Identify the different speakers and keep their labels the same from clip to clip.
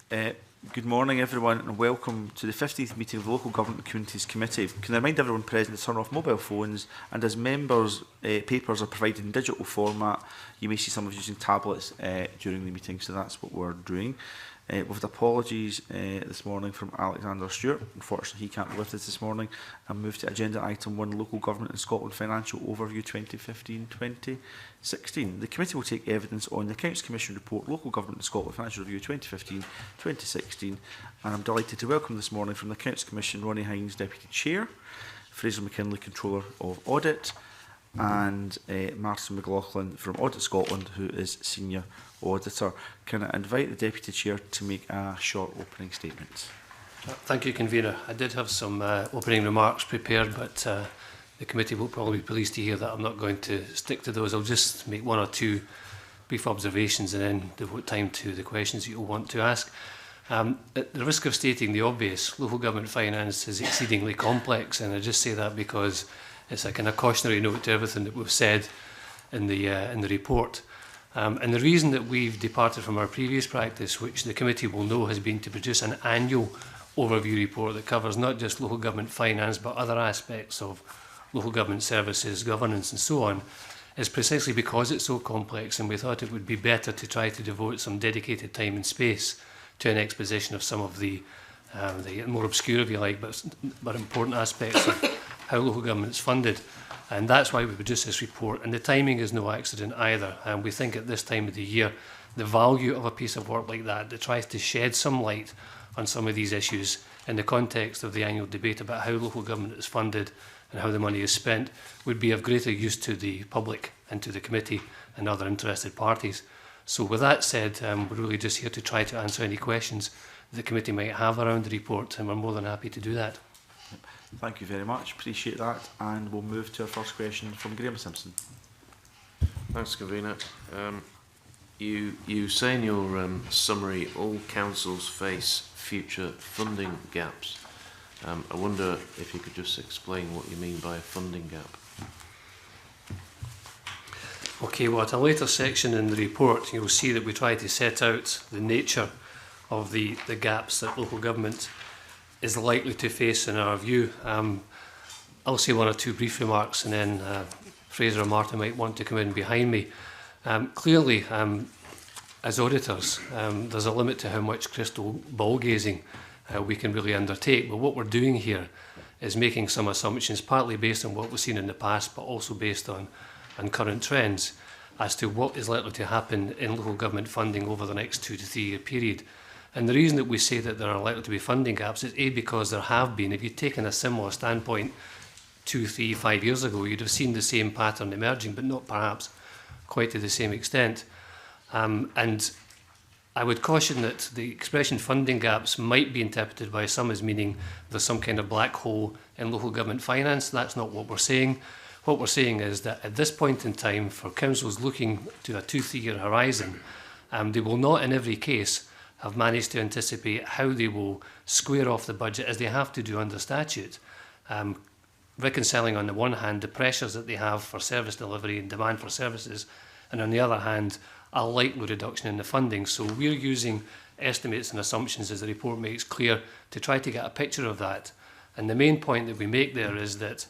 Speaker 1: Good morning, everyone, and welcome to the 15th meeting of the Local Government and Communities Committee. Can I remind everyone present to turn off mobile phones, and as members, papers are provided in digital format. You may see some of us using tablets during the meeting, so that's what we're doing. With apologies this morning from Alexander Stewart. Unfortunately, he can't be with us this morning. And move to agenda item 1, Local Government in Scotland Financial Overview 2015-2016. The committee will take evidence on the Accounts Commission report, Local Government in Scotland Financial Review 2015-2016. And I'm delighted to welcome this morning from the Accounts Commission, Ronnie Hines, Deputy Chair, Fraser McKinlay, Controller of Audit, and Martin McLaughlin from Audit Scotland, who is Senior Auditor. Can I invite the Deputy Chair to make a short opening statement?
Speaker 2: Thank you, Convener. I did have some opening remarks prepared, but the committee will probably be pleased to hear that I'm not going to stick to those. I'll just make one or two brief observations and then devote time to the questions you'll want to ask. At the risk of stating the obvious, local government finance is exceedingly complex, and I just say that because it's a kind of cautionary note to everything that we've said in the report. And the reason that we've departed from our previous practice, which the committee will know, has been to produce an annual overview report that covers not just local government finance but other aspects of local government services, governance and so on, is precisely because it's so complex, and we thought it would be better to try to devote some dedicated time and space to an exposition of some of the more obscure, if you like, but important aspects of how local government is funded. And that's why we produce this report. And the timing is no accident either. And we think at this time of the year, the value of a piece of work like that tries to shed some light on some of these issues in the context of the annual debate about how local government is funded and how the money is spent would be of greater use to the public and to the committee and other interested parties. So with that said, we're really just here to try to answer any questions the committee might have around the report, and we're more than happy to do that.
Speaker 1: Thank you very much. Appreciate that. And we'll move to our first question from Graham Simpson.
Speaker 3: Thanks, Convener. You say in your summary, all councils face future funding gaps. I wonder if you could just explain what you mean by a funding gap.
Speaker 2: Okay, well, at a later section in the report, you'll see that we try to set out the nature of the gaps that local government is likely to face in our view. I'll say one or two brief remarks, and then Fraser or Martin might want to come in behind me. Clearly, as auditors, there's a limit to how much crystal ball gazing we can really undertake. But what we're doing here is making some assumptions, partly based on what we've seen in the past, but also based on current trends, as to what is likely to happen in local government funding over the next 2 to 3 year period. And the reason that we say that there are likely to be funding gaps is because there have been. If you'd taken a similar standpoint 2, 3, 5 years ago, you'd have seen the same pattern emerging, but not perhaps quite to the same extent. And I would caution that the expression funding gaps might be interpreted by some as meaning there's some kind of black hole in local government finance. That's not what we're saying. What we're saying is that at this point in time, for councils looking to a 2 to 3 year horizon, they will not in every case have managed to anticipate how they will square off the budget as they have to do under statute, reconciling on the one hand the pressures that they have for service delivery and demand for services, and on the other hand a likely reduction in the funding. So we're using estimates and assumptions, as the report makes clear, to try to get a picture of that. And the main point that we make there is that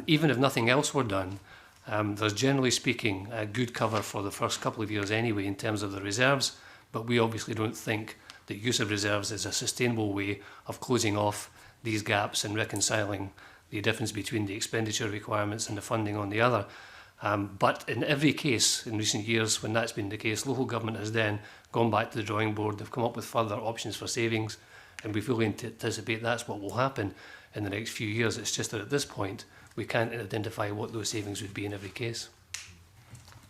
Speaker 2: even if nothing else were done, there's generally speaking a good cover for the first couple of years anyway in terms of the reserves. But we obviously don't think that use of reserves is a sustainable way of closing off these gaps and reconciling the difference between the expenditure requirements and the funding on the other. But in every case in recent years, when that's been the case, local government has then gone back to the drawing board. They've come up with further options for savings, and we fully anticipate that's what will happen in the next few years. It's just that at this point, we can't identify what those savings would be in every case.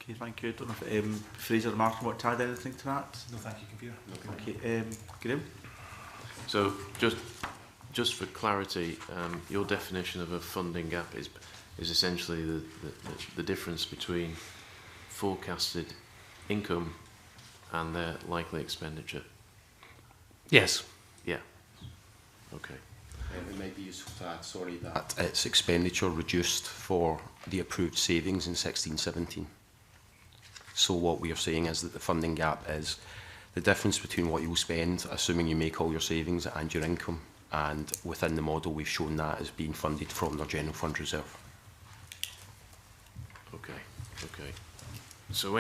Speaker 1: Okay, thank you. I don't know if Fraser or Martin want to add anything to that?
Speaker 4: No, thank you, Convener.
Speaker 1: Okay, Graham?
Speaker 3: So just for clarity, your definition of a funding gap is essentially the difference between forecasted income and their likely expenditure.
Speaker 2: Yes.
Speaker 3: Yeah. Okay.
Speaker 5: It might be useful to add, sorry, that its expenditure reduced for the approved savings in 16-17. So what we are saying is that the funding gap is the difference between what you'll spend, assuming you make all your savings, and your income. And within the model, we've shown that as being funded from their general fund reserve.
Speaker 3: Okay, okay. So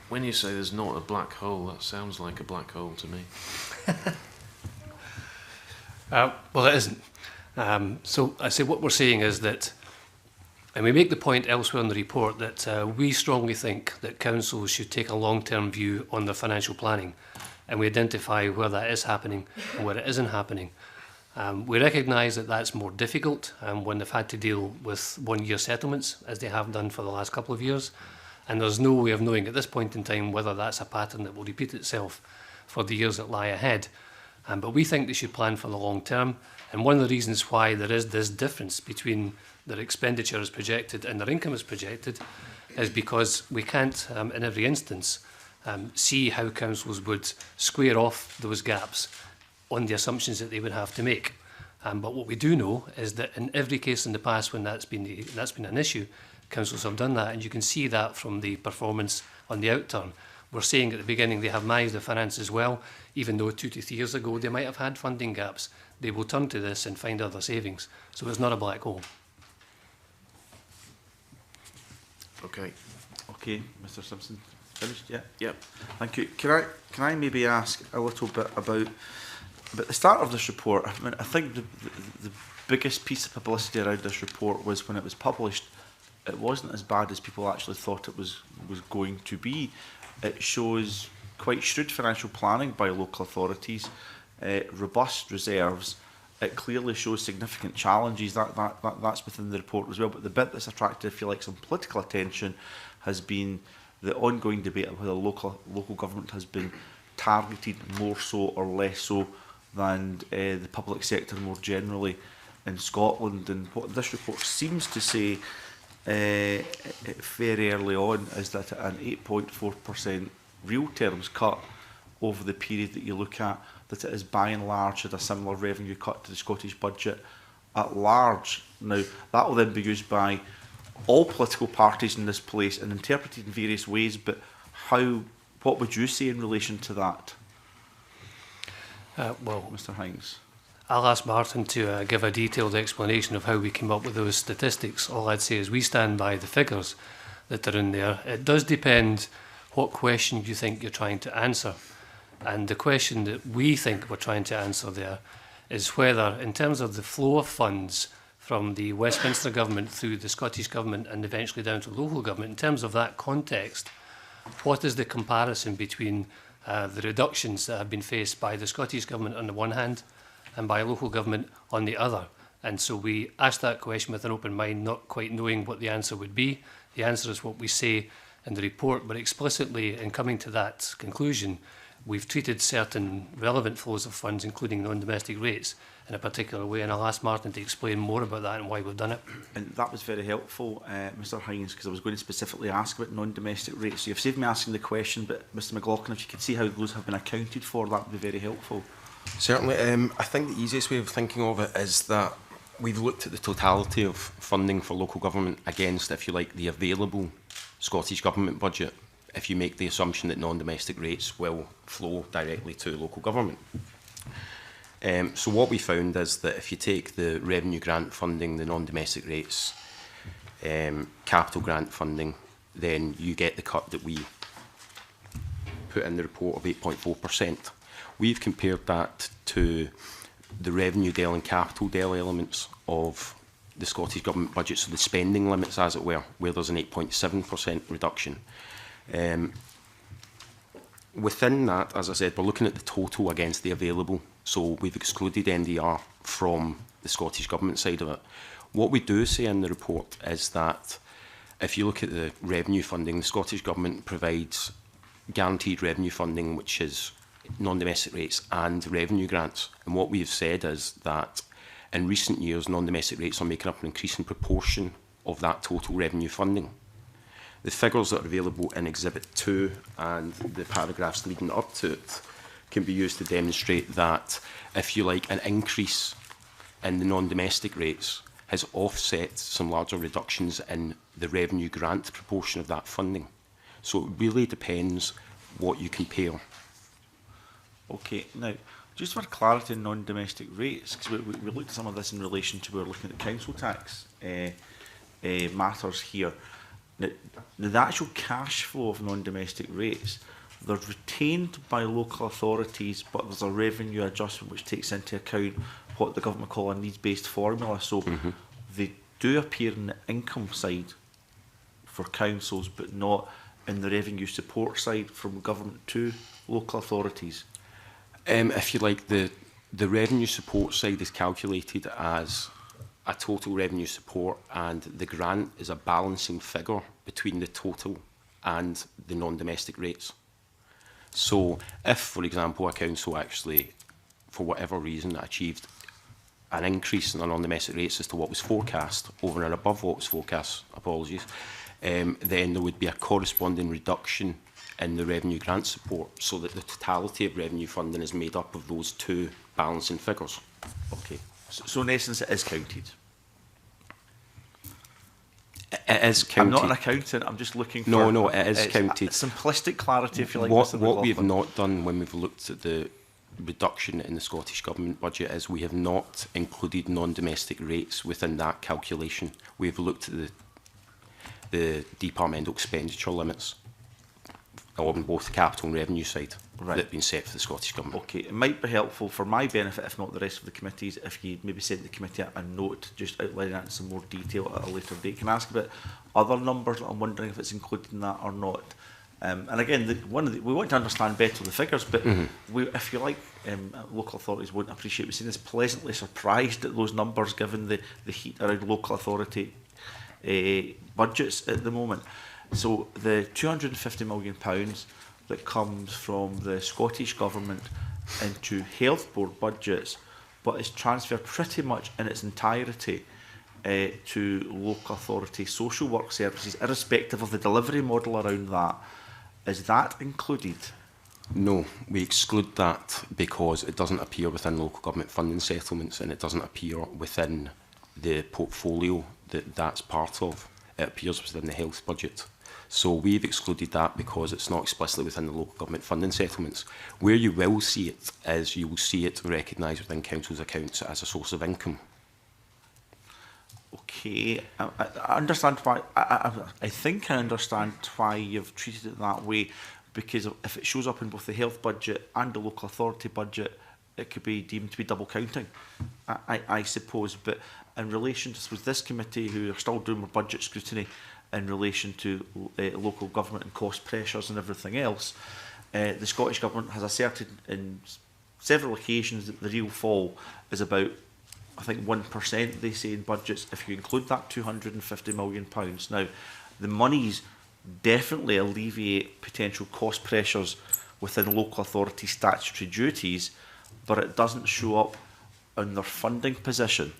Speaker 3: when you say there's not a black hole, that sounds like a black hole to me.
Speaker 2: Well, it isn't. So I say what we're saying is that, and we make the point elsewhere in the report, that we strongly think that councils should take a long-term view on their financial planning, and we identify where that is happening and where it isn't happening. We recognise that that's more difficult when they've had to deal with one-year settlements, as they have done for the last couple of years, and there's no way of knowing at this point in time whether that's a pattern that will repeat itself for the years that lie ahead. But we think they should plan for the long term, and one of the reasons why there is this difference between their expenditure as projected and their income as projected is because we can't, in every instance, see how councils would square off those gaps on the assumptions that they would have to make. But what we do know is that in every case in the past when that's been an issue, councils have done that, and you can see that from the performance on the outturn. We're saying at the beginning they have managed their finances well, even though 2 to 3 years ago they might have had funding gaps. They will turn to this and find other savings. So it's not a black hole.
Speaker 3: Okay.
Speaker 1: Okay, Mr Simpson, finished? Yeah.
Speaker 3: Yep.
Speaker 1: Thank you. Can I maybe ask a little bit about the start of this report? I mean, I think the biggest piece of publicity around this report was when it was published. It wasn't as bad as people actually thought it was going to be. It shows quite shrewd financial planning by local authorities, robust reserves. It clearly shows significant challenges. That's within the report as well. But the bit that's attracted, if you like, some political attention has been the ongoing debate of whether local government has been targeted more so or less so than the public sector more generally in Scotland. And what this report seems to say very early on is that an 8.4% real terms cut over the period that you look at, that it is by and large had a similar revenue cut to the Scottish budget at large. Now, that will then be used by all political parties in this place and interpreted in various ways, but what would you say in relation to that?
Speaker 2: Well,
Speaker 1: Mr Hinds.
Speaker 2: I'll ask Martin to give a detailed explanation of how we came up with those statistics. All I'd say is we stand by the figures that are in there. It does depend what question you think you're trying to answer. And the question that we think we're trying to answer there is whether, in terms of the flow of funds from the Westminster government through the Scottish government and eventually down to local government, in terms of that context, what is the comparison between the reductions that have been faced by the Scottish government on the one hand and by local government on the other? And so we asked that question with an open mind, not quite knowing what the answer would be. The answer is what we say in the report, but explicitly in coming to that conclusion, we've treated certain relevant flows of funds, including non-domestic rates, in a particular way, and I'll ask Martin to explain more about that and why we've done it.
Speaker 1: And that was very helpful, Mr Hinds, because I was going to specifically ask about non-domestic rates. So you've saved me asking the question, but Mr McLaughlin, if you could see how those have been accounted for, that would be very helpful.
Speaker 5: Certainly. I think the easiest way of thinking of it is that we've looked at the totality of funding for local government against, if you like, the available Scottish Government budget, if you make the assumption that non-domestic rates will flow directly to local government. So what we found is that if you take the revenue grant funding, the non-domestic rates, capital grant funding, then you get the cut that we put in the report of 8.4%. We've compared that to the revenue del and capital del elements of the Scottish Government budget, so the spending limits, as it were, where there's an 8.7% reduction. Within that, as I said, we're looking at the total against the available, so we've excluded NDR from the Scottish Government side of it. What we do say in the report is that if you look at the revenue funding, the Scottish Government provides guaranteed revenue funding, which is non-domestic rates and revenue grants. And what we've said is that in recent years, non-domestic rates are making up an increasing proportion of that total revenue funding. The figures that are available in Exhibit 2 and the paragraphs leading up to it can be used to demonstrate that, if you like, an increase in the non-domestic rates has offset some larger reductions in the revenue grant proportion of that funding. So it really depends what you compare.
Speaker 1: Okay, now, just for clarity on non-domestic rates, because we looked at some of this in relation to, we were looking at council tax matters here. Now, the actual cash flow of non-domestic rates, they're retained by local authorities, but there's a revenue adjustment which takes into account what the government call a needs-based formula. So they do appear in the income side for councils, but not in the revenue support side from government to local authorities.
Speaker 5: If you like, the revenue support side is calculated as a total revenue support, and the grant is a balancing figure between the total and the non-domestic rates. So if, for example, a council actually, for whatever reason, achieved an increase in the non-domestic rates as to what was forecast, over and above what was forecast, then there would be a corresponding reduction in the revenue grant support, so that the totality of revenue funding is made up of those two balancing figures.
Speaker 1: Okay, so in essence it is counted.
Speaker 5: It is counted.
Speaker 1: I'm not an accountant, I'm just looking for...
Speaker 5: No, it is counted.
Speaker 1: Simplistic clarity, if you like.
Speaker 5: What we've not done when we've looked at the reduction in the Scottish Government budget is we have not included non-domestic rates within that calculation. We've looked at the departmental expenditure limits on both the capital and revenue side that have been set for the Scottish Government.
Speaker 1: Okay, it might be helpful for my benefit, if not the rest of the committees, if you maybe send the committee a note just outlining that in some more detail at a later date. Can I ask about other numbers? I'm wondering if it's included in that or not. And again, we want to understand better the figures, but if you like, local authorities won't appreciate. We've seen this pleasantly surprised at those numbers given the heat around local authority budgets at the moment. So the £250 million that comes from the Scottish Government into health board budgets, but is transferred pretty much in its entirety to local authority social work services, irrespective of the delivery model around that. Is that included?
Speaker 5: No, we exclude that because it doesn't appear within local government funding settlements, and it doesn't appear within the portfolio that's part of. It appears within the health budget. So we've excluded that because it's not explicitly within the local government funding settlements. Where you will see it is you will see it recognised within council's accounts as a source of income.
Speaker 1: Okay, I understand why. I think I understand why you've treated it that way, because if it shows up in both the health budget and the local authority budget, it could be deemed to be double counting, I suppose. But in relation to this committee, who are still doing more budget scrutiny in relation to local government and cost pressures and everything else, the Scottish Government has asserted in several occasions that the real fall is about, I think, 1%, they say, in budgets, if you include that £250 million. Now, the monies definitely alleviate potential cost pressures within local authority statutory duties, but it doesn't show up in their funding position.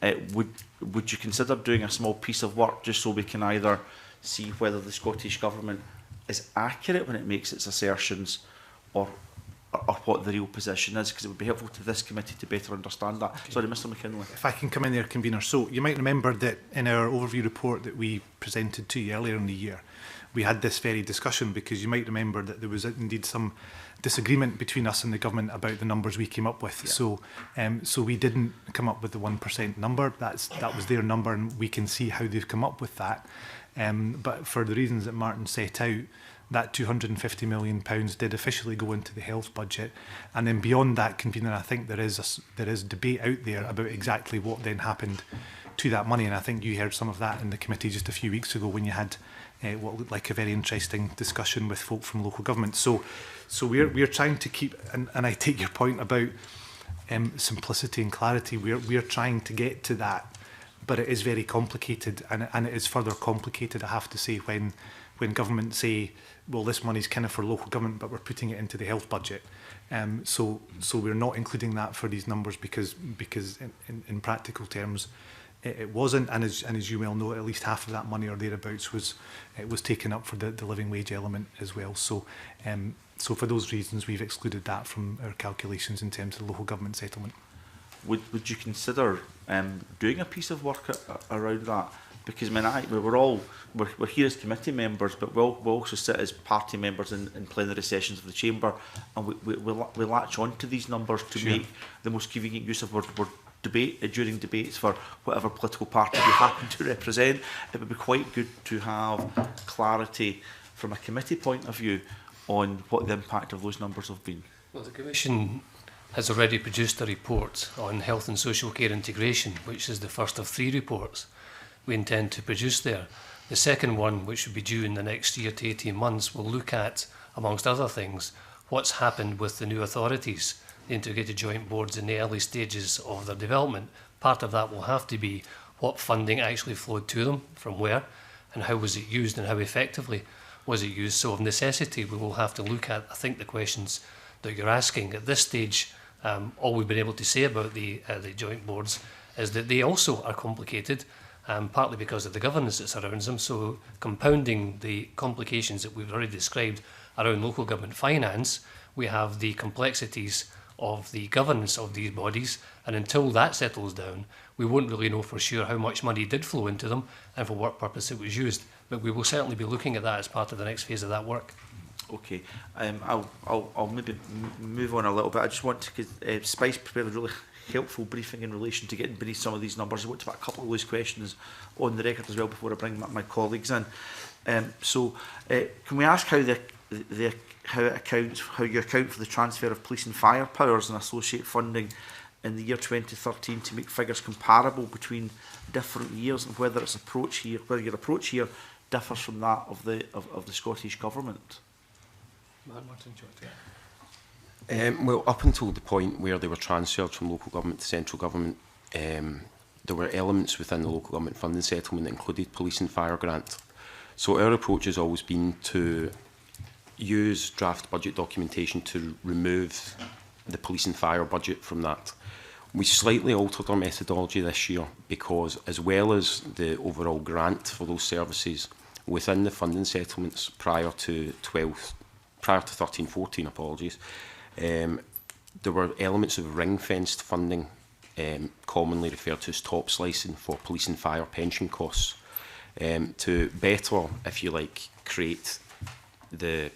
Speaker 1: Would you consider doing a small piece of work just so we can either see whether the Scottish Government is accurate when it makes its assertions, or what the real position is? Because it would be helpful to this committee to better understand that. Okay. Sorry, Mr McKinley.
Speaker 4: If I can come in there, Convener. So you might remember that in our overview report that we presented to you earlier in the year, we had this very discussion, because you might remember that there was indeed some disagreement between us and the government about the numbers we came up with. Yeah. So we didn't come up with the 1% number. That was their number, and we can see how they've come up with that. But for the reasons that Martin set out, that £250 million did officially go into the health budget. And then beyond that, Convener, I think there is debate out there about exactly what then happened to that money. And I think you heard some of that in the committee just a few weeks ago when you had what looked like a very interesting discussion with folk from local government. So we're trying to keep, and I take your point about simplicity and clarity, we're trying to get to that, but it is very complicated, and it is further complicated, I have to say, when government say, well, this money's kind of for local government, but we're putting it into the health budget. So we're not including that for these numbers because in practical terms, it wasn't, and as you well know, at least half of that money or thereabouts was taken up for the living wage element as well. So for those reasons, we've excluded that from our calculations in terms of the local government settlement.
Speaker 1: Would you consider doing a piece of work around that? because I mean, we're here as committee members, but we also sit as party members in plenary sessions of the chamber, and we latch on to these numbers to make the most convenient use of our debate during debates for whatever political party we happen to represent. It would be quite good to have clarity from a committee point of view on what the impact of those numbers have been.
Speaker 2: Well, the Commission has already produced a report on health and social care integration, which is the first of 3 reports we intend to produce there. The second one, which will be due in the next year to 18 months, will look at, amongst other things, what's happened with the new authorities, the integrated joint boards in the early stages of their development. Part of that will have to be what funding actually flowed to them, from where, and how was it used and how effectively was it used. So of necessity, we will have to look at, I think, the questions that you're asking. At this stage, all we've been able to say about the joint boards is that they also are complicated, partly because of the governance that surrounds them. So compounding the complications that we've already described around local government finance, we have the complexities of the governance of these bodies, and until that settles down, we won't really know for sure how much money did flow into them and for what purpose it was used. But we will certainly be looking at that as part of the next phase of that work.
Speaker 1: Okay, I'll maybe move on a little bit. I just want to, because Spice prepared a really helpful briefing in relation to getting beneath some of these numbers. I want to put a couple of those questions on the record as well before I bring my colleagues in. So, can we ask how you account for the transfer of police and fire powers and associate funding in the year 2013 to make figures comparable between different years, and whether your approach here differs from that of the Scottish Government?
Speaker 2: Martin,
Speaker 5: well, up until the point where they were transferred from local government to central government, there were elements within the local government funding settlement that included police and fire grant. So our approach has always been to use draft budget documentation to remove the police and fire budget from that. We slightly altered our methodology this year because, as well as the overall grant for those services within the funding settlements prior to 13-14, apologies, there were elements of ring-fenced funding, commonly referred to as top slicing, for police and fire pension costs, to better, if you like, create the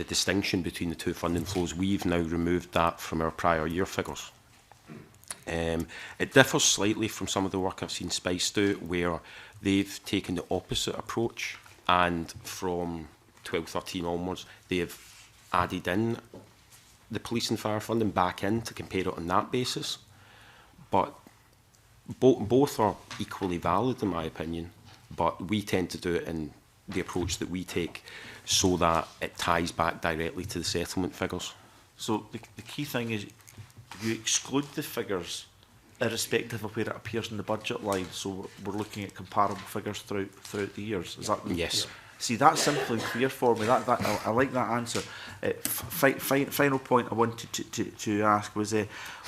Speaker 5: distinction between the two funding flows. We've now removed that from our prior year figures. It differs slightly from some of the work I've seen Spice do, where they've taken the opposite approach, and from 12-13 onwards, they've added in the police and fire funding back in to compare it on that basis. But both are equally valid, in my opinion, but we tend to do it in the approach that we take so that it ties back directly to the settlement figures. So
Speaker 1: the key thing is you exclude the figures irrespective of where it appears in the budget line, so we're looking at comparable figures throughout the years. Is that
Speaker 5: yes?
Speaker 1: Yeah. See, that's simple and clear for me. I like that answer. Final point I wanted to ask was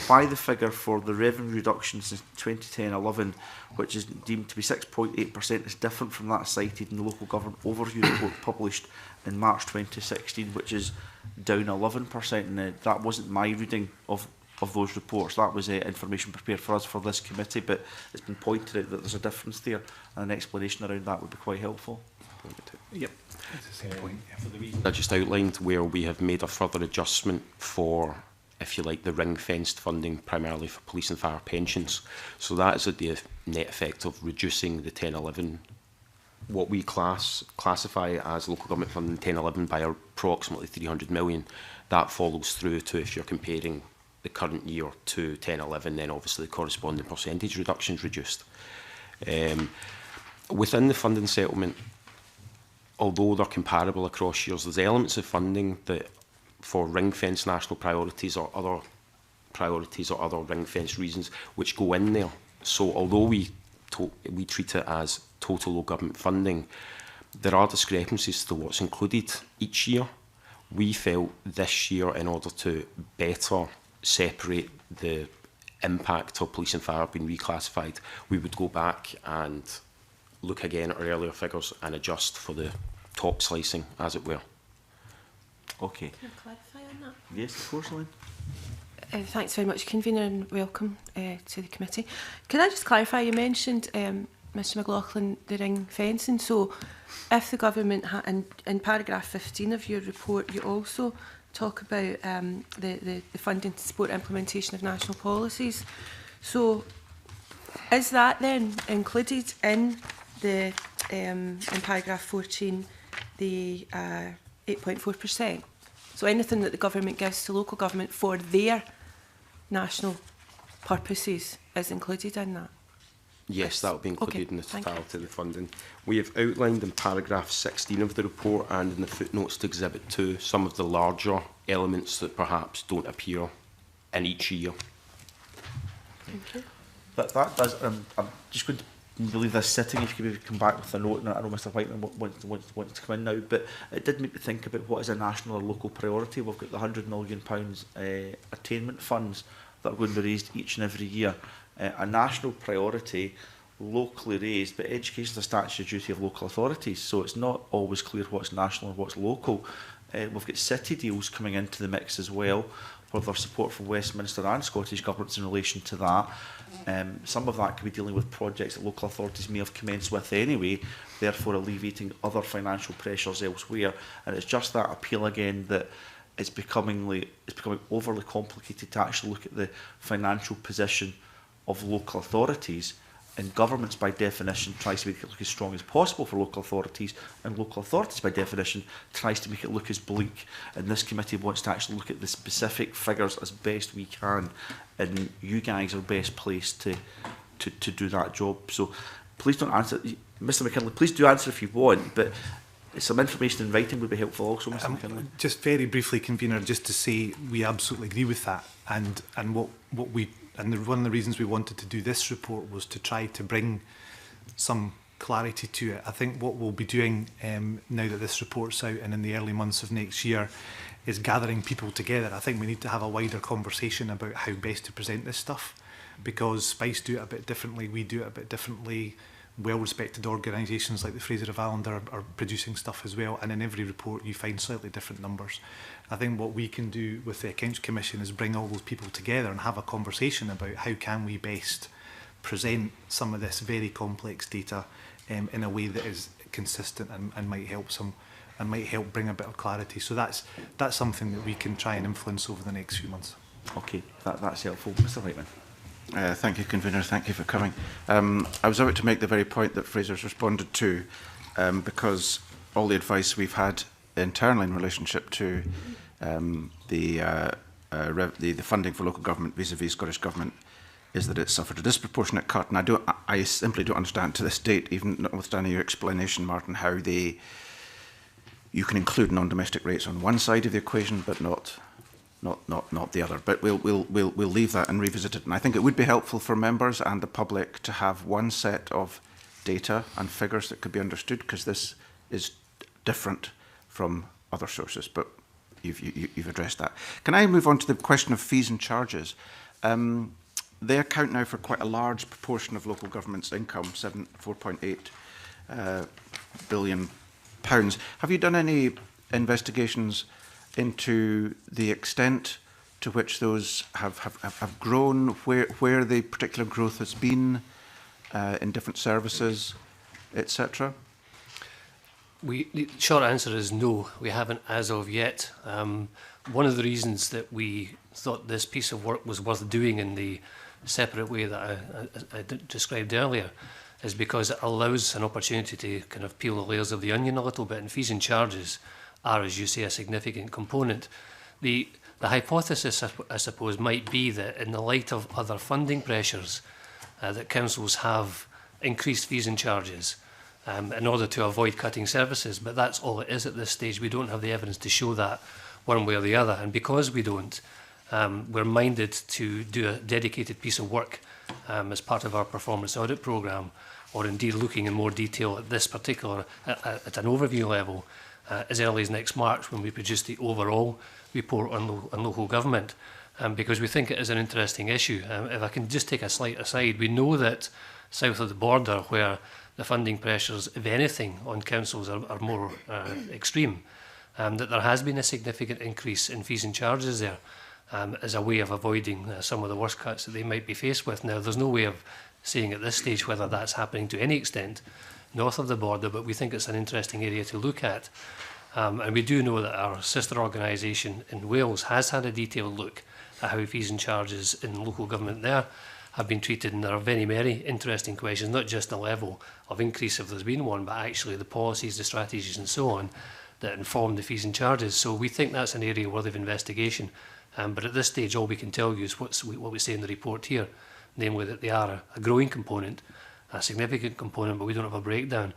Speaker 1: why the figure for the revenue reduction since 2010-11, which is deemed to be 6.8%, is different from that cited in the local government overview report published in March 2016, which is down 11%. And that wasn't my reading of those reports. That was information prepared for us for this committee, but it's been pointed out that there's a difference there, and an explanation around that would be quite helpful.
Speaker 4: Yep. It's the same point.
Speaker 5: For the reason I just outlined, where we have made a further adjustment for, if you like, the ring-fenced funding primarily for police and fire pensions. So that is the net effect of reducing the 10-11, what we classify as local government funding 10-11 by approximately 300 million. That follows through to, if you're comparing the current year to 10-11, then obviously the corresponding percentage reduction is reduced. Within the funding settlement, although they're comparable across years, there's elements of funding that for ring-fence national priorities or other ring-fence reasons which go in there. So although we treat it as total local government funding, there are discrepancies to what's included each year. We felt this year, in order to better separate the impact of police and fire being reclassified, we would go back and look again at our earlier figures and adjust for the top slicing, as it were.
Speaker 1: Okay.
Speaker 6: Can I clarify on that?
Speaker 1: Yes, of course, Lynn.
Speaker 6: Thanks very much, Convener, and welcome to the committee. Can I just clarify, you mentioned Mr McLaughlin, the ring fencing. So if the government, in paragraph 15 of your report, you also talk about the funding to support implementation of national policies. So is that then included in the in paragraph 14, the 8.4%? So anything that the government gives to local government for their national purposes is included in that?
Speaker 5: Yes, that will be included
Speaker 6: Okay,
Speaker 5: in the
Speaker 6: thank
Speaker 5: totality of the funding. We have outlined in paragraph 16 of the report and in the footnotes to Exhibit 2 some of the larger elements that perhaps don't appear in each year.
Speaker 6: Thank you.
Speaker 1: That does. I'm just going to leave this sitting. If you could maybe come back with a note, and I know Mr Whiteman wants to come in now, but it did make me think about what is a national or local priority. We've got the £100 million attainment funds that are going to be raised each and every year. A national priority, locally raised, but education is a statutory duty of local authorities, so it's not always clear what's national and what's local. We've got city deals coming into the mix as well, with our support from Westminster and Scottish governments in relation to that. Some of that could be dealing with projects that local authorities may have commenced with anyway, therefore alleviating other financial pressures elsewhere. And it's just that appeal again that it's becoming overly complicated to actually look at the financial position of local authorities, and governments by definition tries to make it look as strong as possible for local authorities, and local authorities by definition tries to make it look as bleak, and this committee wants to actually look at the specific figures as best we can, and you guys are best placed to do that job. So please don't answer, Mr McKinley, please do answer if you want, but some information in writing would be helpful also, Mr McKinley.
Speaker 4: Just very briefly, Convener, just to say we absolutely agree with that, and what we one of the reasons we wanted to do this report was to try to bring some clarity to it. I think what we'll be doing now that this report's out and in the early months of next year is gathering people together. I think we need to have a wider conversation about how best to present this stuff, because Spice do it a bit differently, we do it a bit differently. Well-respected organisations like the Fraser of Ireland are producing stuff as well, and in every report you find slightly different numbers. I think what we can do with the Accounts Commission is bring all those people together and have a conversation about how can we best present some of this very complex data in a way that is consistent and might help bring a bit of clarity. So that's something that we can try and influence over the next few months.
Speaker 1: Okay, that's helpful. Mr Whiteman.
Speaker 7: Thank you, Convener. Thank you for coming. I was about to make the very point that Fraser's responded to, because all the advice we've had internally in relationship to the funding for local government vis-à-vis Scottish Government is that it suffered a disproportionate cut. And I simply don't understand to this date, even notwithstanding your explanation, Martin, how you can include non-domestic rates on one side of the equation, but not the other. But we'll leave that and revisit it. And I think it would be helpful for members and the public to have one set of data and figures that could be understood, because this is different from other sources. But you've addressed that. Can I move on to the question of fees and charges? They account now for quite a large proportion of local government's income, £4.8 billion. Have you done any investigations into the extent to which those have grown, where the particular growth has been in different services, etc.?
Speaker 2: The short answer is no, we haven't as of yet. One of the reasons that we thought this piece of work was worth doing in the separate way that I described earlier is because it allows an opportunity to kind of peel the layers of the onion a little bit, and fees and charges are, as you say, a significant component. The hypothesis, I suppose, might be that in the light of other funding pressures, that councils have increased fees and charges in order to avoid cutting services, but that's all it is at this stage. We don't have the evidence to show that one way or the other, and because we don't, we're minded to do a dedicated piece of work as part of our performance audit programme, or indeed looking in more detail at this particular, at an overview level, as early as next March when we produce the overall report on local government, because we think it is an interesting issue. If I can just take a slight aside, we know that south of the border, where the funding pressures, if anything, on councils are more extreme, that there has been a significant increase in fees and charges there as a way of avoiding some of the worst cuts that they might be faced with. Now, there's no way of saying at this stage whether that's happening to any extent north of the border, but we think it's an interesting area to look at. And we do know that our sister organisation in Wales has had a detailed look at how fees and charges in local government there have been treated, and there are very interesting questions, not just the level of increase if there's been one, but actually the policies, the strategies and so on that inform the fees and charges. So we think that's an area worthy of investigation. But at this stage, all we can tell you is what we say in the report here, namely that they are a growing component, a significant component, but we don't have a breakdown.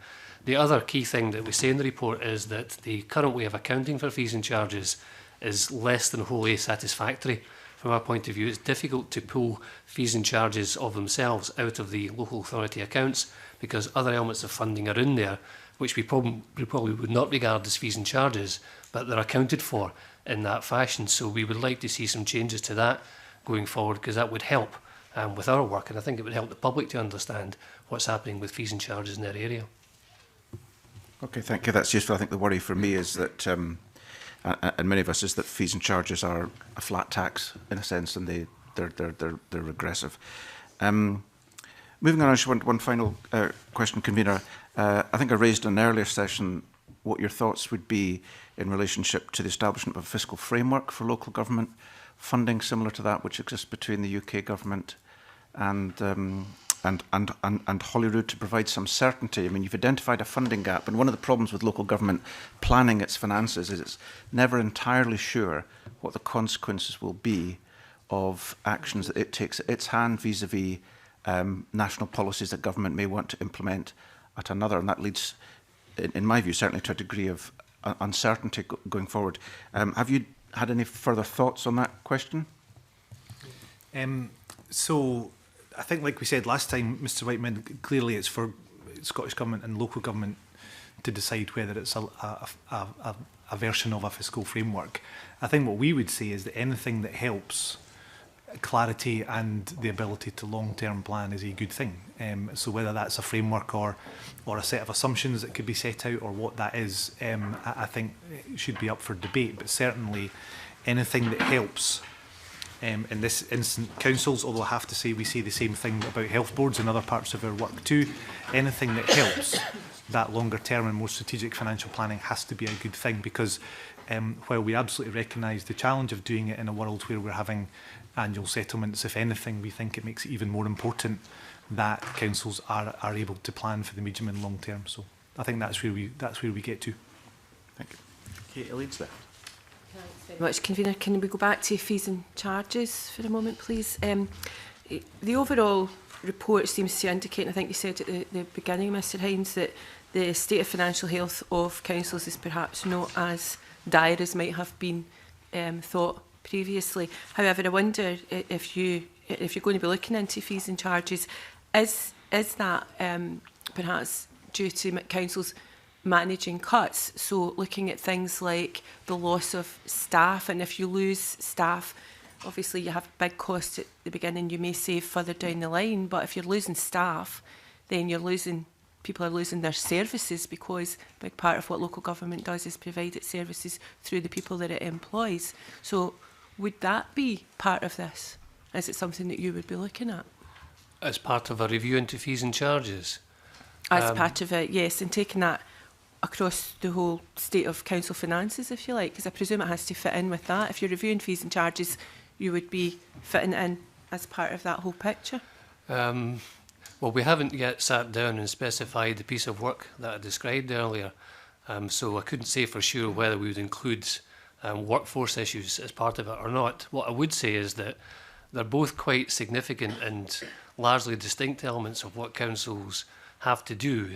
Speaker 2: The other key thing that we say in the report is that the current way of accounting for fees and charges is less than wholly satisfactory. From our point of view, it's difficult to pull fees and charges of themselves out of the local authority accounts because other elements of funding are in there, which we probably would not regard as fees and charges, but they're accounted for in that fashion. So we would like to see some changes to that going forward, because that would help with our work, and I think it would help the public to understand what's happening with fees and charges in their area.
Speaker 7: Okay, thank you. That's useful. I think the worry for me is that, and many of us, is that fees and charges are a flat tax in a sense, and they're regressive. Moving on, I just want one final question, Convener. I think I raised in an earlier session what your thoughts would be in relationship to the establishment of a fiscal framework for local government funding, similar to that which exists between the UK government and Holyrood, to provide some certainty. I mean, you've identified a funding gap, and one of the problems with local government planning its finances is it's never entirely sure what the consequences will be of actions that it takes at its hand vis-a-vis national policies that government may want to implement at another, and that leads, in my view, certainly to a degree of uncertainty going forward. Have you had any further thoughts on that question?
Speaker 4: So I think, like we said last time, Mr Whiteman, clearly it's for Scottish Government and local government to decide whether it's a version of a fiscal framework. I think what we would say is that anything that helps clarity and the ability to long-term plan is a good thing. So whether that's a framework or a set of assumptions that could be set out, or what that is, I think it should be up for debate. But certainly anything that helps, in this instance, councils, although I have to say we say the same thing about health boards and other parts of our work too, anything that helps that longer term and more strategic financial planning has to be a good thing, because while we absolutely recognise the challenge of doing it in a world where we're having annual settlements, if anything, we think it makes it even more important that councils are able to plan for the medium and long term. So I think that's where we get to.
Speaker 7: Thank you. Okay, Elaine's there.
Speaker 6: Thanks very much, Convener. Can we go back to fees and charges for a moment, please? The overall report seems to indicate, and I think you said at the beginning, Mr Hines, that the state of financial health of councils is perhaps not as dire as might have been thought previously. However, I wonder if you're going to be looking into fees and charges, is that perhaps due to councils managing cuts? So looking at things like the loss of staff, and if you lose staff, obviously you have big costs at the beginning, you may save further down the line, but if you're losing staff, then people are losing their services, because a big part of what local government does is provide its services through the people that it employs. So would that be part of this? Is it something that you would be looking at?
Speaker 2: As part of a review into fees and charges?
Speaker 6: As part of it, yes, and taking that across the whole state of council finances, if you like, because I presume it has to fit in with that. If you're reviewing fees and charges, you would be fitting in as part of that whole picture.
Speaker 2: Well, we haven't yet sat down and specified the piece of work that I described earlier, so I couldn't say for sure whether we would include workforce issues as part of it or not. What I would say is that they're both quite significant and largely distinct elements of what councils have to do,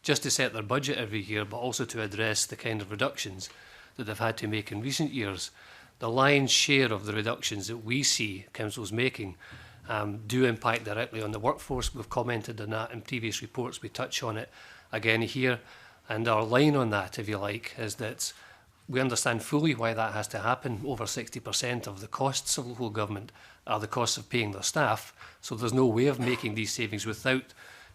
Speaker 2: just to set their budget every year, but also to address the kind of reductions that they've had to make in recent years. The lion's share of the reductions that we see councils making do impact directly on the workforce. We've commented on that in previous reports. We touch on it again here. And our line on that, if you like, is that we understand fully why that has to happen. Over 60% of the costs of local government are the costs of paying their staff. So there's no way of making these savings without,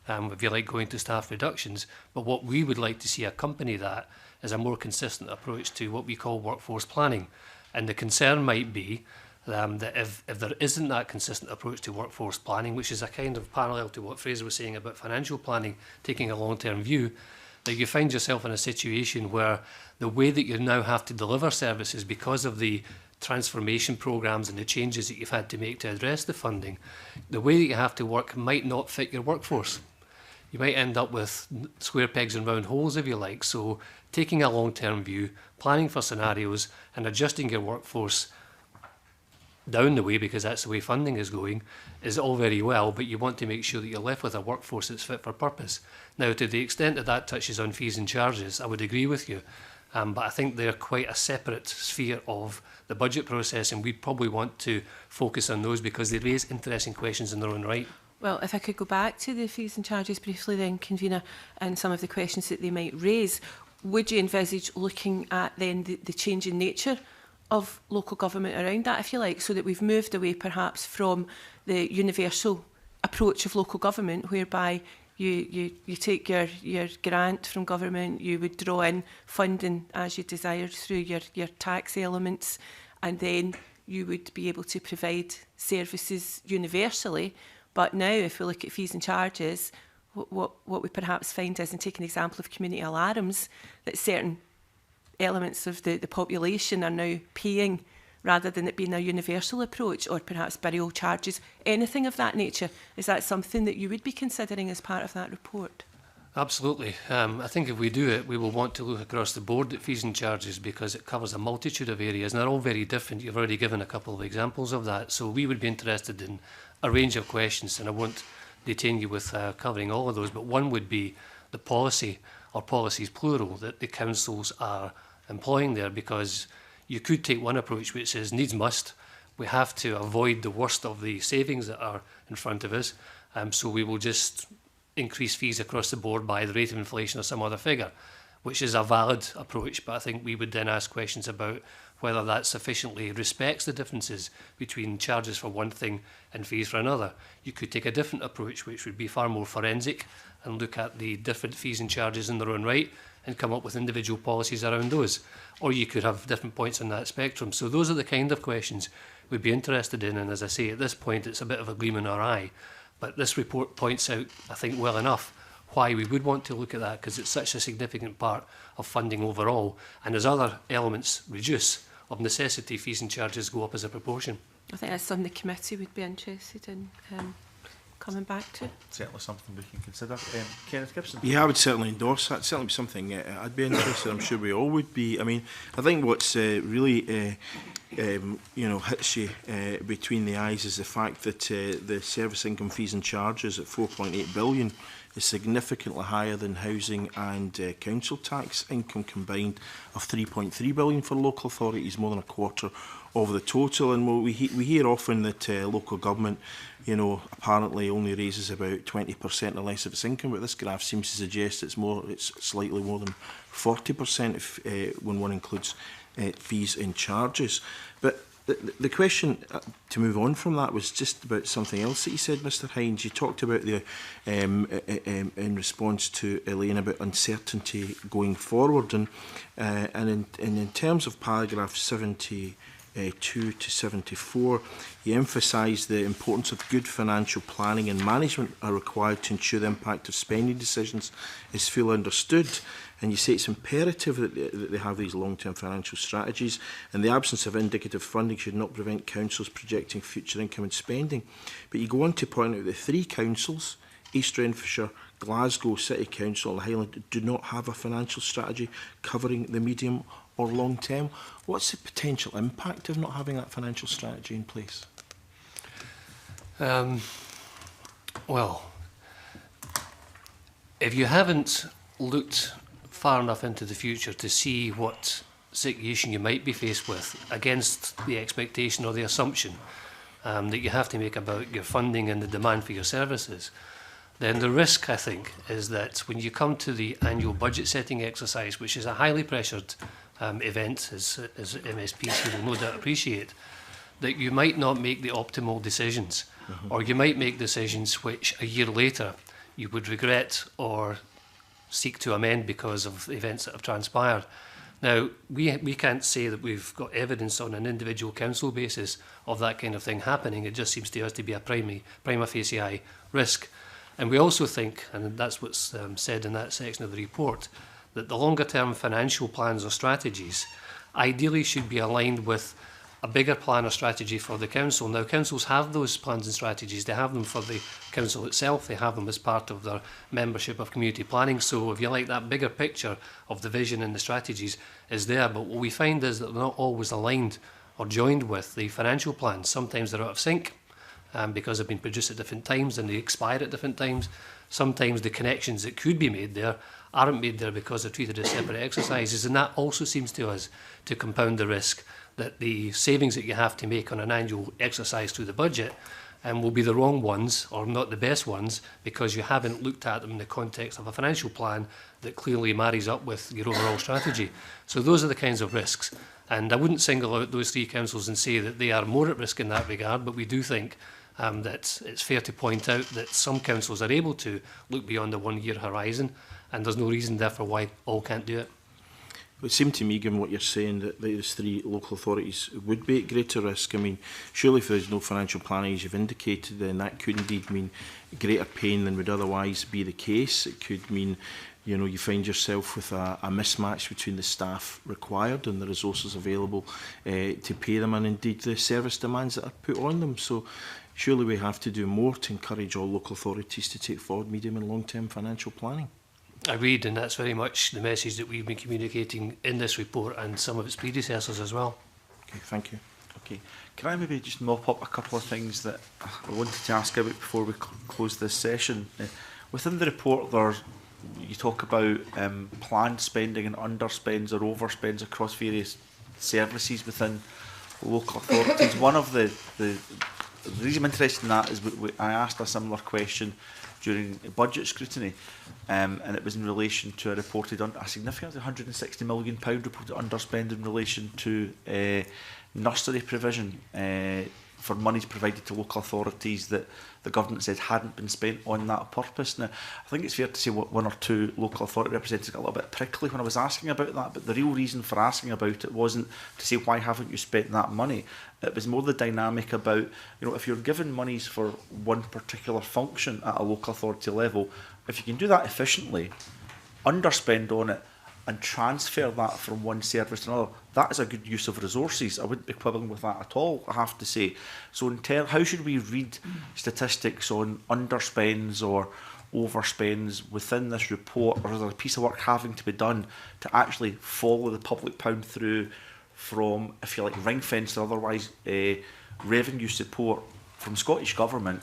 Speaker 2: if you like, going to staff reductions. But what we would like to see accompany that is a more consistent approach to what we call workforce planning. And the concern might be that if there isn't that consistent approach to workforce planning, which is a kind of parallel to what Fraser was saying about financial planning, taking a long-term view, that you find yourself in a situation where the way that you now have to deliver services because of the transformation programs and the changes that you've had to make to address the funding, the way that you have to work might not fit your workforce. You might end up with square pegs and round holes, if you like. So taking a long-term view, planning for scenarios and adjusting your workforce down the way, because that's the way funding is going, is all very well, but you want to make sure that you're left with a workforce that's fit for purpose. Now, to the extent that that touches on fees and charges, I would agree with you, but I think they're quite a separate sphere of the budget process, and we'd probably want to focus on those because they raise interesting questions in their own right.
Speaker 6: Well, if I could go back to the fees and charges briefly then, Convener, and some of the questions that they might raise, would you envisage looking at then the changing nature of local government around that, if you like, so that we've moved away perhaps from the universal approach of local government, whereby you take your grant from government, you would draw in funding as you desire through your tax elements, and then you would be able to provide services universally. But now, if we look at fees and charges, what we perhaps find is, and take an example of community alarms, that certain elements of the population are now paying rather than it being a universal approach, or perhaps burial charges, anything of that nature. Is that something that you would be considering as part of that report?
Speaker 2: Absolutely. I think if we do it, we will want to look across the board at fees and charges because it covers a multitude of areas and they're all very different. You've already given a couple of examples of that. So we would be interested in a range of questions, and I won't detain you with covering all of those, but one would be the policy, or policies plural, that the councils are employing there, because you could take one approach which says needs must. We have to avoid the worst of the savings that are in front of us, so we will just increase fees across the board by the rate of inflation or some other figure, which is a valid approach, but I think we would then ask questions about whether that sufficiently respects the differences between charges for one thing and fees for another. You could take a different approach, which would be far more forensic, and look at the different fees and charges in their own right and come up with individual policies around those. Or you could have different points on that spectrum. So those are the kind of questions we'd be interested in, and as I say, at this point it's a bit of a gleam in our eye. But this report points out, I think well enough, why we would want to look at that, because it's such a significant part of funding overall. And as other elements reduce, of necessity, fees and charges go up as a proportion.
Speaker 6: I think that's something the committee would be interested in coming back to.
Speaker 1: Certainly something we can consider. Kenneth Gibson?
Speaker 8: Yeah, I would certainly endorse that. Certainly something I'd be interested. I'm sure we all would be. I mean, I think what's really hits you between the eyes is the fact that the service income fees and charges at 4.8 billion is significantly higher than housing and council tax income combined of 3.3 billion for local authorities, more than a quarter of the total. And we hear often that local government, apparently only raises about 20% or less of its income, but this graph seems to suggest it's slightly more than 40% if, when one includes fees and charges. But the question to move on from that was just about something else that you said, Mr. Hines. You talked about the in response to Elaine about uncertainty going forward, and in terms of paragraph 72 to 74, you emphasise the importance of good financial planning and management are required to ensure the impact of spending decisions is fully understood. And you say it's imperative that they have these long-term financial strategies, and the absence of indicative funding should not prevent councils projecting future income and spending. But you go on to point out that 3 councils, East Renfrewshire, Glasgow City Council and Highland, do not have a financial strategy covering the medium or long term. What's the potential impact of not having that financial strategy in place?
Speaker 2: Well, if you haven't looked far enough into the future to see what situation you might be faced with against the expectation or the assumption that you have to make about your funding and the demand for your services, then the risk, I think, is that when you come to the annual budget setting exercise, which is a highly pressured event, as MSPs will no doubt appreciate, that you might not make the optimal decisions, or you might make decisions which a year later you would regret or seek to amend because of events that have transpired. Now, we can't say that we've got evidence on an individual council basis of that kind of thing happening. It just seems to us to be a prima facie risk. And we also think, and that's what's said in that section of the report, that the longer term financial plans or strategies ideally should be aligned with a bigger plan or strategy for the council. Now, councils have those plans and strategies. They have them for the council itself. They have them as part of their membership of community planning. So, if you like, that bigger picture of the vision and the strategies is there. But what we find is that they're not always aligned or joined with the financial plans. Sometimes they're out of sync because they've been produced at different times and they expire at different times. Sometimes the connections that could be made there aren't made there because they're treated as separate exercises. And that also seems to us to compound the risk that the savings that you have to make on an annual exercise through the budget will be the wrong ones or not the best ones because you haven't looked at them in the context of a financial plan that clearly marries up with your overall strategy. So those are the kinds of risks. And I wouldn't single out those three councils and say that they are more at risk in that regard, but we do think that it's fair to point out that some councils are able to look beyond the 1 year horizon, and there's no reason therefore why all can't do it.
Speaker 8: It seemed to me, given what you're saying, that these three local authorities would be at greater risk. I mean, surely if there's no financial planning, as you've indicated, then that could indeed mean greater pain than would otherwise be the case. It could mean, you know, you find yourself with a mismatch between the staff required and the resources available to pay them, and indeed the service demands that are put on them. So surely we have to do more to encourage all local authorities to take forward medium and long-term financial planning.
Speaker 2: Agreed, and that's very much the message that we've been communicating in this report and some of its predecessors as well.
Speaker 8: Okay, thank you.
Speaker 1: Okay, can I maybe just mop up a couple of things that I wanted to ask about before we close this session? Within the report, you talk about planned spending and underspends or overspends across various services within local authorities. One of the reason I'm interested in that is I asked a similar question during budget scrutiny, and it was in relation to a significant £160 million reported underspend in relation to nursery provision for monies provided to local authorities that the government said hadn't been spent on that purpose. Now, I think it's fair to say one or two local authority representatives got a little bit prickly when I was asking about that, but the real reason for asking about it wasn't to say, why haven't you spent that money? It was more the dynamic about, you know, if you're given monies for one particular function at a local authority level, if you can do that efficiently, underspend on it, and transfer that from one service to another, that is a good use of resources. I wouldn't be quibbling with that at all, I have to say. So how should we read statistics on underspends or overspends within this report, or is there a piece of work having to be done to actually follow the public pound through from, if you like, ring-fenced or otherwise revenue support from Scottish Government,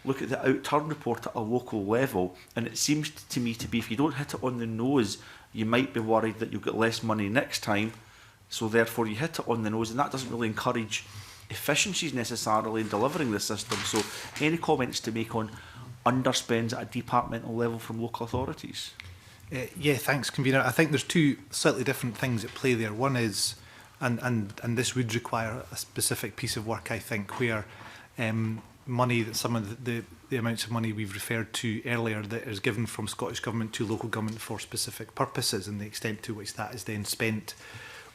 Speaker 1: look at the outturn report at a local level, and it seems to me to be, if you don't hit it on the nose, you might be worried that you'll get less money next time, so therefore you hit it on the nose, and that doesn't really encourage efficiencies necessarily in delivering the system. So any comments to make on underspends at a departmental level from local authorities?
Speaker 4: Yeah, thanks, Convener. I think there's two slightly different things at play there. One is, and this would require a specific piece of work, I think, where money, that some of the amounts of money we've referred to earlier that is given from Scottish Government to local government for specific purposes, and the extent to which that is then spent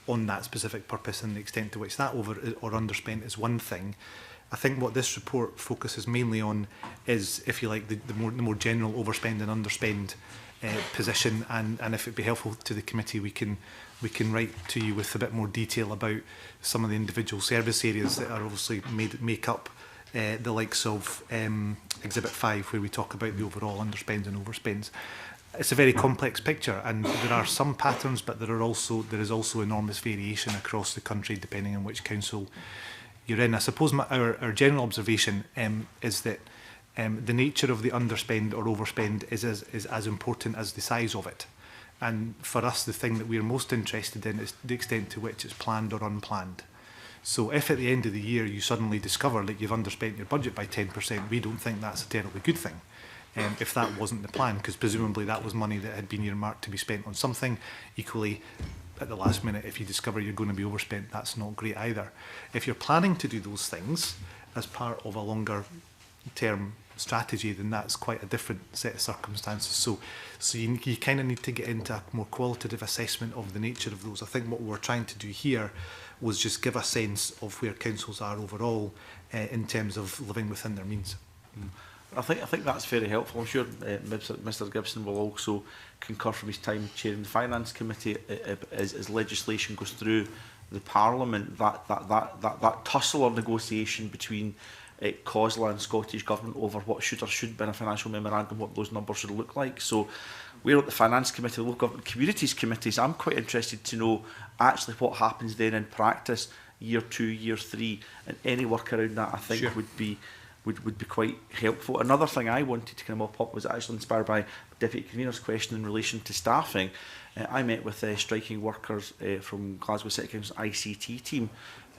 Speaker 4: on that specific purpose and the extent to which that over or underspent is one thing. I think what this report focuses mainly on is, if you like, the more general overspend and underspend position, and if it'd be helpful to the committee, we can write to you with a bit more detail about some of the individual service areas that are obviously make up the likes of Exhibit 5, where we talk about the overall underspends and overspends. It's a very complex picture, and there are some patterns, but there is also enormous variation across the country depending on which council you're in. I suppose our general observation is that the nature of the underspend or overspend is as important as the size of it. And for us, the thing that we're most interested in is the extent to which it's planned or unplanned. So if at the end of the year you suddenly discover that you've underspent your budget by 10%, we don't think that's a terribly good thing. If that wasn't the plan, because presumably that was money that had been earmarked to be spent on something. Equally, at the last minute, if you discover you're going to be overspent, that's not great either. If you're planning to do those things as part of a longer term strategy, then that's quite a different set of circumstances. So you kind of need to get into a more qualitative assessment of the nature of those. I think what we're trying to do here was just give a sense of where councils are overall in terms of living within their means.
Speaker 1: I think that's very helpful. I'm sure Mr Gibson will also concur from his time chairing the Finance Committee as legislation goes through the Parliament, that tussle or negotiation between COSLA and Scottish Government over what should or should be in a financial memorandum, what those numbers should look like. So we're at the Finance Committee, the Local Government Communities Committees. I'm quite interested to know actually what happens then in practice, year 2, year 3, and any work around that I think would be quite helpful. Another thing I wanted to kind of mop up was actually inspired by Deputy Convener's question in relation to staffing. I met with striking workers from Glasgow City Council's ICT team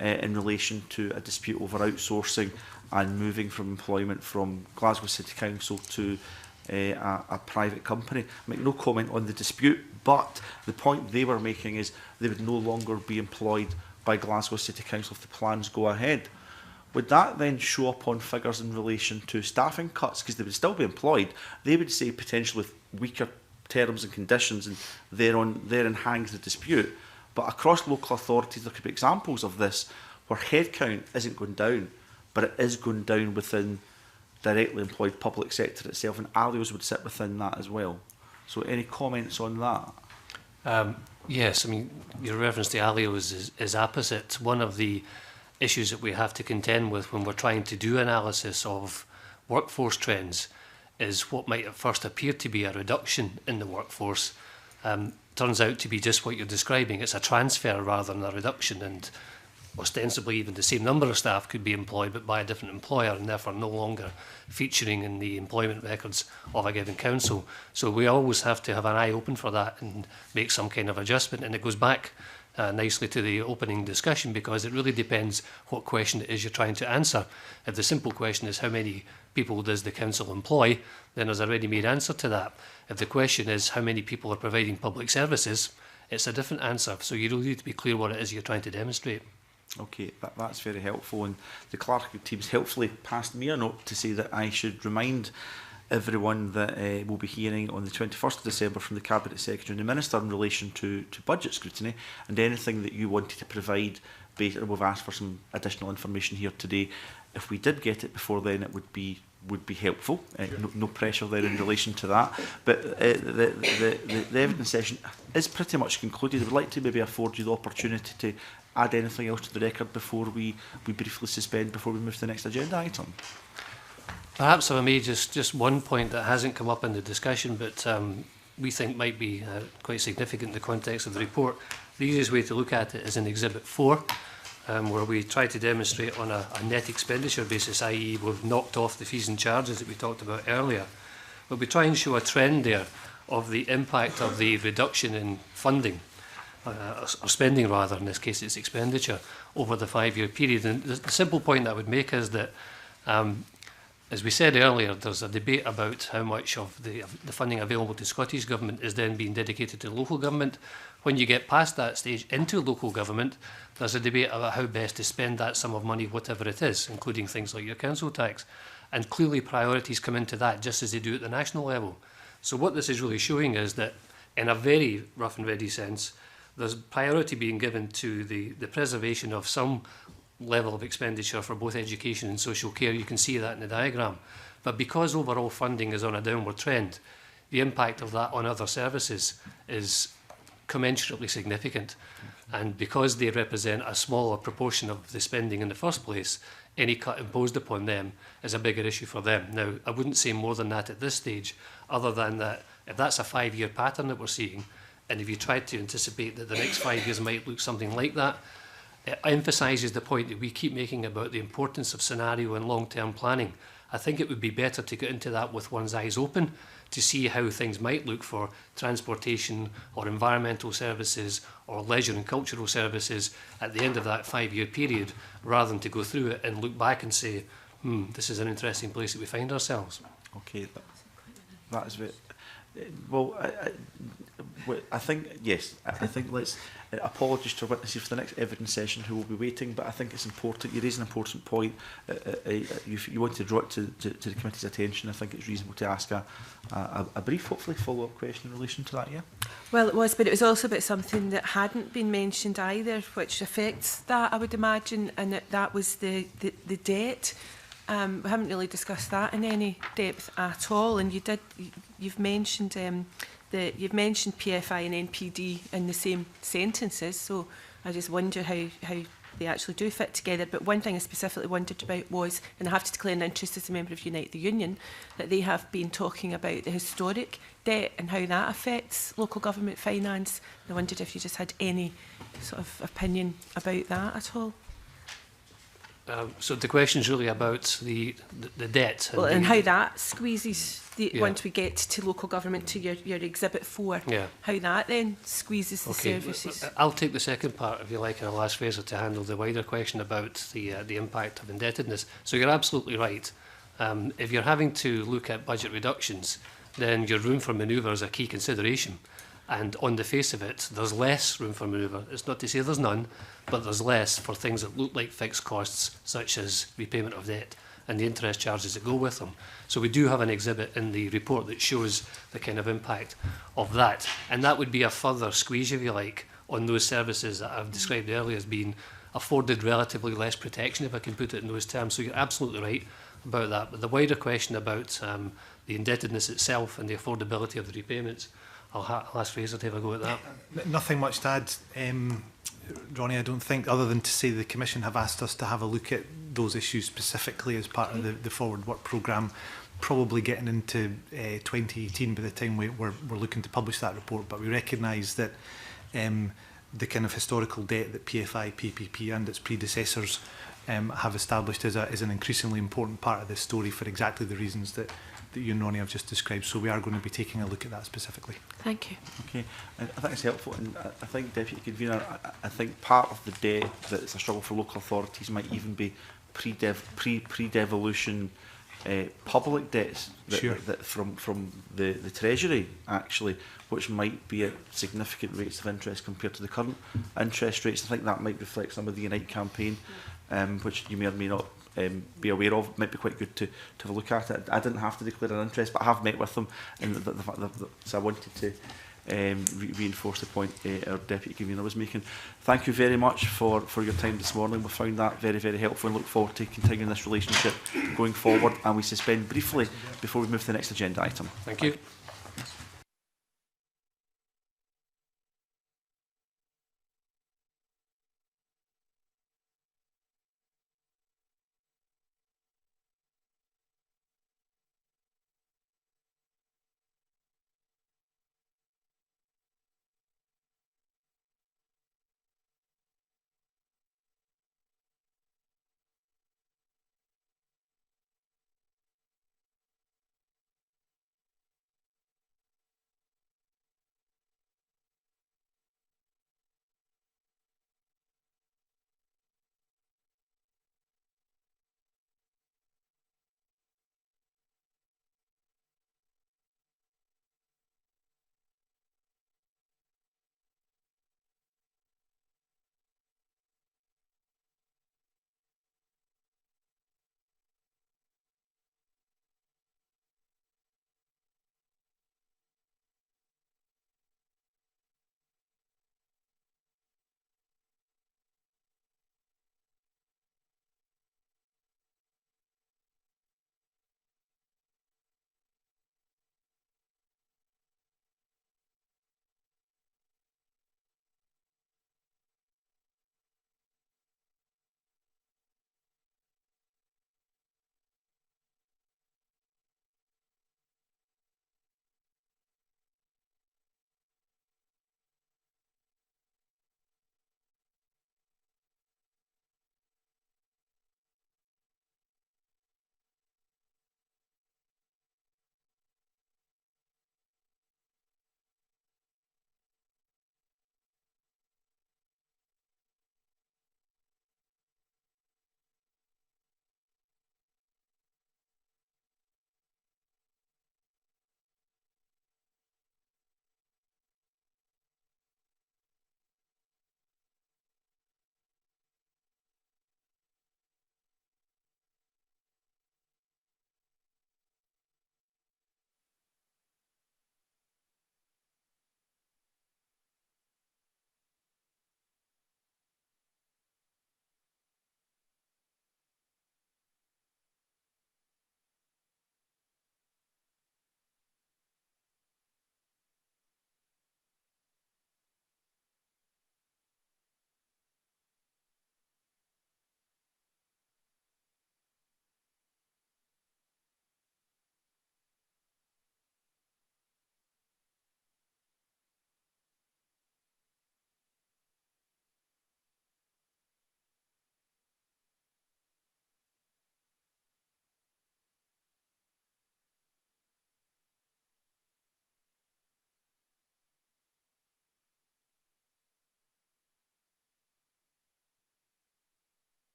Speaker 1: in relation to a dispute over outsourcing and moving from employment from Glasgow City Council to a private company. I make no comment on the dispute, but the point they were making is they would no longer be employed by Glasgow City Council if the plans go ahead. Would that then show up on figures in relation to staffing cuts? Because they would still be employed. They would say potentially with weaker terms and conditions, and therein hangs the dispute. But across local authorities, there could be examples of this where headcount isn't going down, but it is going down within directly employed public sector itself, and ALIOs would sit within that as well. So any comments on that?
Speaker 2: Yes, I mean, your reference to ALIOs is apposite. One of the issues that we have to contend with when we're trying to do analysis of workforce trends is what might at first appear to be a reduction in the workforce turns out to be just what you're describing. It's a transfer rather than a reduction, and ostensibly even the same number of staff could be employed but by a different employer and therefore no longer featuring in the employment records of a given council. So we always have to have an eye open for that and make some kind of adjustment, and it goes back nicely to the opening discussion, because it really depends what question it is you're trying to answer. If the simple question is how many people does the council employ, then there's a ready-made answer to that. If the question is how many people are providing public services, it's a different answer. So you really need to be clear what it is you're trying to demonstrate.
Speaker 1: Okay, that's very helpful, and the clerk team's helpfully passed me a note to say that I should remind everyone that we'll be hearing on the 21st of December from the Cabinet Secretary and the Minister in relation to budget scrutiny, and anything that you wanted to provide. We've asked for some additional information here today. If we did get it before then, it would be helpful. No pressure there in relation to that. But the evidence session is pretty much concluded. I would like to maybe afford you the opportunity to add anything else to the record before we briefly suspend before we move to the next agenda item.
Speaker 2: Perhaps if I may, just one point that hasn't come up in the discussion, but we think might be quite significant in the context of the report. The easiest way to look at it is in Exhibit 4, where we try to demonstrate on a net expenditure basis, i.e. we've knocked off the fees and charges that we talked about earlier. But we try and show a trend there of the impact of the reduction in funding, or spending rather, in this case it's expenditure, over the 5-year period. And the simple point that I would make is that as we said earlier, there's a debate about how much of the funding available to Scottish Government is then being dedicated to local government. When you get past that stage into local government, there's a debate about how best to spend that sum of money, whatever it is, including things like your council tax. And clearly priorities come into that just as they do at the national level. So what this is really showing is that in a very rough and ready sense, there's priority being given to the preservation of some level of expenditure for both education and social care. You can see that in the diagram. But because overall funding is on a downward trend, the impact of that on other services is commensurately significant. And because they represent a smaller proportion of the spending in the first place, any cut imposed upon them is a bigger issue for them. Now, I wouldn't say more than that at this stage, other than that if that's a 5-year pattern that we're seeing, and if you tried to anticipate that the next 5 years might look something like that, it emphasises the point that we keep making about the importance of scenario and long-term planning. I think it would be better to get into that with one's eyes open to see how things might look for transportation or environmental services or leisure and cultural services at the end of that 5-year period, rather than to go through it and look back and say, this is an interesting place that we find ourselves.
Speaker 1: Okay, that is it. Well, I think, yes, I think let's, apologies to our witnesses for the next evidence session who will be waiting, but I think it's important, you raise an important point, you want to draw it to the committee's attention. I think it's reasonable to ask a brief, hopefully, follow-up question in relation to that, yeah?
Speaker 6: Well, it was, but it was also about something that hadn't been mentioned either, which affects that, I would imagine, and that was the debt. We haven't really discussed that in any depth at all, and you've mentioned you've mentioned PFI and NPD in the same sentences, so I just wonder how they actually do fit together. But one thing I specifically wondered about was, and I have to declare an interest as a member of Unite the Union, that they have been talking about the historic debt and how that affects local government finance. I wondered if you just had any sort of opinion about that at all.
Speaker 2: So the question is really about the debt.
Speaker 6: Well, and how that squeezes,
Speaker 2: Yeah.
Speaker 6: once we get to local government, to your Exhibit 4, how that then squeezes the services.
Speaker 2: I'll take the second part, if you like, and I'll ask Fraser to handle the wider question about the impact of indebtedness. So you're absolutely right. If you're having to look at budget reductions, then your room for manoeuvre is a key consideration. And on the face of it, there's less room for manoeuvre. It's not to say there's none, but there's less for things that look like fixed costs, such as repayment of debt and the interest charges that go with them. So we do have an exhibit in the report that shows the kind of impact of that. And that would be a further squeeze, if you like, on those services that I've described earlier as being afforded relatively less protection, if I can put it in those terms. So you're absolutely right about that. But the wider question about the indebtedness itself and the affordability of the repayments, I'll ask Fraser to have a go at that.
Speaker 4: Nothing much to add, Ronnie, I don't think, other than to say the Commission have asked us to have a look at those issues specifically as part of the Forward Work Programme, probably getting into 2018 by the time we're looking to publish that report. But we recognise that the kind of historical debt that PFI, PPP and its predecessors have established is an increasingly important part of this story for exactly the reasons that you and Ronnie have just described. So we are going to be taking a look at that specifically.
Speaker 6: Thank you.
Speaker 1: Okay, I think it's helpful, and I think, Deputy Convener, I think part of the debt that's a struggle for local authorities might even be pre-devolution public debts that from the Treasury, actually, which might be at significant rates of interest compared to the current interest rates. I think that might reflect some of the Unite campaign, which you may or may not be aware of. It might be quite good to have a look at it. I didn't have to declare an interest, but I have met with them, and so I wanted to reinforce the point our Deputy Convener was making. Thank you very much for your time this morning. We found that very, very helpful and look forward to continuing this relationship going forward. And we suspend briefly before we move to the next agenda item.
Speaker 2: Thank you.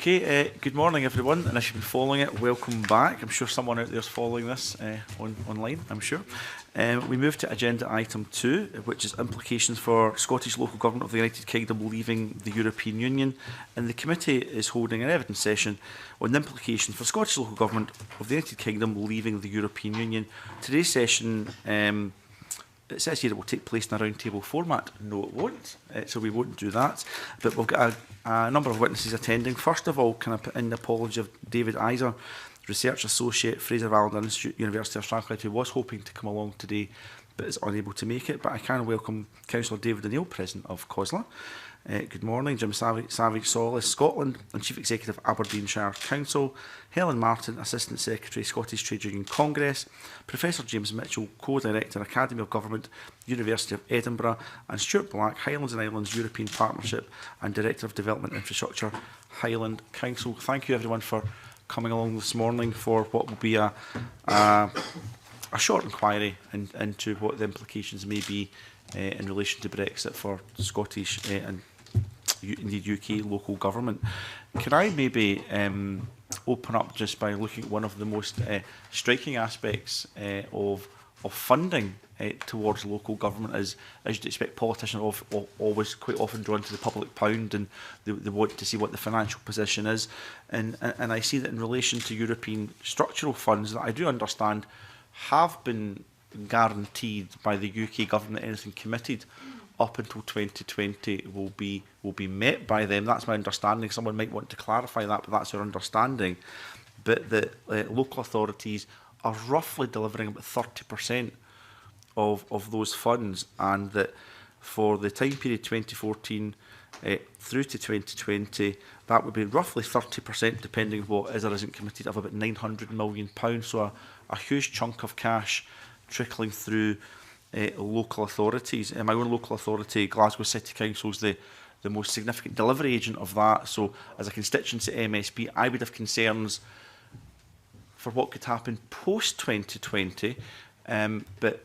Speaker 1: Okay, good morning everyone, and if you've been following it, welcome back. I'm sure someone out there is following this online, I'm sure. We move to agenda item 2, which is implications for Scottish local government of the United Kingdom leaving the European Union, and the committee is holding an evidence session on the implications for Scottish local government of the United Kingdom leaving the European Union. Today's session, it says here it will take place in a roundtable format. No, it won't. So we won't do that. But we've got a number of witnesses attending. First of all, can I put in the apology of David Iser, Research Associate, Fraser Valdon Institute, University of Strathclyde, who was hoping to come along today but is unable to make it. But I can welcome Councillor David O'Neill, President of COSLA. Good morning. Jim Savage Solis, Scotland, and Chief Executive Aberdeenshire Council. Helen Martin, Assistant Secretary, Scottish Trade Union Congress. Professor James Mitchell, Co-Director, Academy of Government, University of Edinburgh. And Stuart Black, Highlands and Islands European Partnership and Director of Development Infrastructure, Highland Council. Thank you everyone for coming along this morning for what will be a short inquiry into what the implications may be in relation to Brexit for Scottish and indeed UK local government. Can I maybe open up just by looking at one of the most striking aspects of funding towards local government, as you'd expect, politicians always quite often drawn to the public pound, and they want to see what the financial position is. And I see that in relation to European structural funds that I do understand have been guaranteed by the UK government that anything committed up until 2020 will be met by them. That's my understanding. Someone might want to clarify that, but that's our understanding. But the local authorities are roughly delivering about 30% of those funds, and that for the time period 2014 through to 2020, that would be roughly 30%, depending on what is or isn't committed, of about £900 million. So a huge chunk of cash trickling through local authorities. My own local authority, Glasgow City Council, is the most significant delivery agent of that. So as a constituency MSP, I would have concerns for what could happen post-2020, but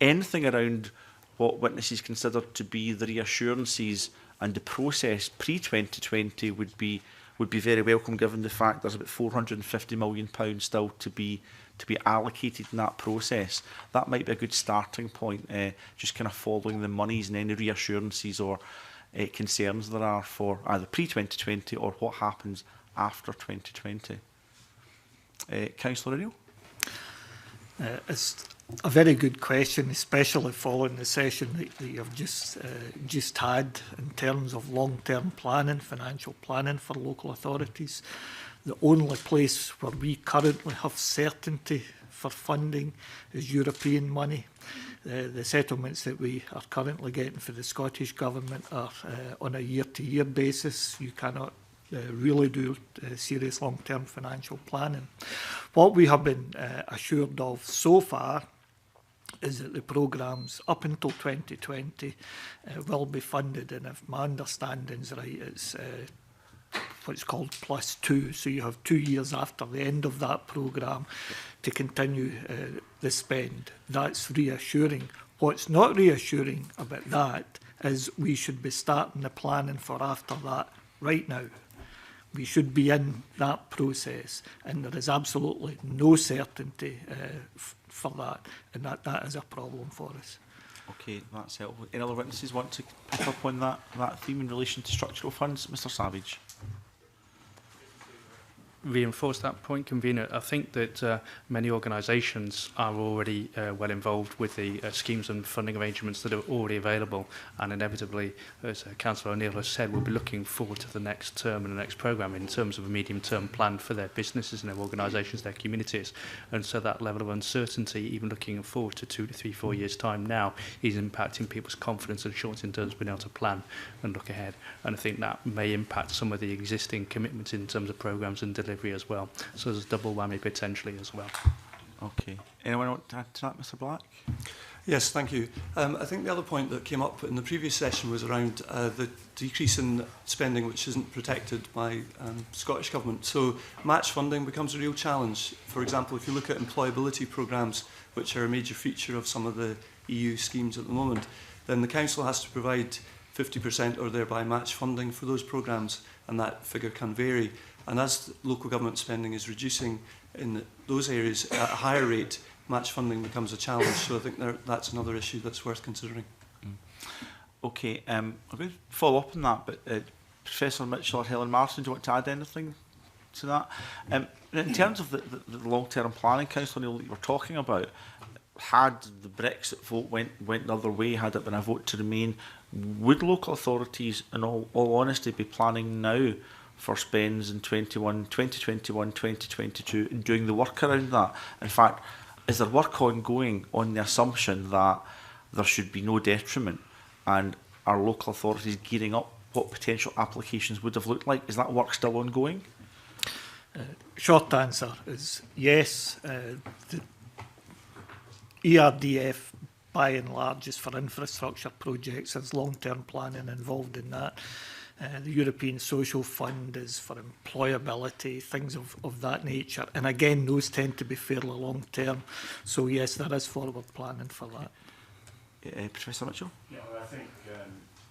Speaker 1: anything around what witnesses consider to be the reassurances and the process pre-2020 would be very welcome, given the fact there's about £450 million still to be allocated in that process. That might be a good starting point, just kind of following the monies and any reassurances or concerns there are for either pre-2020 or what happens after 2020. Councillor O'Neill?
Speaker 9: It's a very good question, especially following the session that you've just had in terms of long-term planning, financial planning for local authorities. The only place where we currently have certainty for funding is European money. The settlements that we are currently getting for the Scottish Government are on a year-to-year basis. You cannot really do serious long-term financial planning. What we have been assured of so far is that the programmes up until 2020 will be funded, and if my understanding is right, it's what's called +2, so you have 2 years after the end of that programme to continue the spend. That's reassuring. What's not reassuring about that is we should be starting the planning for after that right now. We should be in that process, and there is absolutely no certainty for that, and that is a problem for us.
Speaker 1: Okay, that's helpful. Any other witnesses want to pick up on that theme in relation to structural funds? Mr Savage.
Speaker 10: Reinforce that point, convener. I think that many organisations are already well involved with the schemes and funding arrangements that are already available, and inevitably, as Councillor O'Neill has said, we'll be looking forward to the next term and the next programme in terms of a medium-term plan for their businesses and their organisations, their communities. And so that level of uncertainty, even looking forward to 2 to 3, 4 years' time now, is impacting people's confidence and assurance in terms of being able to plan and look ahead. And I think that may impact some of the existing commitments in terms of programmes and delivery as well. So there's a double whammy potentially as well.
Speaker 1: Okay. Anyone want to add to that, Mr Black?
Speaker 11: Yes, thank you. I think the other point that came up in the previous session was around the decrease in spending which isn't protected by Scottish Government. So match funding becomes a real challenge. For example, if you look at employability programmes, which are a major feature of some of the EU schemes at the moment, then the Council has to provide 50% or thereby match funding for those programmes, and that figure can vary. And as local government spending is reducing in those areas at a higher rate, match funding becomes a challenge. So I think that's another issue that's worth considering.
Speaker 1: Okay, I'm going to follow up on that, but Professor Mitchell or Helen Martin, do you want to add anything to that? In terms of the long-term planning, Councillor Neil, that you were talking about, had the Brexit vote went the other way, had it been a vote to remain, would local authorities, in all honesty, be planning now for spends in 2021, 2022, and doing the work around that? In fact, is there work ongoing on the assumption that there should be no detriment, and are local authorities gearing up what potential applications would have looked like? Is that work still ongoing?
Speaker 9: Short answer is yes. The ERDF, by and large, is for infrastructure projects. There's long-term planning involved in that. The European Social Fund is for employability, things of that nature. And again, those tend to be fairly long-term. So yes, there is forward planning for that.
Speaker 1: Professor Mitchell?
Speaker 12: Yeah, well, I think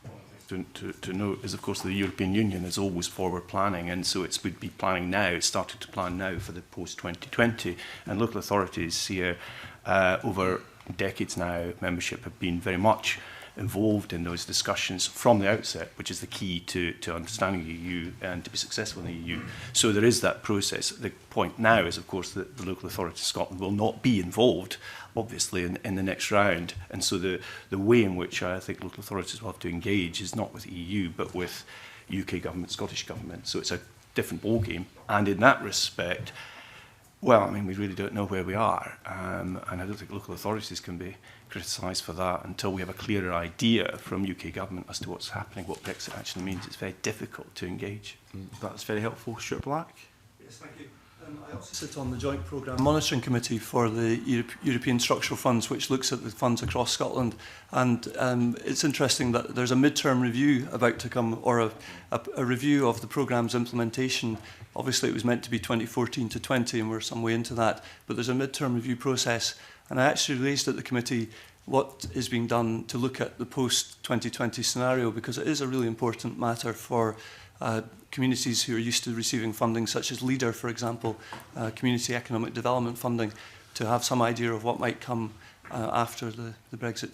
Speaker 12: one of the things to note is, of course, the European Union is always forward planning, and so it would be planning now. It started to plan now for the post-2020, and local authorities here over decades now, membership have been very much involved in those discussions from the outset, which is the key to understanding the EU and to be successful in the EU. So there is that process. The point now is, of course, that the local authority of Scotland will not be involved, obviously, in the next round. And so the way in which I think local authorities will have to engage is not with the EU, but with UK government, Scottish government. So it's a different ballgame. And in that respect, well, I mean, we really don't know where we are. And I don't think local authorities can be criticised for that until we have a clearer idea from UK government as to what's happening, what Brexit actually means. It's very difficult to engage.
Speaker 1: That's very helpful. Stuart Black?
Speaker 11: Yes, thank you. I also sit on the Joint Programme Monitoring Committee for the European Structural Funds, which looks at the funds across Scotland. And it's interesting that there's a mid-term review about to come, or a review of the programme's implementation. Obviously, it was meant to be 2014 to 20, and we're some way into that. But there's a mid-term review process. And I actually raised at the committee what is being done to look at the post-2020 scenario, because it is a really important matter for communities who are used to receiving funding, such as LEADER, for example, community economic development funding, to have some idea of what might come after the Brexit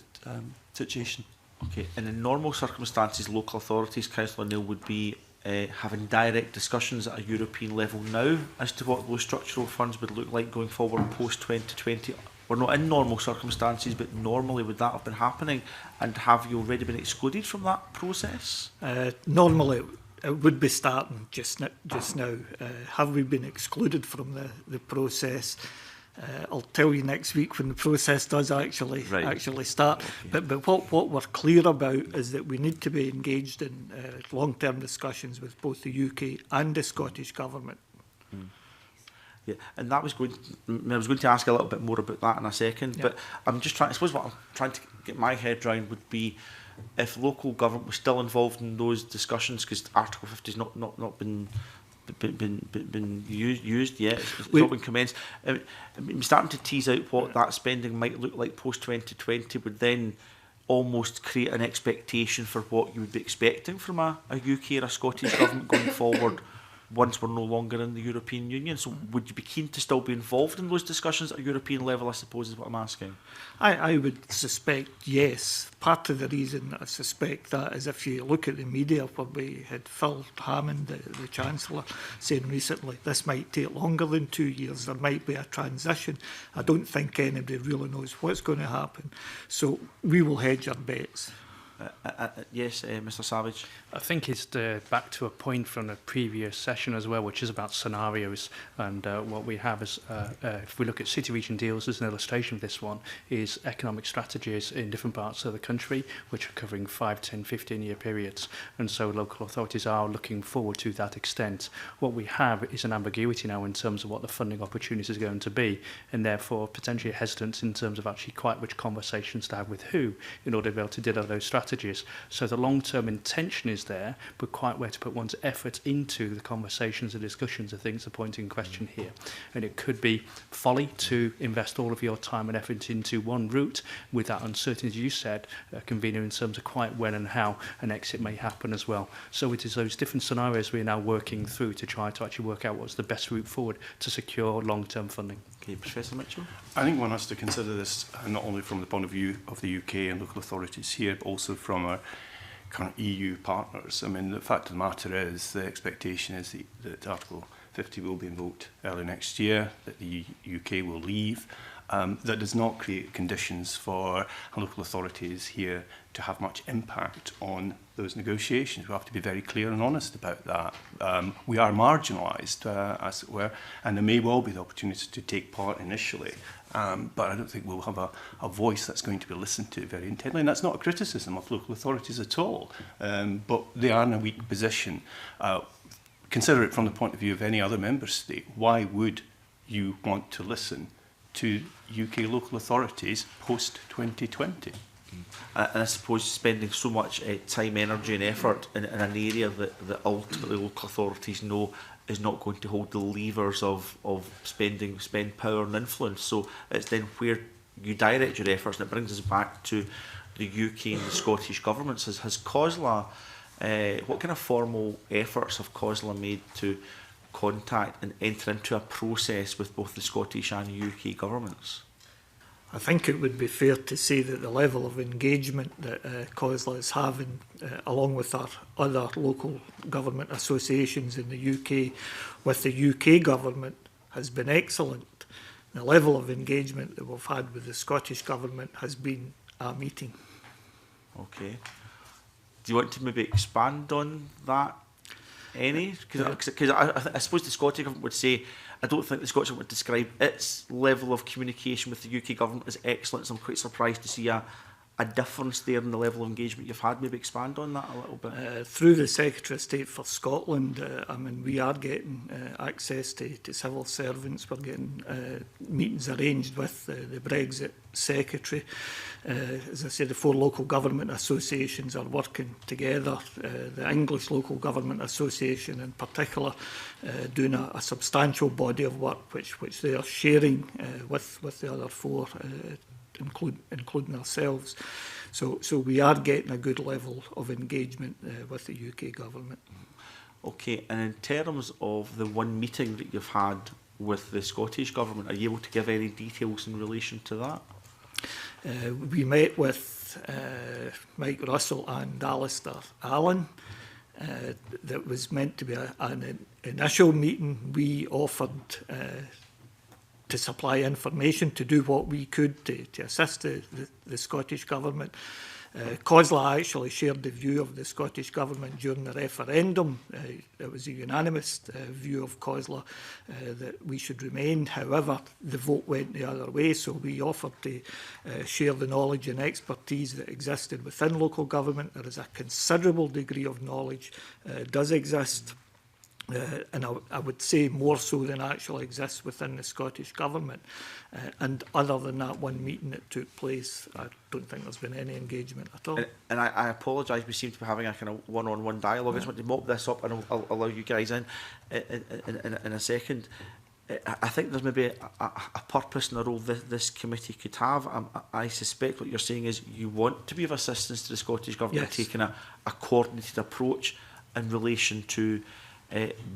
Speaker 11: situation.
Speaker 1: Okay, and in normal circumstances, local authorities, Councillor Neil, would be having direct discussions at a European level now as to what those structural funds would look like going forward post-2020. We're not in normal circumstances, but normally would that have been happening? And have you already been excluded from that process?
Speaker 9: Normally, it would be starting just now. Have we been excluded from the process? I'll tell you next week when the process does actually start. Okay. But what we're clear about is that we need to be engaged in long-term discussions with both the UK and the Scottish Government.
Speaker 1: Mm. Yeah, and I was going to ask a little bit more about that in a second, but I'm just trying. I suppose what I'm trying to get my head around would be if local government was still involved in those discussions, because Article 50 has not been used yet. It's not been commenced. I'm starting to tease out what that spending might look like post 2020 would then almost create an expectation for what you would be expecting from a UK or a Scottish government going forward once we're no longer in the European Union. So would you be keen to still be involved in those discussions at a European level, I suppose, is what I'm asking?
Speaker 9: I would suspect yes. Part of the reason I suspect that is if you look at the media, where we had Phil Hammond, the Chancellor, saying recently this might take longer than 2 years, there might be a transition. I don't think anybody really knows what's going to happen. So we will hedge our bets.
Speaker 1: Yes, Mr. Savage.
Speaker 10: I think it's back to a point from the previous session as well, which is about scenarios. And what we have is, if we look at city region deals as an illustration of this one, is economic strategies in different parts of the country, which are covering 5, 10, 15-year periods. And so local authorities are looking forward to that extent. What we have is an ambiguity now in terms of what the funding opportunities are going to be, and therefore potentially hesitance in terms of actually quite which conversations to have with who in order to be able to deliver those strategies. strategies. So the long-term intention is there, but quite where to put one's effort into the conversations and discussions, I think is the point in question here. And it could be folly to invest all of your time and effort into one route with that uncertainty, you said, convener, in terms of quite when and how an exit may happen as well. So it is those different scenarios we're now working through to try to actually work out what's the best route forward to secure long-term funding.
Speaker 1: Okay, Professor Mitchell?
Speaker 12: I think one has to consider this not only from the point of view of the UK and local authorities here, but also from our current EU partners. I mean, the fact of the matter is the expectation is that Article 50 will be invoked early next year, that the UK will leave. That does not create conditions for local authorities here to have much impact on those negotiations. We have to be very clear and honest about that. We are marginalised, as it were, and there may well be the opportunity to take part initially, but I don't think we'll have a voice that's going to be listened to very intently, and that's not a criticism of local authorities at all, but they are in a weak position. Consider it from the point of view of any other member state. Why would you want to listen to UK local authorities post-2020?
Speaker 1: And I suppose spending so much time, energy and effort in an area that ultimately local authorities know is not going to hold the levers of spend power and influence. So it's then where you direct your efforts, and it brings us back to the UK and the Scottish governments. Has COSLA, what kind of formal efforts have COSLA made to contact and enter into a process with both the Scottish and UK governments?
Speaker 9: I think it would be fair to say that the level of engagement that COSLA is having, along with our other local government associations in the UK, with the UK government, has been excellent. The level of engagement that we've had with the Scottish government has been a meeting.
Speaker 1: Okay. Do you want to maybe expand on that any? Because I suppose the Scottish government would say, I don't think the Scottish government would describe its level of communication with the UK government as excellent, so I'm quite surprised to see a difference there in the level of engagement you've had. Maybe expand on that a little bit. Through
Speaker 9: the Secretary of State for Scotland, I mean, we are getting access to civil servants. We're getting meetings arranged with the Brexit Secretary. As I said, the 4 local government associations are working together. The English Local Government Association in particular doing a substantial body of work which they are sharing with the other 4, including ourselves. So we are getting a good level of engagement with the UK government.
Speaker 1: Okay, and in terms of the one meeting that you've had with the Scottish government, are you able to give any details in relation to that?
Speaker 9: We met with Mike Russell and Alistair Allen. That was meant to be an initial meeting. We offered to supply information, to do what we could to assist the Scottish government. COSLA actually shared the view of the Scottish government during the referendum. It was a unanimous view of COSLA that we should remain. However, the vote went the other way, so we offered to share the knowledge and expertise that existed within local government. There is a considerable degree of knowledge does exist. And I would say more so than actually exists within the Scottish government. And other than that one meeting that took place, I don't think there's been any engagement at all.
Speaker 1: And I apologise, we seem to be having a kind of one-on-one dialogue. I just want to mop this up, and I'll allow you guys in a second. I think there's maybe a purpose and a role this committee could have. I suspect what you're saying is you want to be of assistance to the Scottish government, yes, taking a coordinated approach in relation to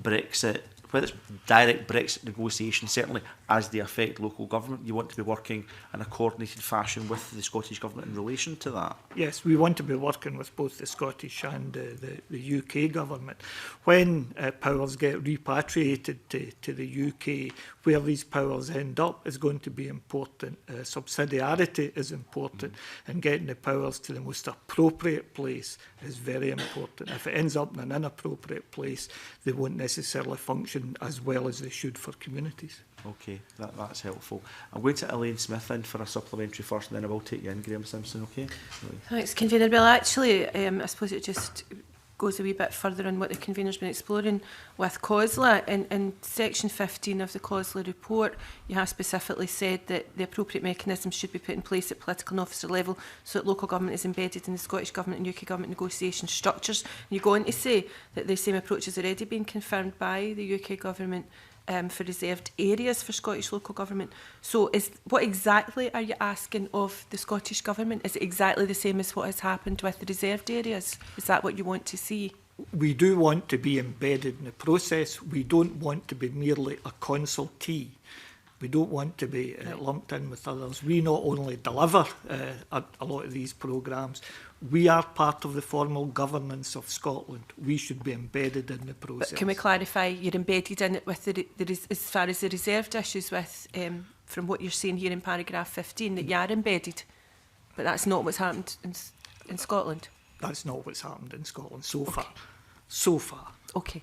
Speaker 1: Brexit, whether it's direct Brexit negotiations, certainly as they affect local government. You want to be working in a coordinated fashion with the Scottish government in relation to that?
Speaker 9: Yes, we want to be working with both the Scottish and the UK government. When powers get repatriated to the UK, where these powers end up is going to be important. Subsidiarity is important, and getting the powers to the most appropriate place is very important. If it ends up in an inappropriate place, they won't necessarily function as well as they should for communities.
Speaker 1: Okay, that's helpful. I'm going to Elaine Smith in for a supplementary first, and then I will take you in, Graham Simpson, okay?
Speaker 6: Thanks, Convener. Well, actually, I suppose it just goes a wee bit further on what the convener's been exploring with COSLA. In section 15 of the COSLA report, you have specifically said that the appropriate mechanisms should be put in place at political and officer level so that local government is embedded in the Scottish Government and UK Government negotiation structures. And you go on to say that the same approach has already been confirmed by the UK Government for reserved areas for Scottish local government. So what exactly are you asking of the Scottish Government? Is it exactly the same as what has happened with the reserved areas? Is that what you want to see?
Speaker 9: We do want to be embedded in the process. We don't want to be merely a consultee. We don't want to be lumped in with others. We not only deliver a lot of these programmes, we are part of the formal governance of Scotland. We should be embedded in the process.
Speaker 6: But can we clarify, you're embedded in it with as far as the reserved issues with, from what you're saying here in paragraph 15, that you are embedded, but that's not what's happened in Scotland?
Speaker 9: That's not what's happened in Scotland so far. So far.
Speaker 6: Okay.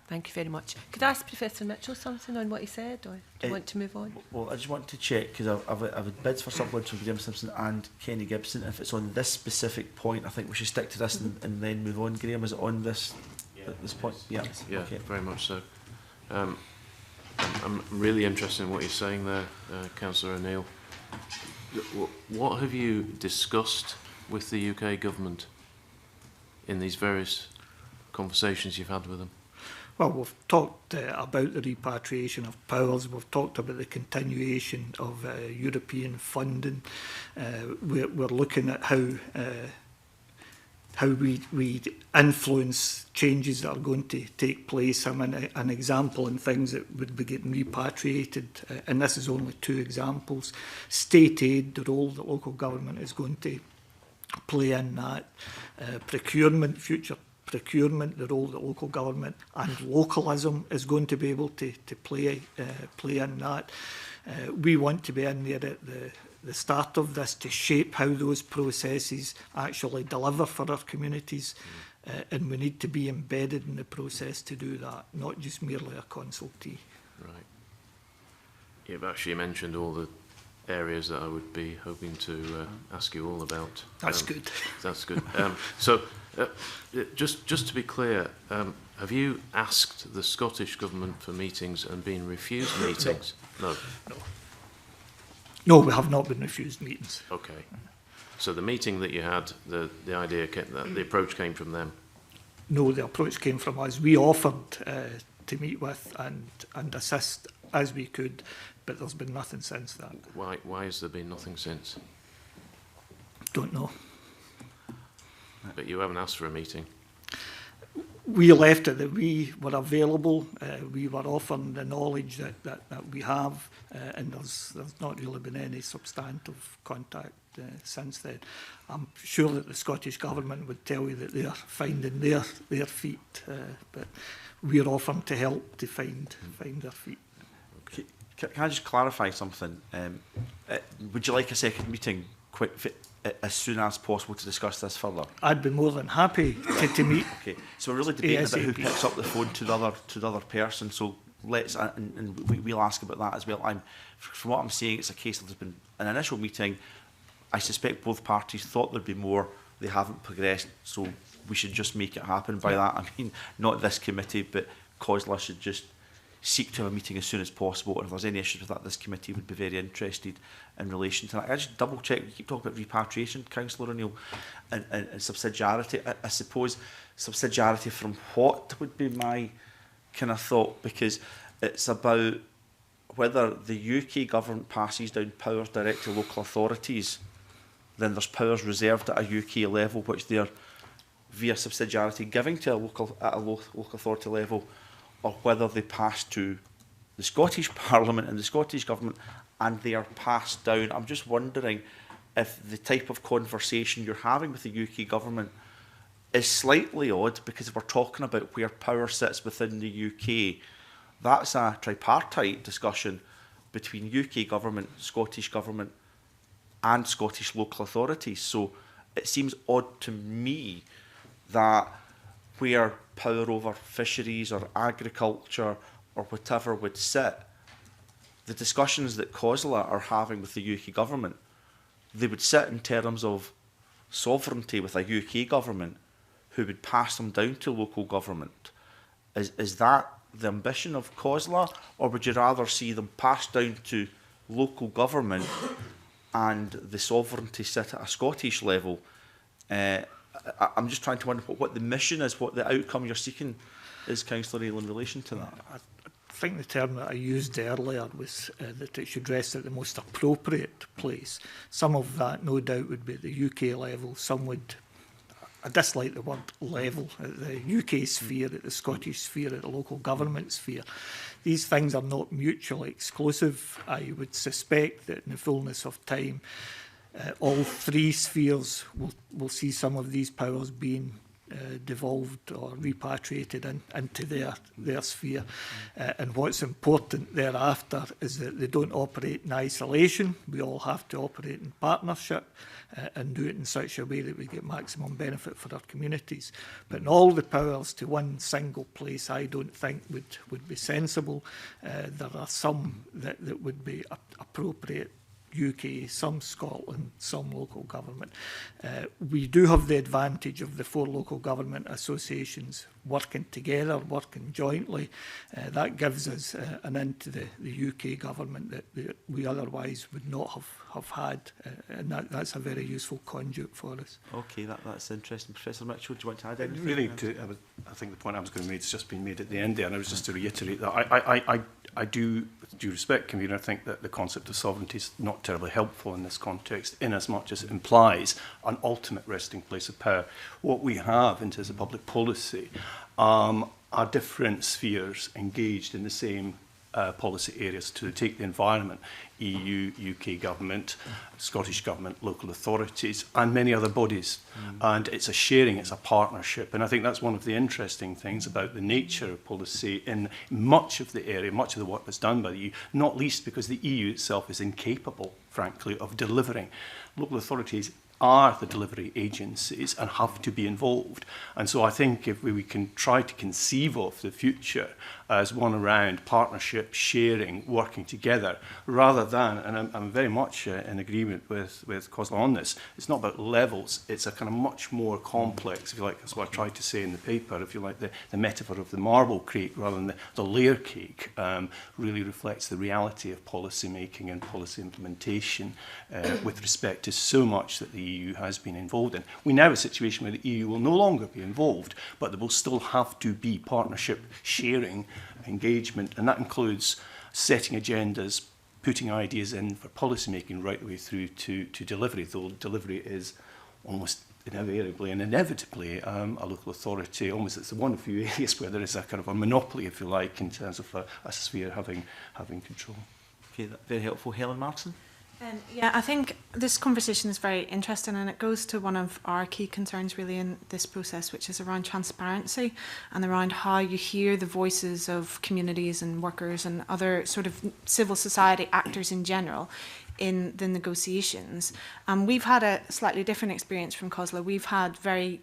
Speaker 6: Thank you very much. Could I ask Professor Mitchell something on what he said, or do you want to move on?
Speaker 1: Well, I just want to check, because I've had bids for supplements from Graham Simpson and Kenny Gibson. If it's on this specific point, I think we should stick to this and then move on. Graham, is it on this at this point? Yeah,
Speaker 3: yeah,
Speaker 1: okay.
Speaker 3: Very much so. I'm really interested in what you're saying there, Councillor O'Neill. What have you discussed with the UK Government in these various conversations you've had with them?
Speaker 9: Well, we've talked about the repatriation of powers. We've talked about the continuation of European funding. We're looking at how we influence changes that are going to take place. I'm an example in things that would be getting repatriated, and this is only 2 examples. State aid, the role that local government is going to play in that. Procurement, future procurement, the role that local government and localism is going to be able to play in that. We want to be in there at the start of this to shape how those processes actually deliver for our communities, and we need to be embedded in the process to do that, not just merely a consultee.
Speaker 3: Right. You've actually mentioned all the areas that I would be hoping to ask you all about.
Speaker 9: That's good.
Speaker 3: That's good. Just to be clear, have you asked the Scottish Government for meetings and been refused meetings? No.
Speaker 9: No, we have not been refused meetings.
Speaker 3: Okay. So the meeting that you had, the idea, the approach came from them?
Speaker 9: No, the approach came from us. We offered to meet with and assist as we could, but there's been nothing since that.
Speaker 3: Why has there been nothing since?
Speaker 9: Don't know.
Speaker 3: But you haven't asked for a meeting?
Speaker 9: We left it that we were available. We were offering the knowledge that we have, and there's not really been any substantive contact since then. I'm sure that the Scottish Government would tell you that they are finding their feet, but we're offering to help to find their feet.
Speaker 1: Okay. Can I just clarify something? Would you like a second meeting as soon as possible to discuss this further?
Speaker 9: I'd be more than happy to meet.
Speaker 1: Okay, so we're really debating
Speaker 9: ASAP.
Speaker 1: about who picks up the phone to the other person. So let's and we'll ask about that as well. From what I'm saying, it's a case of there's been an initial meeting. I suspect both parties thought there'd be more. They haven't progressed, so we should just make it happen by that. I mean, not this committee, but COSLA should just seek to have a meeting as soon as possible, and if there's any issues with that, this committee would be very interested in relation to that. I just double check, you keep talking about repatriation, Councillor O'Neill, and subsidiarity. I suppose subsidiarity from what would be my kind of thought, because it's about whether the UK government passes down powers direct to local authorities, then there's powers reserved at a UK level which they're via subsidiarity giving to a local authority level, or whether they pass to the Scottish Parliament and the Scottish Government and they are passed down. I'm just wondering if the type of conversation you're having with the UK Government is slightly odd, because we're talking about where power sits within the UK. That's a tripartite discussion between UK Government, Scottish Government and Scottish local authorities. So it seems odd to me that where power over fisheries or agriculture or whatever would sit, the discussions that COSLA are having with the UK Government, they would sit in terms of sovereignty with a UK Government who would pass them down to local government. Is that the ambition of COSLA, or would you rather see them passed down to local government and the sovereignty sit at a Scottish level? I'm just trying to wonder what the mission is, what the outcome you're seeking is, Councillor Aill, in relation to that.
Speaker 9: I think the term that I used earlier was that it should rest at the most appropriate place. Some of that, no doubt, would be at the UK level. Some would, I dislike the word level, at the UK sphere, at the Scottish sphere, at the local government sphere. These things are not mutually exclusive. I would suspect that in the fullness of time, all three spheres will see some of these powers being devolved or repatriated into their sphere. And what's important thereafter is that they don't operate in isolation. We all have to operate in partnership and do it in such a way that we get maximum benefit for our communities. But in all the powers to one single place, I don't think would be sensible. There are some that would be appropriate. UK, some Scotland, some local government. We do have the advantage of the 4 local government associations working together, working jointly. That gives us an into the UK government that we otherwise would not have had, and that's a very useful conduit for us.
Speaker 1: Okay, that's interesting. Professor Mitchell, do you want to add anything?
Speaker 12: Really, I think the point I was going to make has just been made at the end there, and I was just to reiterate that I do, with due respect, Convener, I think that the concept of sovereignty is not terribly helpful in this context, in as much as it implies an ultimate resting place of power. What we have in terms of public policy are different spheres engaged in the same policy areas. To take the environment, EU, UK government, Scottish government, local authorities, and many other bodies. And it's a sharing, it's a partnership. And I think that's one of the interesting things about the nature of policy in much of the area, much of the work that's done by the EU, not least because the EU itself is incapable, frankly, of delivering. Local authorities are the delivery agencies and have to be involved. And so I think if we can try to conceive of the future as one around partnership, sharing, working together, rather than, and I'm very much in agreement with COSLA on this, it's not about levels, it's a kind of much more complex, if you like, that's what I tried to say in the paper, if you like, the metaphor of the marble cake rather than the layer cake really reflects the reality of policy making and policy implementation with respect to so much that the EU has been involved in. We now have a situation where the EU will no longer be involved, but there will still have to be partnership, sharing, engagement, and that includes setting agendas, putting ideas in for policy making right the way through to delivery, though delivery is almost invariably and inevitably a local authority. Almost it's the one few areas where there is a kind of a monopoly, if you like, in terms of a sphere having control.
Speaker 1: Okay, that's very helpful. Helen Martin?
Speaker 13: Yeah, I think this conversation is very interesting, and it goes to one of our key concerns really in this process, which is around transparency and around how you hear the voices of communities and workers and other sort of civil society actors in general in the negotiations. We've had a slightly different experience from COSLA. We've had very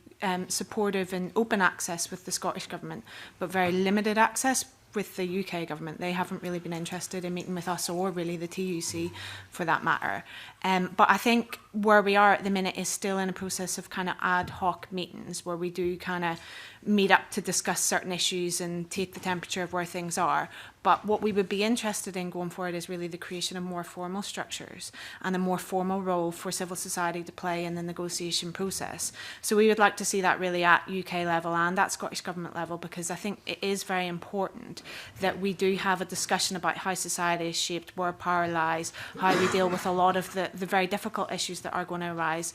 Speaker 13: supportive and open access with the Scottish Government, but very limited access with the UK government. They haven't really been interested in meeting with us or really the TUC for that matter. But I think where we are at the minute is still in a process of kind of ad hoc meetings where we do kind of meet up to discuss certain issues and take the temperature of where things are. But what we would be interested in going forward is really the creation of more formal structures and a more formal role for civil society to play in the negotiation process. So we would like to see that really at UK level and at Scottish Government level, because I think it is very important that we do have a discussion about how society is shaped, where power lies, how we deal with a lot of the very difficult issues that are going to arise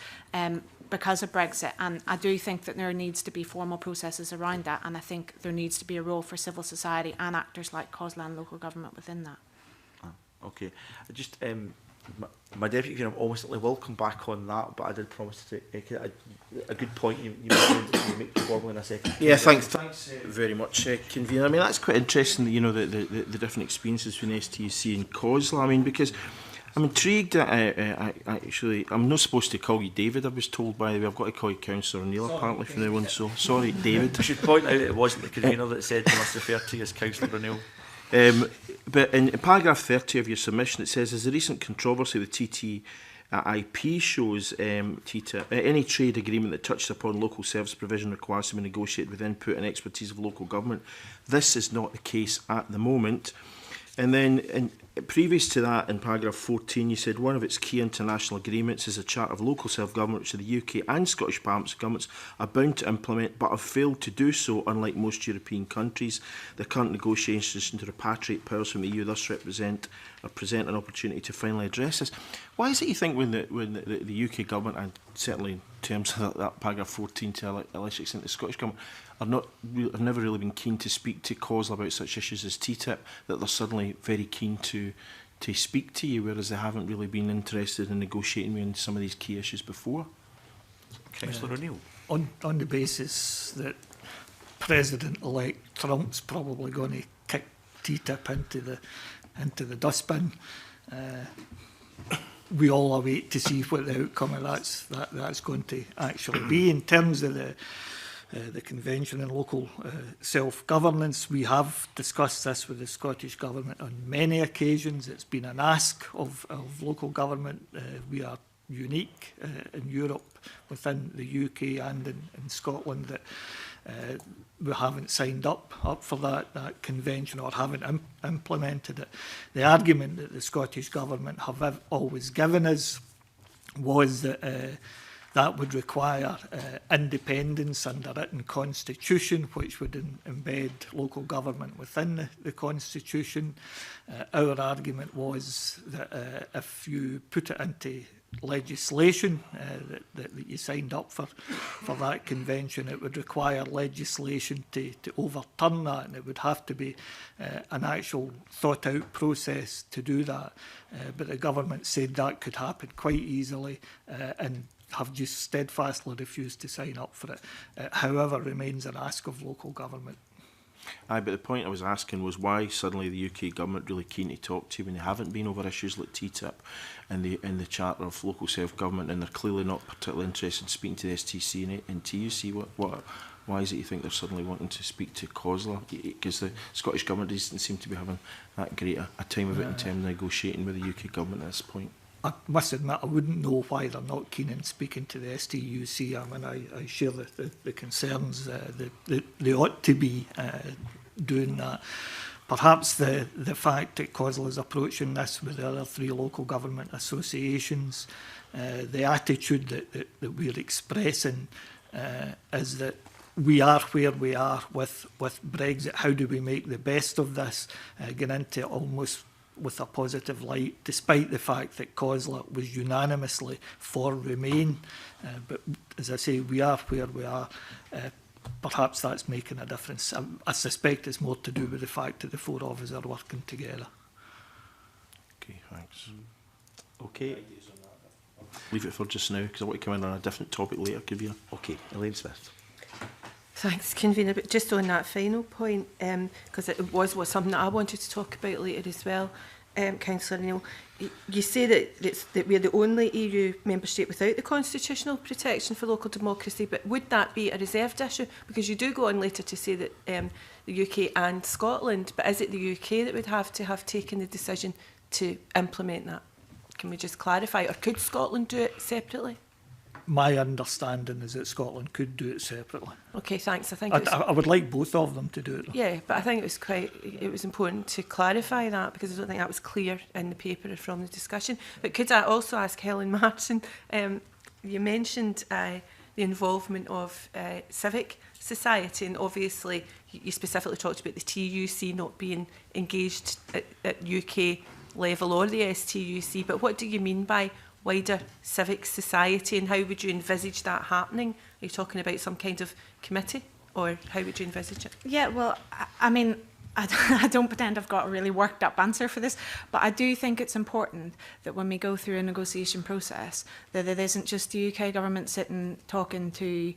Speaker 13: because of Brexit. And I do think that there needs to be formal processes around that, and I think there needs to be a role for civil society and actors like COSLA and local government within that.
Speaker 1: Okay, just my deputy almost will come back on that, but I did promise to take a good point you make formally in a second.
Speaker 8: Yeah, thanks very much, Convener. I mean, that's quite interesting, you know, the different experiences between STUC and COSLA. I mean, because I'm intrigued. I'm not supposed to call you David, I was told, by the way. I've got to call you Councillor O'Neill apparently from now on, so sorry, David.
Speaker 1: I should point out it wasn't the convener that said you must refer to you as Councillor O'Neill.
Speaker 8: But in paragraph 30 of your submission, it says, as the recent controversy with TT IP shows TTIP, any trade agreement that touches upon local service provision requires to be negotiated with input and expertise of local government. This is not the case at the moment. And then previous to that, in paragraph 14, you said one of its key international agreements is a Charter of Local Self-Government, which the UK and Scottish Parliament governments are bound to implement, but have failed to do so, unlike most European countries. The current negotiations to repatriate powers from the EU thus present an opportunity to finally address this. Why is it you think when the UK government, and certainly in terms of that paragraph 14 to a lesser extent the Scottish government, have never really been keen to speak to COSLA about such issues as TTIP, that they're suddenly very keen to speak to you, whereas they haven't really been interested in negotiating with you on some of these key issues before?
Speaker 1: Councillor O'Neill.
Speaker 9: On the basis that President-elect Trump's probably going to kick TTIP into the dustbin, we all await to see what the outcome of that's going to actually be. In terms of the Convention on Local Self-Governance, we have discussed this with the Scottish Government on many occasions. It's been an ask of local government. We are unique in Europe, within the UK and in Scotland, that we haven't signed up for that convention or haven't implemented it. The argument that the Scottish Government have always given us was that that would require independence under a written constitution, which would embed local government within the constitution. Our argument was that if you put it into legislation, that you signed up for that convention, it would require legislation to overturn that, and it would have to be an actual thought out process to do that. But the government said that could happen quite easily, and have just steadfastly refused to sign up for it. However, remains an ask of local government.
Speaker 8: Aye, but the point I was asking was why suddenly the UK government really keen to talk to you when they haven't been over issues like TTIP and the Charter of Local Self-Government, and they're clearly not particularly interested in speaking to the STC and TUC. Why is it you think they're suddenly wanting to speak to COSLA? Because the Scottish Government doesn't seem to be having that great a time of it in terms of negotiating with the UK government at this point.
Speaker 9: I must admit, I wouldn't know why they're not keen in speaking to the STUC. I mean, I share the concerns that they ought to be doing that. Perhaps the fact that COSLA is approaching this with the other 3 local government associations, the attitude that we're expressing is that we are where we are with Brexit. How do we make the best of this? Get into almost with a positive light, despite the fact that COSLA was unanimously for Remain. But as I say, we are where we are. Perhaps that's making a difference. I suspect it's more to do with the fact that the 4 of us are working together.
Speaker 8: Okay, thanks. Okay. Leave it for just now, because I want to come in on a different topic later, Kavina. Okay, Elaine Smith.
Speaker 6: Thanks, Convener. But just on that final point, because it was something that I wanted to talk about later as well, Councillor Neil, you say that we're the only EU member state without the constitutional protection for local democracy, but would that be a reserved issue? Because you do go on later to say that the UK and Scotland, but is it the UK that would have to have taken the decision to implement that? Can we just clarify, or could Scotland do it separately?
Speaker 9: My understanding is that Scotland could do it separately.
Speaker 6: Okay, thanks.
Speaker 9: I would like both of them to do it, though.
Speaker 6: Yeah, but I think it was important to clarify that, because I don't think that was clear in the paper or from the discussion. But could I also ask Helen Martin, you mentioned the involvement of civic society, and obviously you specifically talked about the TUC not being engaged at UK level or the STUC, but what do you mean by wider civic society, and how would you envisage that happening? Are you talking about some kind of committee, or how would you envisage it?
Speaker 13: Yeah, well, I mean, I don't pretend I've got a really worked up answer for this, but I do think it's important that when we go through a negotiation process, that it isn't just the UK government sitting talking to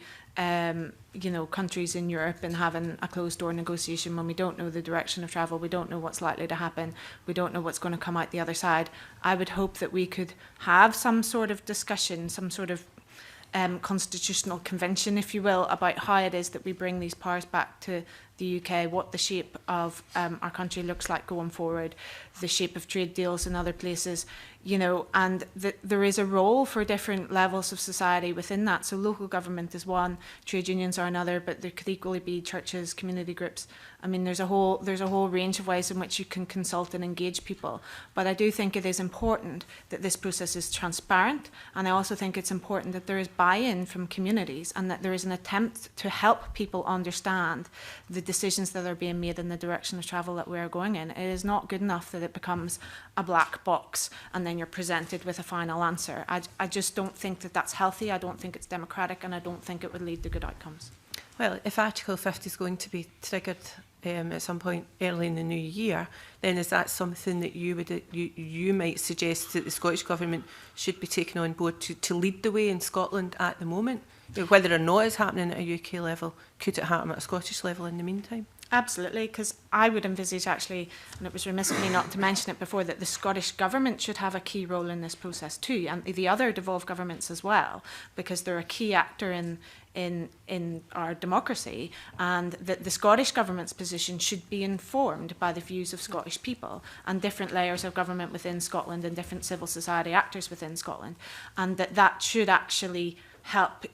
Speaker 13: countries in Europe and having a closed door negotiation when we don't know the direction of travel, we don't know what's likely to happen, we don't know what's going to come out the other side. I would hope that we could have some sort of discussion, some sort of constitutional convention, if you will, about how it is that we bring these powers back to the UK, what the shape of our country looks like going forward, the shape of trade deals in other places, you know, and there is a role for different levels of society within that. So local government is one, trade unions are another, but there could equally be churches, community groups. I mean, there's a whole range of ways in which you can consult and engage people. But I do think it is important that this process is transparent, and I also think it's important that there is buy-in from communities and that there is an attempt to help people understand the decisions that are being made in the direction of travel that we are going in. It is not good enough that it becomes a black box and then you're presented with a final answer. I just don't think that that's healthy. I don't think it's democratic, and I don't think it would lead to good outcomes.
Speaker 6: Well, if Article 50 is going to be triggered at some point early in the new year, then is that something that you might suggest that the Scottish Government should be taking on board to lead the way in Scotland at the moment? Whether or not it's happening at a UK level, could it happen at a Scottish level in the meantime?
Speaker 13: Absolutely, because I would envisage actually, and it was remiss of me not to mention it before, that the Scottish Government should have a key role in this process too, and the other devolved governments as well, because they're a key actor in our democracy, and that the Scottish Government's position should be informed by the views of Scottish people and different layers of government within Scotland and different civil society actors within Scotland, and that should actually help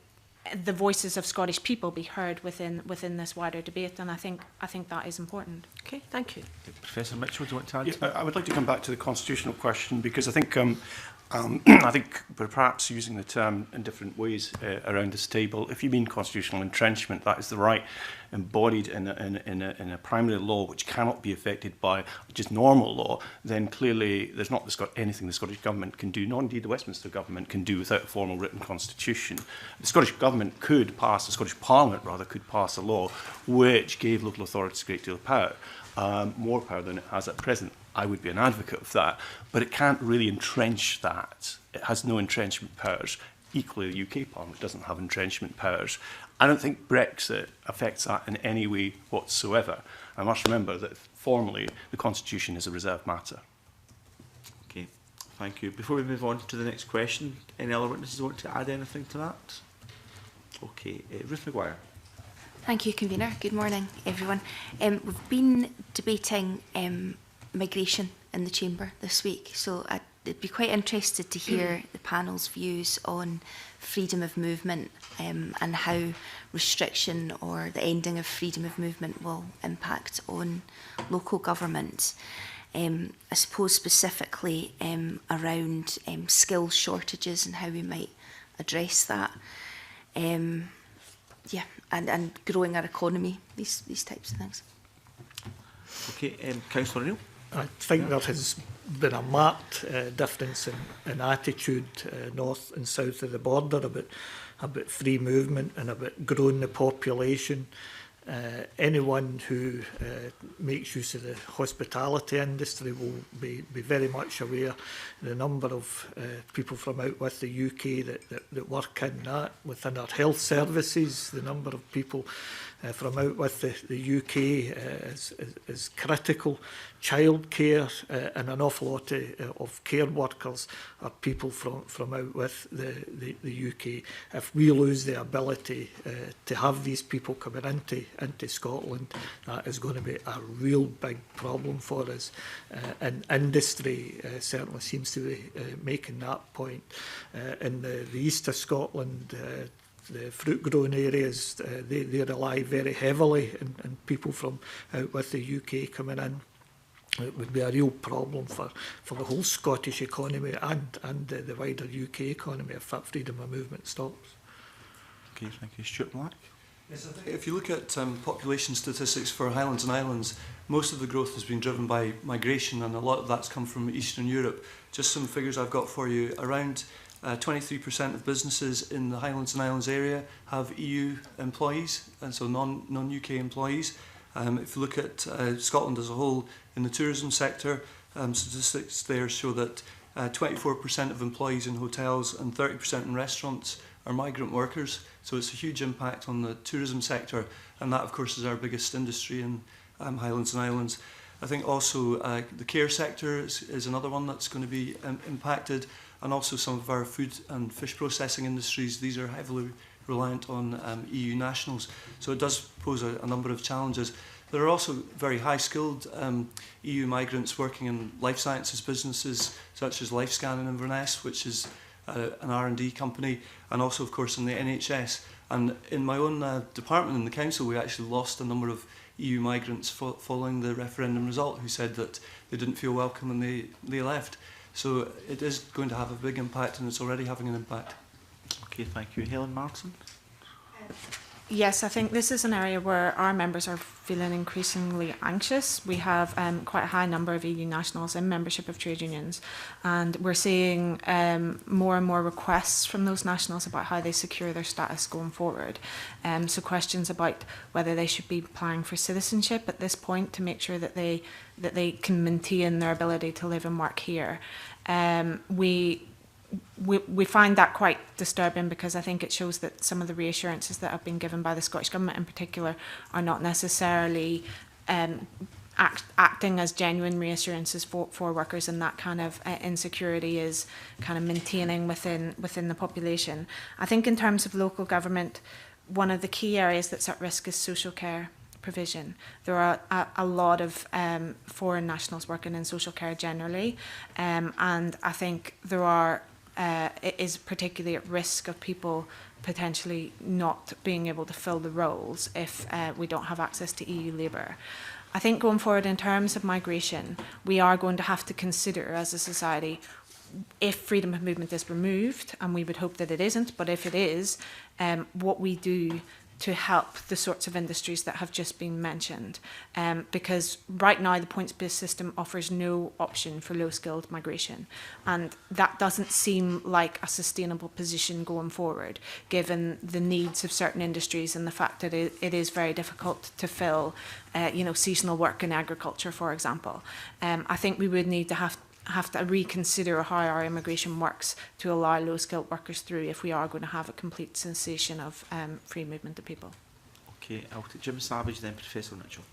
Speaker 13: the voices of Scottish people be heard within this wider debate, and I think that is important.
Speaker 6: Okay, thank you.
Speaker 1: Professor Mitchell, do you want to add to
Speaker 12: I would like to come back to the constitutional question, because I think I think perhaps using the term in different ways around this table, if you mean constitutional entrenchment, that is the right embodied in a primary law which cannot be affected by just normal law, then clearly there's not anything the Scottish Government can do, nor indeed the Westminster Government can do without a formal written constitution. The Scottish Government could pass, the Scottish Parliament rather, could pass a law which gave local authorities a great deal of power, more power than it has at present. I would be an advocate of that, but it can't really entrench that. It has no entrenchment powers. Equally, the UK Parliament doesn't have entrenchment powers. I don't think Brexit affects that in any way whatsoever. I must remember that formally the Constitution is a reserved matter.
Speaker 1: Okay, thank you. Before we move on to the next question, any other witnesses want to add anything to that? Okay, Ruth Maguire.
Speaker 14: Thank you, Convener. Good morning, everyone. We've been debating migration in the Chamber this week, so I'd be quite interested to hear the panel's views on freedom of movement and how restriction or the ending of freedom of movement will impact on local government. I suppose specifically around skill shortages and how we might address that. Yeah, and growing our economy, these types of things.
Speaker 1: Okay, Councillor O'Neill.
Speaker 9: I think there has been a marked difference in attitude north and south of the border about free movement and about growing the population. Anyone who makes use of the hospitality industry will be very much aware the number of people from out with the UK that work in that. Within our health services, the number of people from out with the UK is critical. Childcare and an awful lot of care workers are people from out with the UK. If we lose the ability to have these people coming into Scotland, that is going to be a real big problem for us. And industry certainly seems to be making that point. In the east of Scotland, the fruit growing areas, they rely very heavily on people from out with the UK coming in. It would be a real problem for the whole Scottish economy and the wider UK economy if that freedom of movement stops.
Speaker 1: Okay, thank you. Stuart Black.
Speaker 11: Yes, I think if you look at population statistics for Highlands and Islands, most of the growth has been driven by migration, and a lot of that's come from Eastern Europe. Just some figures I've got for you. Around 23% of businesses in the Highlands and Islands area have EU employees, and so non-UK employees. If you look at Scotland as a whole, in the tourism sector, statistics there show that 24% of employees in hotels and 30% in restaurants are migrant workers. So it's a huge impact on the tourism sector, and that, of course, is our biggest industry in Highlands and Islands. I think also the care sector is another one that's going to be impacted, and also some of our food and fish processing industries. These are heavily reliant on EU nationals. So it does pose a number of challenges. There are also very high-skilled EU migrants working in life sciences businesses, such as LifeScan in Inverness, which is an R&D company, and also, of course, in the NHS. And in my own department in the council, we actually lost a number of EU migrants following the referendum result, who said that they didn't feel welcome and they left. So it is going to have a big impact, and it's already having an impact.
Speaker 1: Okay, thank you. Helen Martin?
Speaker 13: Yes, I think this is an area where our members are feeling increasingly anxious. We have quite a high number of EU nationals in membership of trade unions, and we're seeing more and more requests from those nationals about how they secure their status going forward. So questions about whether they should be applying for citizenship at this point to make sure that they can maintain their ability to live and work here. We find that quite disturbing, because I think it shows that some of the reassurances that have been given by the Scottish Government in particular are not necessarily acting as genuine reassurances for workers, and that kind of insecurity is kind of maintaining within the population. I think in terms of local government, one of the key areas that's at risk is social care provision. There are a lot of foreign nationals working in social care generally, and I think there are it is particularly at risk of people potentially not being able to fill the roles if we don't have access to EU labour. I think going forward in terms of migration, we are going to have to consider as a society, if freedom of movement is removed, and we would hope that it isn't, but if it is, what we do to help the sorts of industries that have just been mentioned. Because right now the points-based system offers no option for low-skilled migration. And that doesn't seem like a sustainable position going forward, given the needs of certain industries and the fact that it is very difficult to fill seasonal work in agriculture, for example. I think we would need to have to reconsider how our immigration works to allow low-skilled workers through if we are going to have a complete cessation of free movement of people.
Speaker 1: Okay, I'll take Jim Savage, then Professor Mitchell.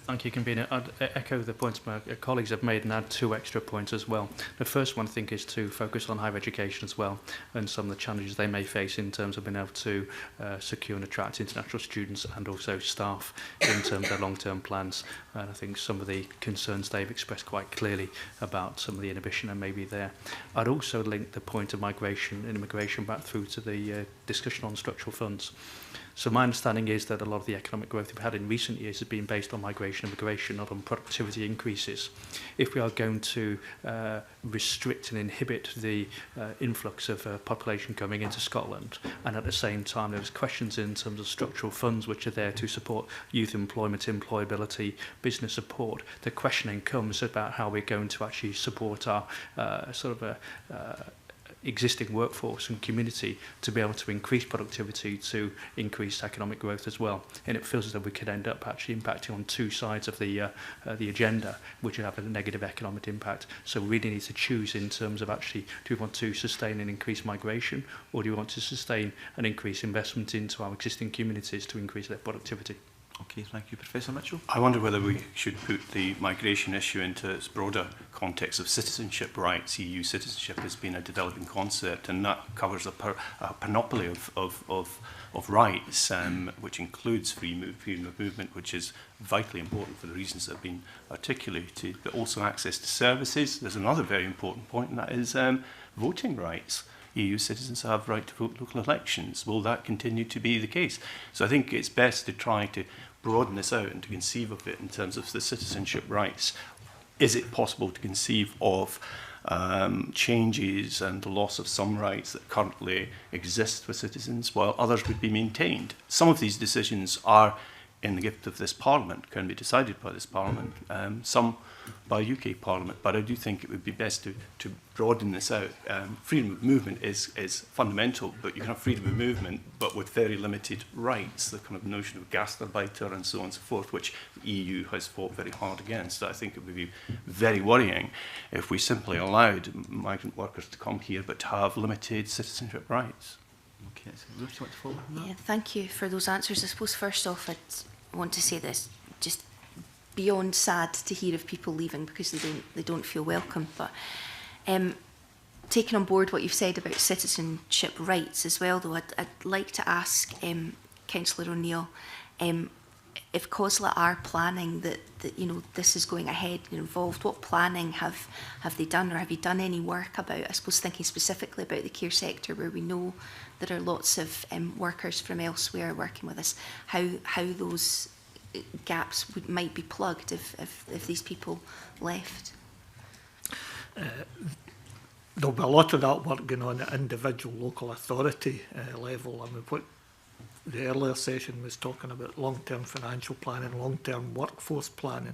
Speaker 10: Thank you, Convener. I'd echo the points my colleagues have made and add 2 extra points as well. The first one, I think, is to focus on higher education as well, and some of the challenges they may face in terms of being able to secure and attract international students and also staff in terms of their long-term plans. And I think some of the concerns they've expressed quite clearly about some of the inhibition that may be there. I'd also link the point of migration and immigration back through to the discussion on structural funds. So my understanding is that a lot of the economic growth we've had in recent years has been based on migration and immigration, not on productivity increases. If we are going to restrict and inhibit the influx of population coming into Scotland, and at the same time there's questions in terms of structural funds which are there to support youth employment, employability, business support, the questioning comes about how we're going to actually support our existing workforce and community to be able to increase productivity, to increase economic growth as well. And it feels as though we could end up actually impacting on 2 sides of the agenda, which would have a negative economic impact. So we really need to choose in terms of actually, do we want to sustain and increase migration, or do we want to sustain and increase investment into our existing communities to increase their productivity?
Speaker 1: Okay, thank you. Professor Mitchell?
Speaker 12: I wonder whether we should put the migration issue into its broader context of citizenship rights. EU citizenship has been a developing concept, and that covers a panoply of rights, which includes freedom of movement, which is vitally important for the reasons that have been articulated, but also access to services. There's another very important point, and that is voting rights. EU citizens have right to vote local elections. Will that continue to be the case? So I think it's best to try to broaden this out and to conceive of it in terms of the citizenship rights. Is it possible to conceive of changes and the loss of some rights that currently exist for citizens while others would be maintained? Some of these decisions are in the gift of this Parliament, can be decided by this Parliament, some by UK Parliament, but I do think it would be best to broaden this out. Freedom of movement is fundamental, but you can have freedom of movement but with very limited rights, the kind of notion of Gastarbeiter and so on and so forth, which the EU has fought very hard against. I think it would be very worrying if we simply allowed migrant workers to come here but to have limited citizenship rights.
Speaker 1: Okay, so Ruth, do you want to follow up on that?
Speaker 14: Yeah, thank you for those answers. I suppose first off I'd want to say this, just beyond sad to hear of people leaving because they don't feel welcome, but taking on board what you've said about citizenship rights as well, though, I'd like to ask Councillor O'Neill, if COSLA are planning that you know, this is going ahead and involved, what planning have they done, or have you done any work about, I suppose thinking specifically about the care sector, where we know there are lots of workers from elsewhere working with us, how those gaps might be plugged if these people left?
Speaker 9: There'll be a lot of that work going on at individual local authority level. I mean, what the earlier session was talking about long-term financial planning, long-term workforce planning,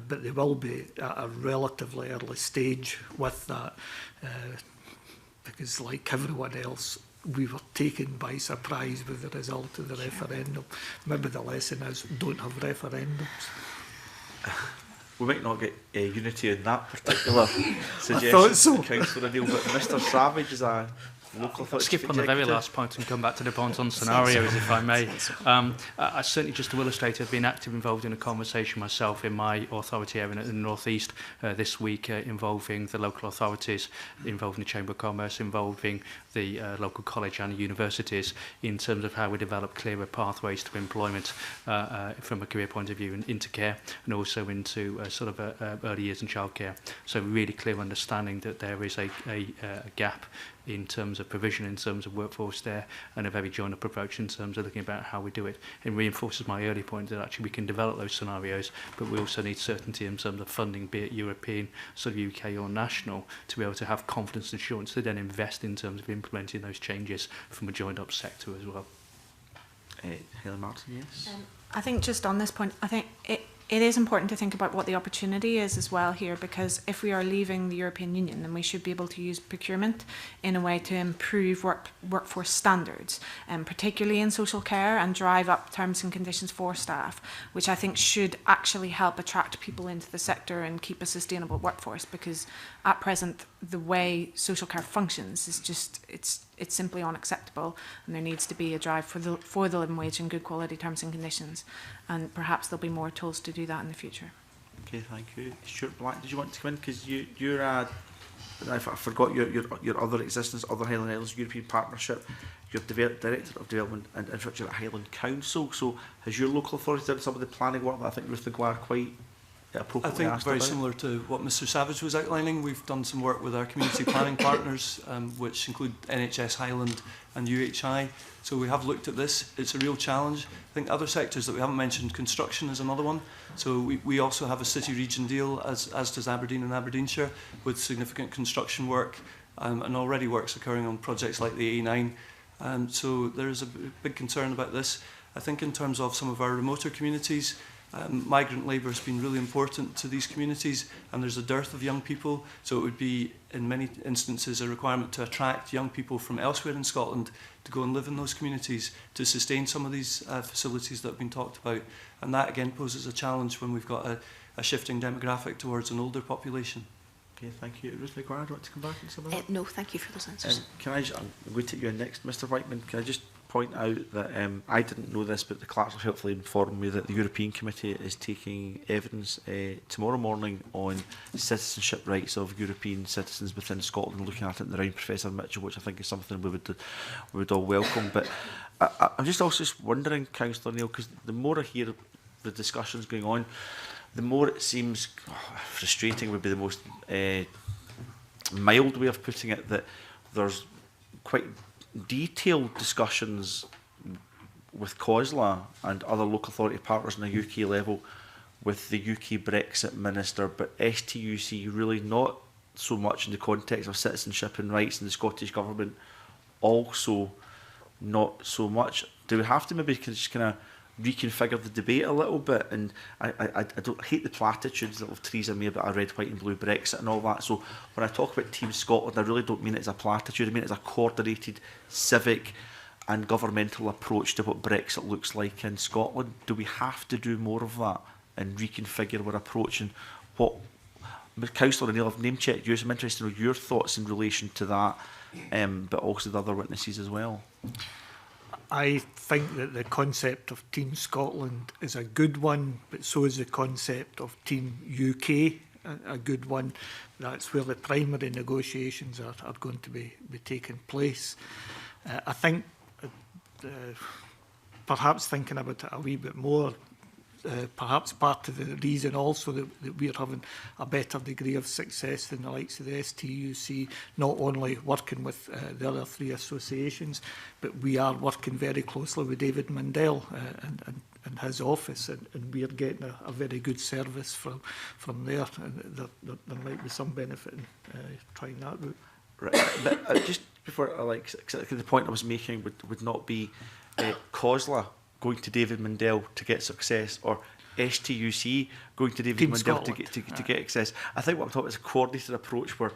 Speaker 9: but they will be at a relatively early stage with that, because like everyone else, we were taken by surprise with the result of the referendum. Maybe the lesson is don't have referendums.
Speaker 1: We might not get unity in that particular suggestion,
Speaker 9: so.
Speaker 1: Councillor O'Neill, but Mr Savage is a local authority.
Speaker 10: Skip on the very last point and come back to the Bonton scenarios, if I may. I certainly, just to illustrate, I've been active involved in a conversation myself in my authority area in the North East this week, involving the local authorities, involving the Chamber of Commerce, involving the local college and the universities, in terms of how we develop clearer pathways to employment from a career point of view and into care, and also into sort of early years and childcare. So really clear understanding that there is a gap in terms of provision, in terms of workforce there, and a very joined-up approach in terms of looking about how we do it. It reinforces my early point that actually we can develop those scenarios, but we also need certainty in terms of funding, be it European, sort of UK or national, to be able to have confidence and assurance to then invest in terms of implementing those changes from a joined-up sector as well.
Speaker 1: Helen Martin, yes?
Speaker 13: I think just on this point, I think it is important to think about what the opportunity is as well here, because if we are leaving the European Union, then we should be able to use procurement in a way to improve workforce standards, particularly in social care, and drive up terms and conditions for staff, which I think should actually help attract people into the sector and keep a sustainable workforce, because at present the way social care functions is just, it's simply unacceptable, and there needs to be a drive for the living wage and good quality terms and conditions, and perhaps there'll be more tools to do that in the future.
Speaker 1: Okay, thank you. Stuart Black, did you want to come in? Because you're I forgot your other existence, other Highland Islands European Partnership. You're Director of Development and Infrastructure at Highland Council. So has your local authority done some of the planning work that I think Ruth McGuire quite appropriately asked about?
Speaker 11: Very similar to what Mr Savage was outlining. We've done some work with our community planning partners, which include NHS Highland and UHI. So we have looked at this. It's a real challenge. I think other sectors that we haven't mentioned, construction is another one. So we also have a city region deal, as does Aberdeen and Aberdeenshire, with significant construction work, and already works occurring on projects like the A9. So there is a big concern about this. I think in terms of some of our remoter communities, migrant labour has been really important to these communities, and there's a dearth of young people, so it would be in many instances a requirement to attract young people from elsewhere in Scotland to go and live in those communities to sustain some of these facilities that have been talked about, and that again poses a challenge when we've got a shifting demographic towards an older population.
Speaker 1: Okay, thank you. Ruth McGuire, do you want to come back and some of that?
Speaker 14: No, thank you for those answers.
Speaker 1: I'm going to take you in next, Mr Whiteman. Can I just point out that I didn't know this, but the clerks have helpfully informed me that the European Committee is taking evidence tomorrow morning on citizenship rights of European citizens within Scotland, looking at it in the round, Professor Mitchell, which I think is something we would all welcome. But I'm just also wondering, Councillor Neil, because the more I hear the discussions going on, the more it seems frustrating would be the most mild way of putting it, that there's quite detailed discussions with COSLA and other local authority partners on a UK level with the UK Brexit Minister, but STUC really not so much in the context of citizenship and rights in the Scottish Government, also not so much. Do we have to maybe just kind of reconfigure the debate a little bit? And I don't hate the platitudes that Theresa May about a red, white and blue Brexit and all that. So when I talk about Team Scotland, I really don't mean it as a platitude. I mean it as a coordinated civic and governmental approach to what Brexit looks like in Scotland. Do we have to do more of that and reconfigure our approach? And what, Councillor O'Neill, I've name-checked you, so I'm interested to know your thoughts in relation to that, but also the other witnesses as well.
Speaker 9: I think that the concept of Team Scotland is a good one, but so is the concept of Team UK a good one. That's where the primary negotiations are going to be taking place. I think perhaps thinking about it a wee bit more, perhaps part of the reason also that we're having a better degree of success than the likes of the STUC, not only working with the other 3 associations, but we are working very closely with David Mandel and his office, and we are getting a very good service from there. And there might be some benefit in trying that route.
Speaker 1: Right, but just before, exactly the point I was making would not be COSLA going to David Mandel to get success, or STUC going to David
Speaker 9: Team
Speaker 1: Mandel
Speaker 9: Scotland.
Speaker 1: to get success. I think what I'm talking about is a coordinated approach where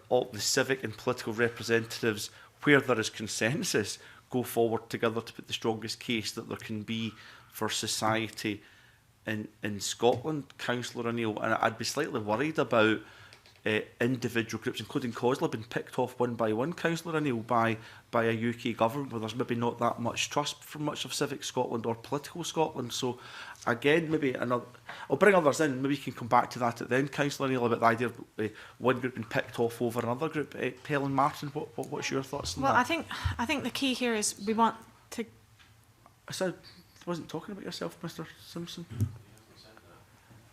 Speaker 1: all the civic and political representatives, where there is consensus, go forward together to put the strongest case that there can be for society in Scotland, Councillor O'Neill. And I'd be slightly worried about individual groups, including COSLA, being picked off one by one, Councillor O'Neill, by a UK government where there's maybe not that much trust from much of civic Scotland or political Scotland. So again, maybe I'll bring others in, maybe you can come back to that at the end, Councillor O'Neill, about the idea of one group being picked off over another group. Helen Martin, what's your thoughts on that?
Speaker 13: Well, I think the key here is we want to...
Speaker 1: I wasn't talking about yourself, Mr Simpson.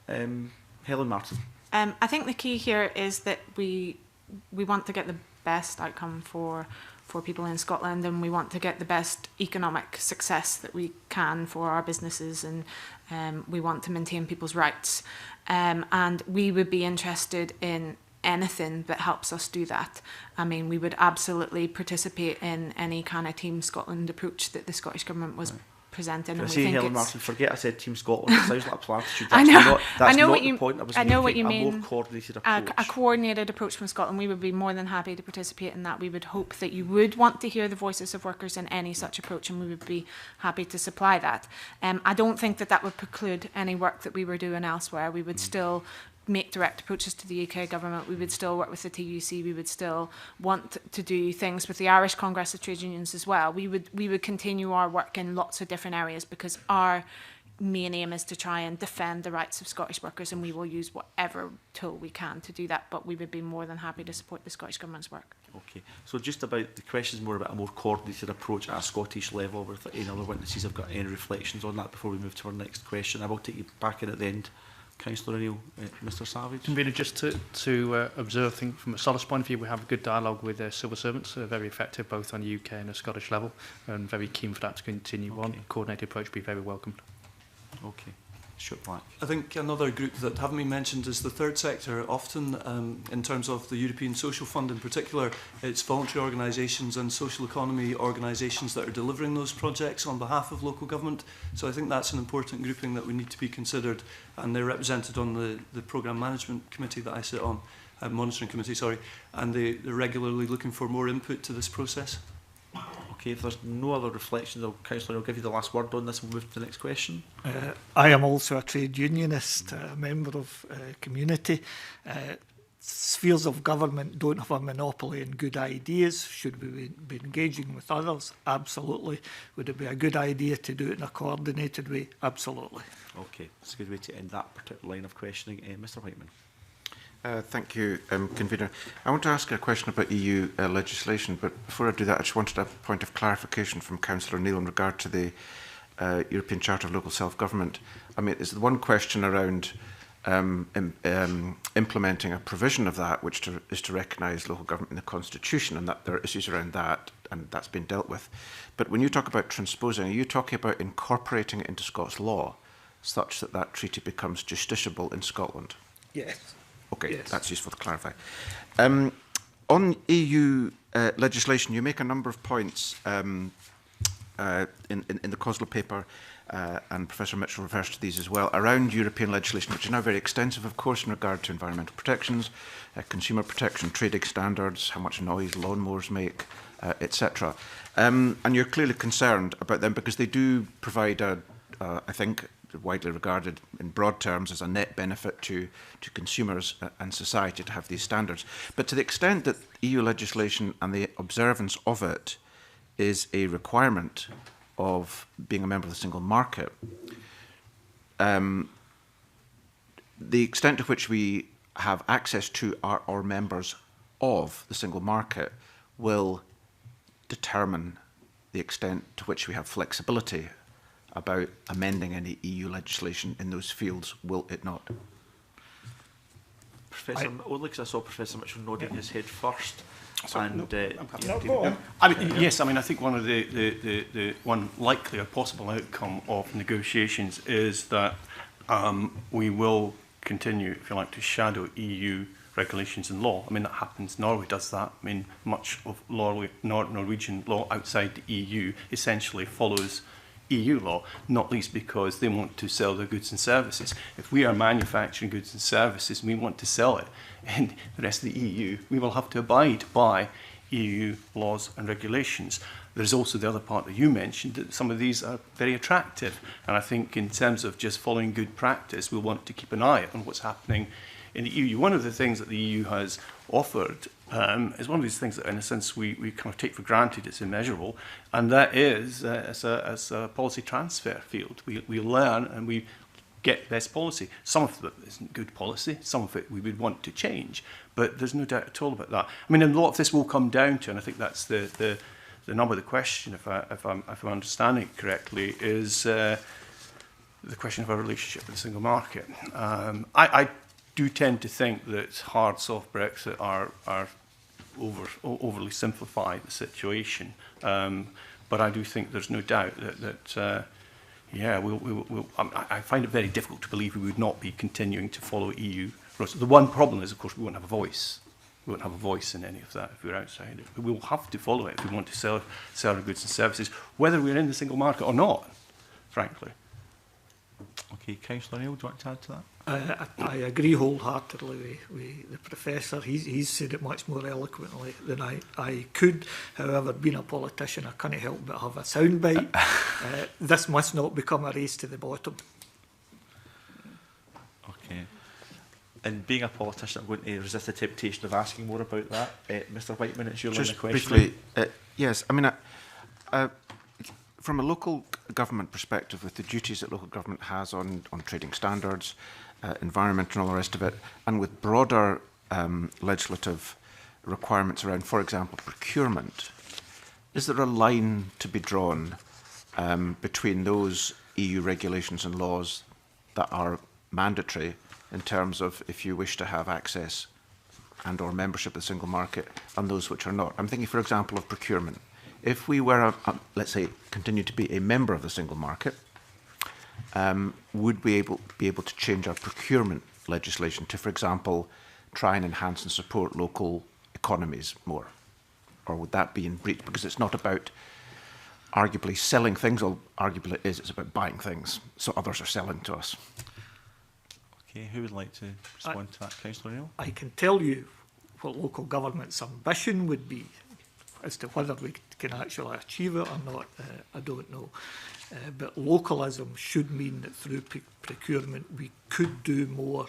Speaker 1: Helen Martin.
Speaker 13: I think the key here is that we want to get the best outcome for people in Scotland, and we want to get the best economic success that we can for our businesses, and we want to maintain people's rights. And we would be interested in anything that helps us do that. I mean, we would absolutely participate in any kind of Team Scotland approach that the Scottish Government was presenting. And we think
Speaker 1: Helen Martin, forget I said Team Scotland. It sounds like a platitude.
Speaker 13: I know.
Speaker 1: That's
Speaker 13: I know
Speaker 1: not
Speaker 13: what
Speaker 1: the
Speaker 13: you.
Speaker 1: point I was
Speaker 13: I know
Speaker 1: making.
Speaker 13: what you mean.
Speaker 1: A more coordinated approach.
Speaker 13: A coordinated approach from Scotland. We would be more than happy to participate in that. We would hope that you would want to hear the voices of workers in any such approach, and we would be happy to supply that. I don't think that would preclude any work that we were doing elsewhere. We would still make direct approaches to the UK government. We would still work with the TUC. We would still want to do things with the Irish Congress of Trade Unions as well. We would continue our work in lots of different areas, because our main aim is to try and defend the rights of Scottish workers, and we will use whatever tool we can to do that. But we would be more than happy to support the Scottish Government's work.
Speaker 1: Okay, so just about the questions more about a more coordinated approach at a Scottish level. With any other witnesses have got any reflections on that before we move to our next question? I will take you back in at the end. Councillor O'Neill, Mr Savage.
Speaker 10: Convener, just to observe things from a Solace point of view, we have a good dialogue with civil servants, very effective both on UK and a Scottish level, and very keen for that to continue on. Coordinated approach would be very welcomed.
Speaker 1: Okay. Stuart Black.
Speaker 11: I think another group that haven't been mentioned is the third sector. Often, in terms of the European Social Fund in particular, it's voluntary organisations and social economy organisations that are delivering those projects on behalf of local government. So I think that's an important grouping that we need to be considered, and they're represented on the Programme Management Committee that I sit on, Monitoring Committee, sorry, and they're regularly looking for more input to this process.
Speaker 1: Okay, if there's no other reflections, Councillor, I'll give you the last word on this and we'll move to the next question.
Speaker 9: I am also a trade unionist, a member of community. Spheres of government don't have a monopoly in good ideas. Should we be engaging with others? Absolutely. Would it be a good idea to do it in a coordinated way? Absolutely.
Speaker 1: Okay, it's a good way to end that particular line of questioning. Mr Whiteman.
Speaker 7: Thank you, Convener. I want to ask a question about EU legislation, but before I do that, I just wanted a point of clarification from Councillor O'Neill in regard to the European Charter of Local Self-Government. I mean, is the one question around implementing a provision of that, which is to recognise local government in the Constitution, and that there are issues around that, and that's been dealt with. But when you talk about transposing, are you talking about incorporating it into Scots law, such that that treaty becomes justiciable in Scotland?
Speaker 9: Yes.
Speaker 7: Okay,
Speaker 9: yes.
Speaker 7: That's useful to clarify. On EU legislation, you make a number of points in the COSLA paper, and Professor Mitchell refers to these as well, around European legislation, which is now very extensive, of course, in regard to environmental protections, consumer protection, trading standards, how much noise lawnmowers make, etc. And you're clearly concerned about them because they do provide I think, widely regarded in broad terms as a net benefit to consumers and society to have these standards. But to the extent that EU legislation and the observance of it is a requirement of being a member of the single market, the extent to which we have access to our members of the single market will determine the extent to which we have flexibility about amending any EU legislation in those fields, will it not?
Speaker 1: Professor, only because I saw Professor Mitchell nodding his head first.
Speaker 12: Sorry,
Speaker 1: and,
Speaker 12: yes, I mean, I think one of the one likely or possible outcome of negotiations is that we will continue, if you like, to shadow EU regulations and law. I mean, that happens. Norway does that. I mean, much of Norwegian law outside the EU essentially follows EU law, not least because they want to sell their goods and services. If we are manufacturing goods and services and we want to sell it in the rest of the EU, we will have to abide by EU laws and regulations. There's also the other part that you mentioned, that some of these are very attractive. And I think in terms of just following good practice, we'll want to keep an eye on what's happening in the EU. One of the things that the EU has offered is one of these things that, in a sense, we kind of take for granted. It's immeasurable, and that is as a policy transfer field. We learn and we get best policy. Some of it isn't good policy. Some of it we would want to change, but there's no doubt at all about that. I mean, and a lot of this will come down to, and I think that's the number of the question, if I'm understanding it correctly, is the question of our relationship with the single market. I do tend to think that hard, soft Brexit are overly simplify the situation. But I do think there's no doubt that I find it very difficult to believe we would not be continuing to follow EU rules. The one problem is, of course, we won't have a voice. We won't have a voice in any of that if we're outside it. But we will have to follow it if we want to sell our goods and services, whether we're in the single market or not, frankly.
Speaker 1: Okay, Councillor Neil, do you want to add to that?
Speaker 9: I agree wholeheartedly with the Professor. He's said it much more eloquently than I could. However, being a politician, I can't help but have a soundbite. This must not become a race to the bottom.
Speaker 1: Okay. And being a politician, I'm going to resist the temptation of asking more about that. Mr Whiteman, it's your line of questioning.
Speaker 7: Briefly, yes, I mean, from a local government perspective, with the duties that local government has on trading standards, environment and all the rest of it, and with broader legislative requirements around, for example, procurement, is there a line to be drawn between those EU regulations and laws that are mandatory in terms of if you wish to have access and or membership of the single market, and those which are not? I'm thinking, for example, of procurement. If we were, let's say, continue to be a member of the single market, would we be able to change our procurement legislation to, for example, try and enhance and support local economies more? Or would that be in breach? Because it's not about arguably selling things, or arguably it is, it's about buying things, so others are selling to us.
Speaker 1: Okay, who would like to respond to that, Councillor Neil?
Speaker 9: I can tell you what local government's ambition would be. As to whether we can actually achieve it or not, I don't know. But localism should mean that through procurement we could do more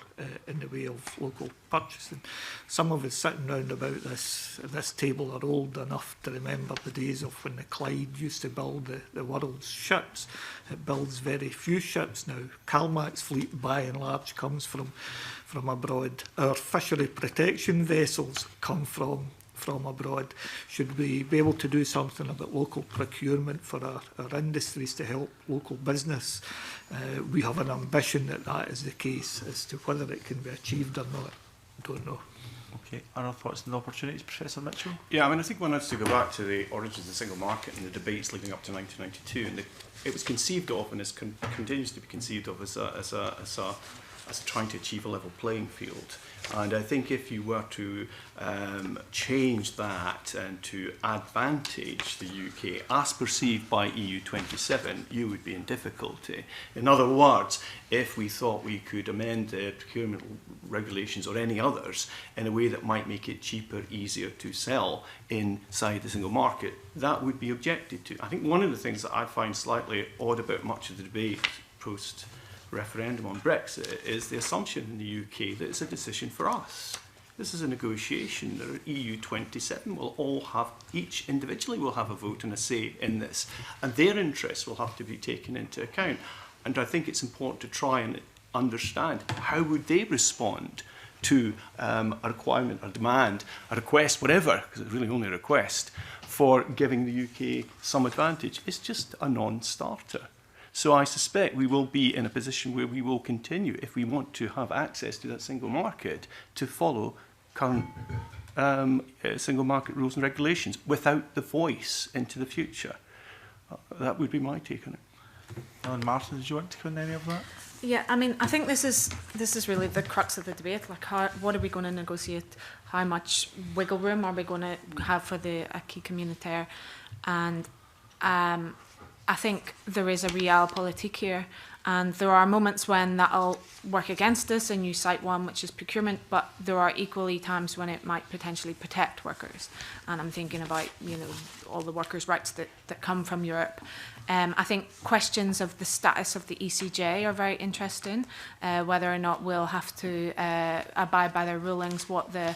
Speaker 9: in the way of local purchasing. Some of us sitting round about this table are old enough to remember the days of when the Clyde used to build the world's ships. It builds very few ships now. CalMac's fleet, by and large, comes from abroad. Our fishery protection vessels come from abroad. Should we be able to do something about local procurement for our industries to help local business? We have an ambition that is the case. As to whether it can be achieved or not, I don't know.
Speaker 1: Okay, other thoughts and opportunities, Professor Mitchell?
Speaker 12: Yeah, I mean, I think one has to go back to the origins of the single market and the debates leading up to 1992. And it was conceived of, and continues to be conceived of, as trying to achieve a level playing field. And I think if you were to change that and to advantage the UK as perceived by EU27, you would be in difficulty. In other words, if we thought we could amend the procurement regulations or any others in a way that might make it cheaper, easier to sell inside the single market, that would be objected to. I think one of the things that I find slightly odd about much of the debate post-referendum on Brexit is the assumption in the UK that it's a decision for us. This is a negotiation. The EU27 will all have, each individually will have a vote and a say in this, and their interests will have to be taken into account. And I think it's important to try and understand how would they respond to a requirement, a demand, a request, whatever, because it's really only a request, for giving the UK some advantage. It's just a non-starter. So I suspect we will be in a position where we will continue, if we want to have access to that single market, to follow current single market rules and regulations without the voice into the future. That would be my take on it.
Speaker 1: Ellen Martin, did you want to comment on any of that?
Speaker 13: Yeah, I mean, I think this is really the crux of the debate. Like, what are we going to negotiate? How much wiggle room are we going to have for the acquis communautaire? And I think there is a realpolitik here, and there are moments when that'll work against us, and you cite one, which is procurement, but there are equally times when it might potentially protect workers. And I'm thinking about, you know, all the workers' rights that come from Europe. I think questions of the status of the ECJ are very interesting, whether or not we'll have to abide by their rulings, what the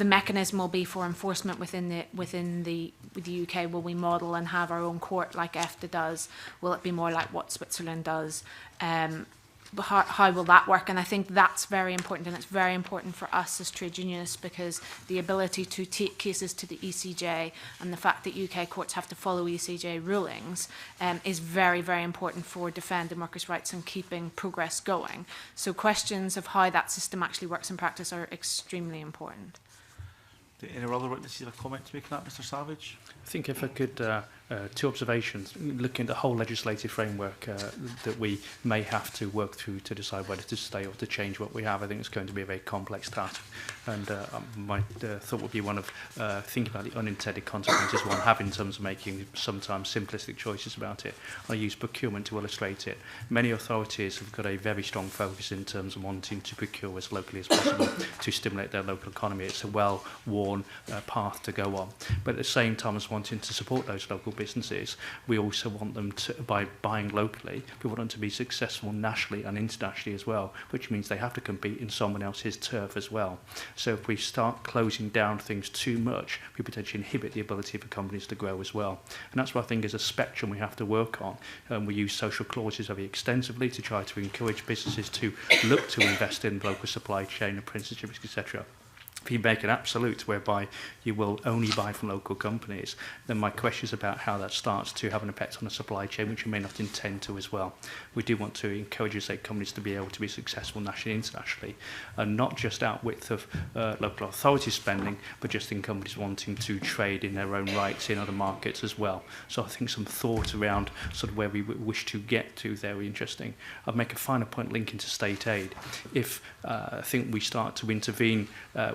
Speaker 13: mechanism will be for enforcement within the UK. Will we model and have our own court like EFTA does? Will it be more like what Switzerland does? How will that work? And I think that's very important, and it's very important for us as trade unionists, because the ability to take cases to the ECJ and the fact that UK courts have to follow ECJ rulings is very, very important for defending workers' rights and keeping progress going. So questions of how that system actually works in practice are extremely important.
Speaker 1: Do any other witnesses have a comment to make on that, Mr Savage?
Speaker 10: I think if I could, two observations. Looking at the whole legislative framework that we may have to work through to decide whether to stay or to change what we have, I think it's going to be a very complex task. And my thought would be one of thinking about the unintended consequences one have in terms of making sometimes simplistic choices about it. I use procurement to illustrate it. Many authorities have got a very strong focus in terms of wanting to procure as locally as possible to stimulate their local economy. It's a well-worn path to go on. But at the same time as wanting to support those local businesses, we also want them to, by buying locally, we want them to be successful nationally and internationally as well, which means they have to compete in someone else's turf as well. So if we start closing down things too much, we potentially inhibit the ability for companies to grow as well. And that's what I think is a spectrum we have to work on. We use social clauses very extensively to try to encourage businesses to look to invest in local supply chain, apprenticeships, etc. If you make an absolute whereby you will only buy from local companies, then my question is about how that starts to have an effect on the supply chain, which you may not intend to as well. We do want to encourage, say, companies to be able to be successful nationally and internationally, and not just outwith of local authority spending, but just in companies wanting to trade in their own rights in other markets as well. So I think some thought around sort of where we wish to get to is very interesting. I'll make a final point linking to state aid. If I think we start to intervene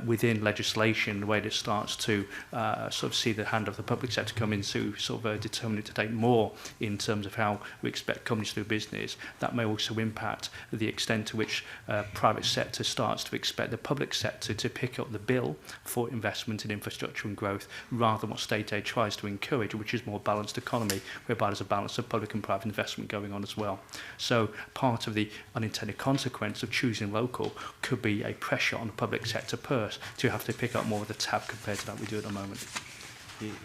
Speaker 10: within legislation, the way that it starts to sort of see the hand of the public sector come in to sort of determine it to take more in terms of how we expect companies to do business, that may also impact the extent to which private sector starts to expect the public sector to pick up the bill for investment in infrastructure and growth, rather than what state aid tries to encourage, which is more balanced economy, whereby there's a balance of public and private investment going on as well. So part of the unintended consequence of choosing local could be a pressure on the public sector purse to have to pick up more of the tab compared to that we do at the moment.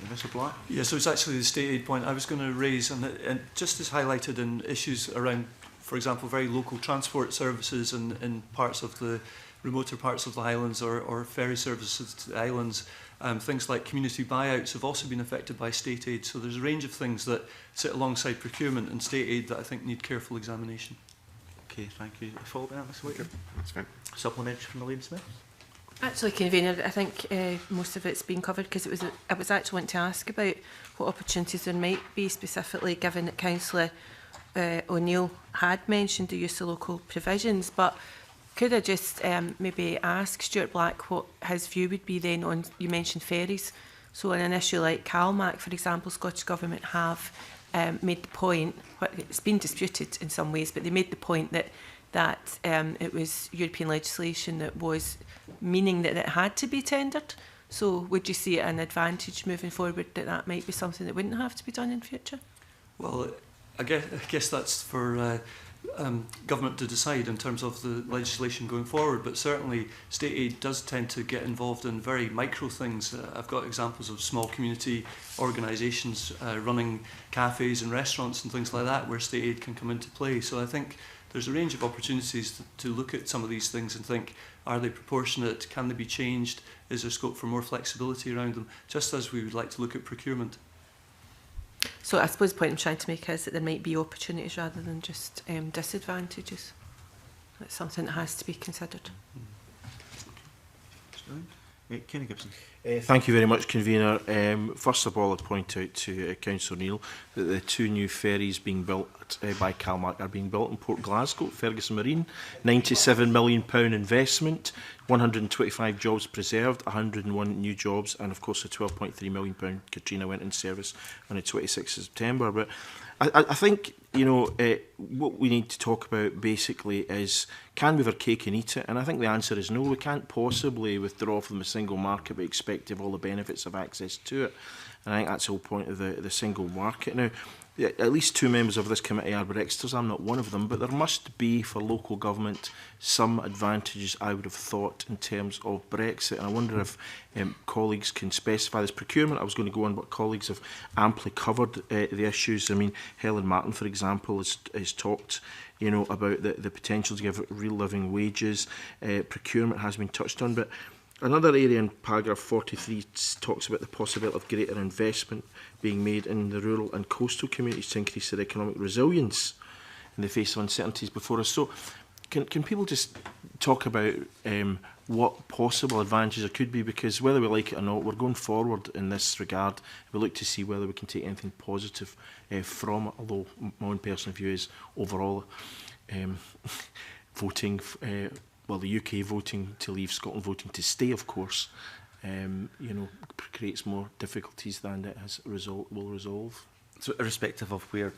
Speaker 1: Mr Black?
Speaker 11: Yeah, so it's actually the state aid point I was going to raise, and just as highlighted in issues around, for example, very local transport services in parts of the remoter parts of the Highlands, or ferry services to the islands. Things like community buyouts have also been affected by state aid. So there's a range of things that sit alongside procurement and state aid that I think need careful examination.
Speaker 1: Okay, thank you. A follow-up on that, Mr Waker? That's fine. Supplementary from Elaine Smith?
Speaker 6: Actually, convener, I think most of it's been covered, because I was actually wanting to ask about what opportunities there might be, specifically given that Councillor O'Neill had mentioned the use of local provisions. But could I just maybe ask Stuart Black what his view would be then on, you mentioned ferries, so on an issue like CalMac, for example, Scottish Government have made the point, it's been disputed in some ways, but they made the point that it was European legislation that was meaning that it had to be tendered. So would you see it an advantage moving forward that might be something that wouldn't have to be done in future?
Speaker 11: Well, I guess that's for government to decide in terms of the legislation going forward, but certainly state aid does tend to get involved in very micro things. I've got examples of small community organisations running cafes and restaurants and things like that where state aid can come into play. So I think there's a range of opportunities to look at some of these things and think, are they proportionate? Can they be changed? Is there scope for more flexibility around them? Just as we would like to look at procurement.
Speaker 6: So I suppose the point I'm trying to make is that there might be opportunities rather than just disadvantages. That's something that has to be considered.
Speaker 1: Kenny Gibson.
Speaker 8: Thank you very much, Convener. First of all, I'd point out to Councillor Neil that the 2 new ferries being built by CalMac are being built in Port Glasgow, Ferguson Marine. £97 million investment, 125 jobs preserved, 101 new jobs, and of course the £12.3 million Katrina went in service on the 26th of September. But I think, you know, what we need to talk about basically is, can we have our cake and eat it? And I think the answer is no. We can't possibly withdraw from the single market but expect to have all the benefits of access to it. And I think that's the whole point of the single market. Now, at least 2 members of this committee are Brexiters. I'm not one of them, but there must be for local government some advantages, I would have thought, in terms of Brexit. And I wonder if colleagues can specify this. Procurement, I was going to go on, but colleagues have amply covered the issues. I mean, Helen Martin, for example, has talked, you know, about the potential to give real living wages. Procurement has been touched on, but another area in paragraph 43 talks about the possibility of greater investment being made in the rural and coastal communities to increase their economic resilience in the face of uncertainties before us. So can people just talk about what possible advantages there could be? Because whether we like it or not, we're going forward in this regard. We look to see whether we can take anything positive from it, although my own personal view is overall voting, well, the UK voting to leave, Scotland voting to stay, of course, you know, creates more difficulties than it has will resolve.
Speaker 1: So irrespective of where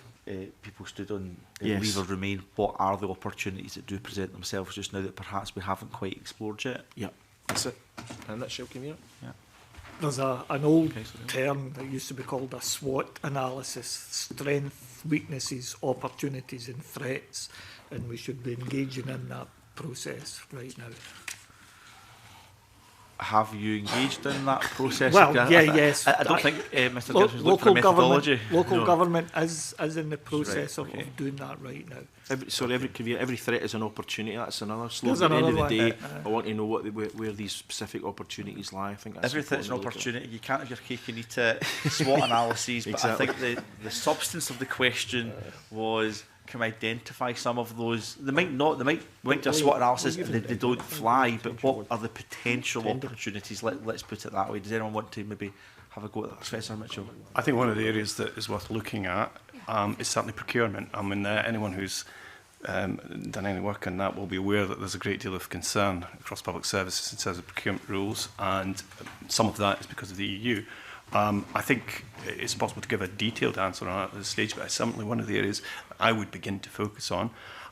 Speaker 1: people stood on
Speaker 8: Yes.
Speaker 1: Leave or Remain, what are the opportunities that do present themselves just now that perhaps we haven't quite explored yet?
Speaker 8: Yeah, that's it. And that shall come here.
Speaker 1: Yeah.
Speaker 9: There's an old term that used to be called a SWOT analysis: strengths, weaknesses, opportunities and threats, and we should be engaging in that process right now.
Speaker 1: Have you engaged in that process?
Speaker 9: Well,
Speaker 1: yes. I don't think Mr. Gibson's looked for a methodology.
Speaker 9: Local government is in the process of doing that right now.
Speaker 8: Every threat is an opportunity. That's another slogan. At the end of the day, I want to know where these specific opportunities lie. I think that's
Speaker 1: every threat's an opportunity. You can't have your cake and eat it. SWOT analyses, but exactly. I think the substance of the question was, can we identify some of those? They might not. They might went to a SWOT analysis and they don't fly. But what are the potential opportunities? Let's put it that way. Does anyone want to maybe have a go at that, Professor Mitchell?
Speaker 12: I think one of the areas that is worth looking at is certainly procurement. I mean, anyone who's done any work on that will be aware that there's a great deal of concern across public services in terms of procurement rules, and some of that is because of the EU. I think it's possible to give a detailed answer on it at this stage, but it's certainly one of the areas I would begin to focus on.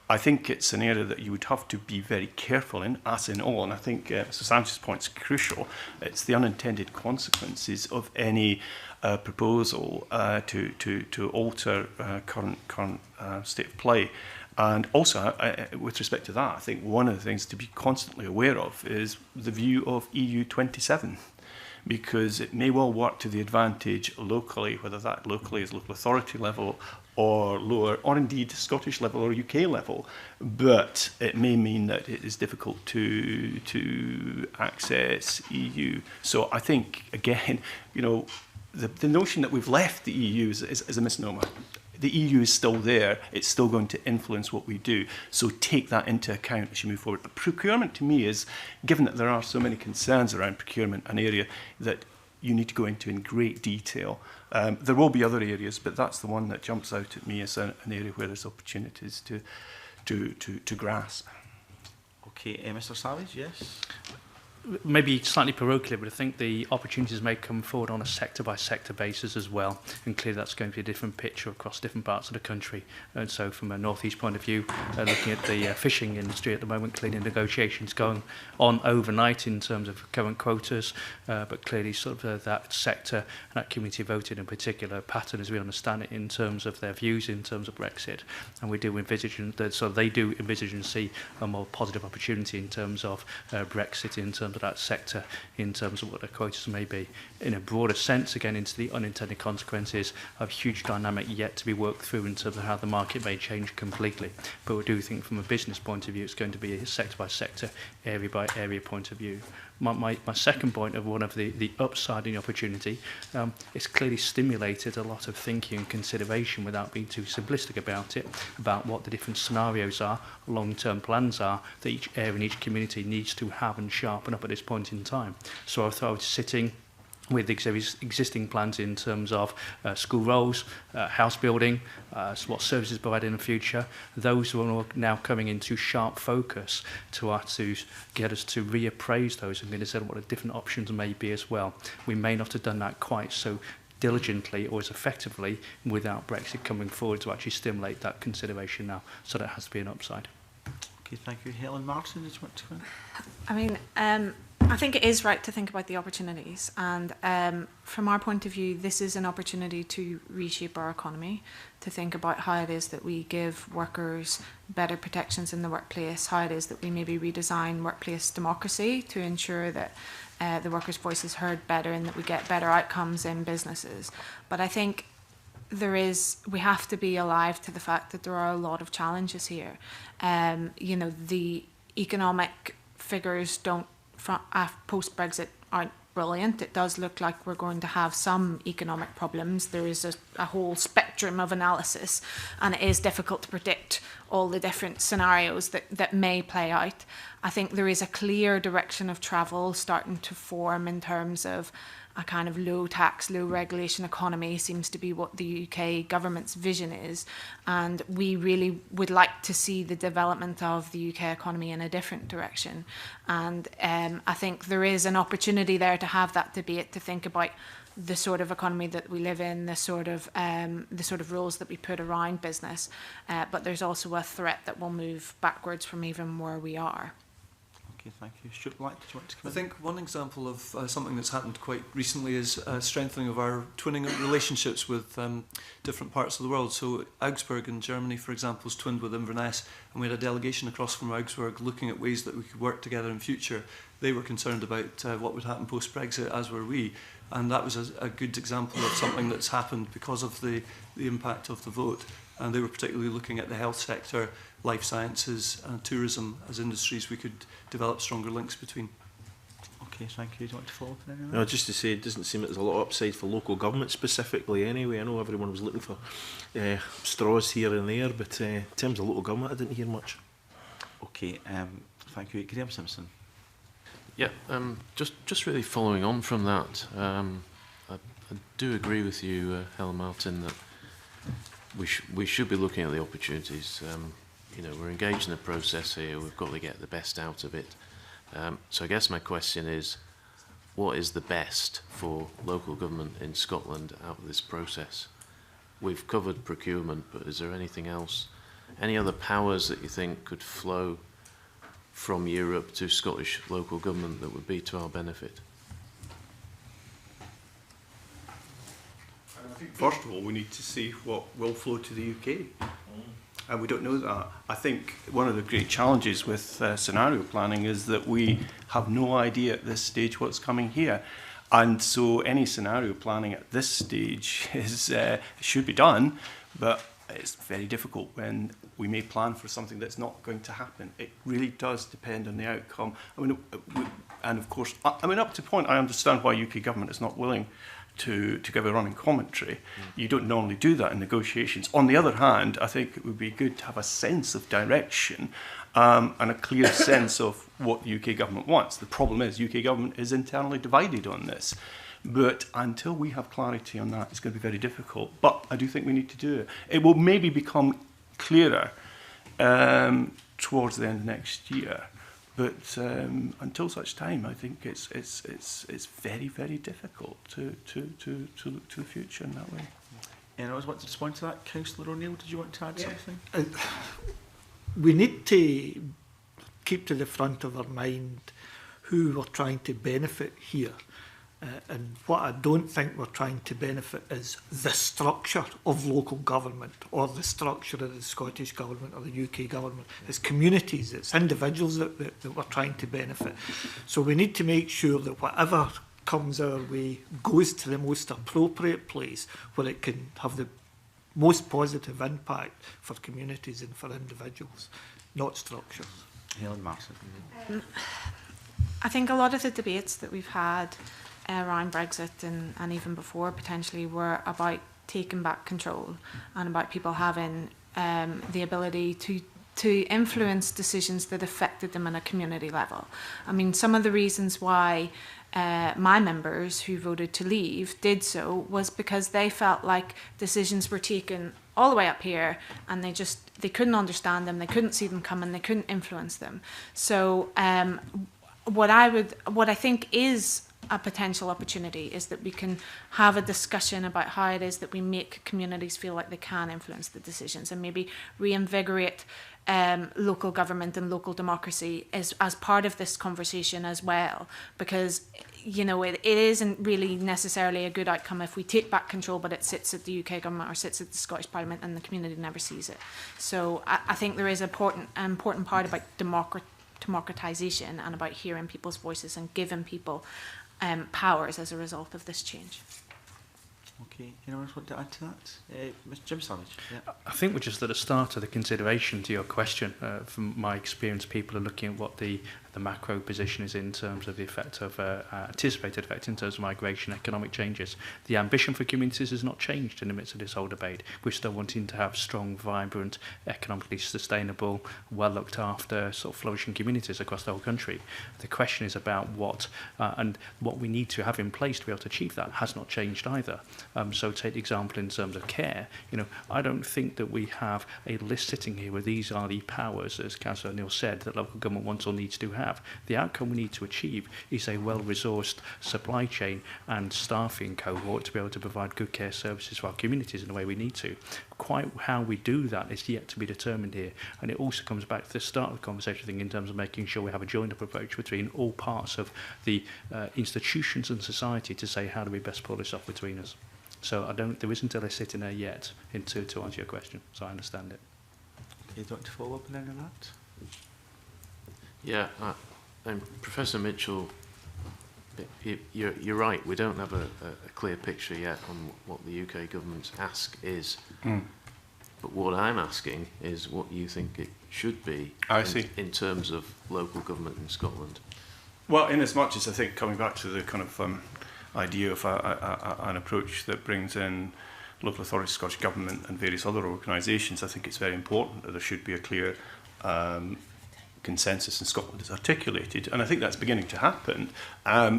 Speaker 12: I think it's an area that you would have to be very careful in, as in all, and I think Mr. Sanchez's point is crucial. It's the unintended consequences of any proposal to alter current state of play. And also, with respect to that, I think one of the things to be constantly aware of is the view of EU 27. Because it may well work to the advantage locally, whether that locally is local authority level or lower, or indeed Scottish level or UK level, but it may mean that it is difficult to access EU. So I think, again, you know, the notion that we've left the EU is a misnomer. The EU is still there. It's still going to influence what we do. So take that into account as you move forward. But procurement, to me, is, given that there are so many concerns around procurement, an area that you need to go into in great detail. There will be other areas, but that's the one that jumps out at me as an area where there's opportunities to grasp.
Speaker 1: Okay, Mr. Savage, yes?
Speaker 10: Maybe slightly parochially, but I think the opportunities may come forward on a sector-by-sector basis as well, and clearly that's going to be a different picture across different parts of the country. And so from a northeast point of view, looking at the fishing industry at the moment, clearly negotiations going on overnight in terms of current quotas, but clearly sort of that sector and that community voted in particular pattern, as we understand it, in terms of their views in terms of Brexit. And we do envisage that, so they do envisage and see a more positive opportunity in terms of Brexit, in terms of that sector, in terms of what their quotas may be. In a broader sense, again, into the unintended consequences of huge dynamic yet to be worked through in terms of how the market may change completely. But we do think from a business point of view, it's going to be a sector by sector, area by area point of view. my second point of one of the upside in the opportunity, it's clearly stimulated a lot of thinking and consideration without being too simplistic about it, about what the different scenarios are, long-term plans are that each area and each community needs to have and sharpen up at this point in time. So I thought I was sitting with existing plans in terms of school roles, house building, what services provided in the future. Those are all now coming into sharp focus to get us to reappraise those and consider what the different options may be as well. We may not have done that quite so diligently or as effectively without Brexit coming forward to actually stimulate that consideration now. So that has to be an upside.
Speaker 1: Okay, thank you. Helen Martin, did you want to come in?
Speaker 13: I mean, I think it is right to think about the opportunities, and from our point of view, this is an opportunity to reshape our economy, to think about how it is that we give workers better protections in the workplace, how it is that we maybe redesign workplace democracy to ensure that the workers' voice is heard better and that we get better outcomes in businesses. But I think we have to be alive to the fact that there are a lot of challenges here. You know, the economic figures post-Brexit aren't brilliant. It does look like we're going to have some economic problems. There is a whole spectrum of analysis, and it is difficult to predict all the different scenarios that may play out. I think there is a clear direction of travel starting to form in terms of a kind of low tax, low regulation economy seems to be what the UK government's vision is. And we really would like to see the development of the UK economy in a different direction. And I think there is an opportunity there to have that debate, to think about the sort of economy that we live in, the sort of rules that we put around business. But there's also a threat that will move backwards from even where we are.
Speaker 1: Okay, thank you. Stuart Black, did you want to come in?
Speaker 11: I think one example of something that's happened quite recently is strengthening of our twinning relationships with different parts of the world. So Augsburg in Germany, for example, is twinned with Inverness, and we had a delegation across from Augsburg looking at ways that we could work together in future. They were concerned about what would happen post-Brexit, as were we. And that was a good example of something that's happened because of the impact of the vote. And they were particularly looking at the health sector, life sciences and tourism as industries we could develop stronger links between.
Speaker 1: Okay, thank you. Do you want to follow up on
Speaker 8: No, just to say, it doesn't seem that there's a lot of upside for local government specifically anyway. I know everyone was looking for straws here and there, but in terms of local government, I didn't hear much.
Speaker 1: Okay, thank you. Graham Simpson.
Speaker 3: Yeah, just really following on from that, I do agree with you, Helen Martin, that we should be looking at the opportunities. You know, we're engaged in a process here. We've got to get the best out of it. So I guess my question is, what is the best for local government in Scotland out of this process? We've covered procurement, but is there anything else, any other powers that you think could flow from Europe to Scottish local government that would be to our benefit?
Speaker 12: I think first of all, we need to see what will flow to the UK. And we don't know that. I think one of the great challenges with scenario planning is that we have no idea at this stage what's coming here. And so any scenario planning at this stage should be done, but it's very difficult when we may plan for something that's not going to happen. It really does depend on the outcome. I mean, and of course, I mean, up to a point, I understand why UK government is not willing to give a running commentary. You don't normally do that in negotiations. On the other hand, I think it would be good to have a sense of direction and a clear sense of what the UK government wants. The problem is UK government is internally divided on this. But until we have clarity on that, it's going to be very difficult. But I do think we need to do it. It will maybe become clearer towards the end of next year. But until such time, I think it's very, very difficult to look to the future in that way.
Speaker 1: And I was want to respond to that. Councillor O'Neill, did you want to add something?
Speaker 9: We need to keep to the front of our mind who we're trying to benefit here. And what I don't think we're trying to benefit is the structure of local government or the structure of the Scottish Government or the UK Government. It's communities, it's individuals that we're trying to benefit. So we need to make sure that whatever comes our way goes to the most appropriate place where it can have the most positive impact for communities and for individuals, not structures.
Speaker 1: Helen Martin.
Speaker 13: I think a lot of the debates that we've had around Brexit and even before potentially were about taking back control and about people having the ability to influence decisions that affected them on a community level. I mean, some of the reasons why my members who voted to leave did so was because they felt like decisions were taken all the way up here and they couldn't understand them, they couldn't see them coming, they couldn't influence them. So what I think is a potential opportunity is that we can have a discussion about how it is that we make communities feel like they can influence the decisions and maybe reinvigorate local government and local democracy as part of this conversation as well, because it isn't really necessarily a good outcome if we take back control but it sits at the UK government or sits at the Scottish Parliament and the community never sees it. So I think there is an important part about democratisation and about hearing people's voices and giving people powers as a result of this change.
Speaker 1: Okay, anyone else want to add to that? Mr. Jim Savage. Yeah.
Speaker 10: I think we're just at the start of the consideration to your question. From my experience, people are looking at what the macro position is in terms of the effect of anticipated effect in terms of migration, economic changes. The ambition for communities has not changed in the midst of this whole debate. We're still wanting to have strong, vibrant, economically sustainable, well looked after, sort of flourishing communities across the whole country. The question is about what and what we need to have in place to be able to achieve that has not changed either. So take the example in terms of care. I don't think that we have a list sitting here where these are the powers, as Councillor Neil said, that local government wants or needs to have. The outcome we need to achieve is a well-resourced supply chain and staffing cohort to be able to provide good care services for our communities in the way we need to. Quite how we do that is yet to be determined here, and it also comes back to the start of the conversation, I think, in terms of making sure we have a joined-up approach between all parts of the institutions and society to say how do we best pull this off between us. So there isn't a list sitting there yet to answer your question, so I understand it.
Speaker 1: Okay, do you want to follow up on any of that?
Speaker 3: Yeah, Professor Mitchell, you're right. We don't have a clear picture yet on what the UK government's ask is. But what I'm asking is what you think it should be in terms of local government in Scotland.
Speaker 12: Well, in as much as I think coming back to the kind of idea of an approach that brings in local authorities, Scottish Government and various other organisations, I think it's very important that there should be a clear consensus in Scotland is articulated, and I think that's beginning to happen.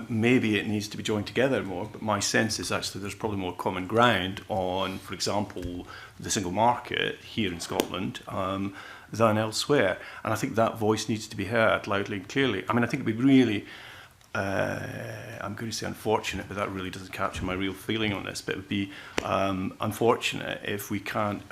Speaker 12: Maybe it needs to be joined together more, but my sense is actually there's probably more common ground on, for example, the single market here in Scotland than elsewhere, and I think that voice needs to be heard loudly and clearly. I mean, I think it would be really I'm going to say unfortunate, but that really doesn't capture my real feeling on this, but it would be unfortunate if we can't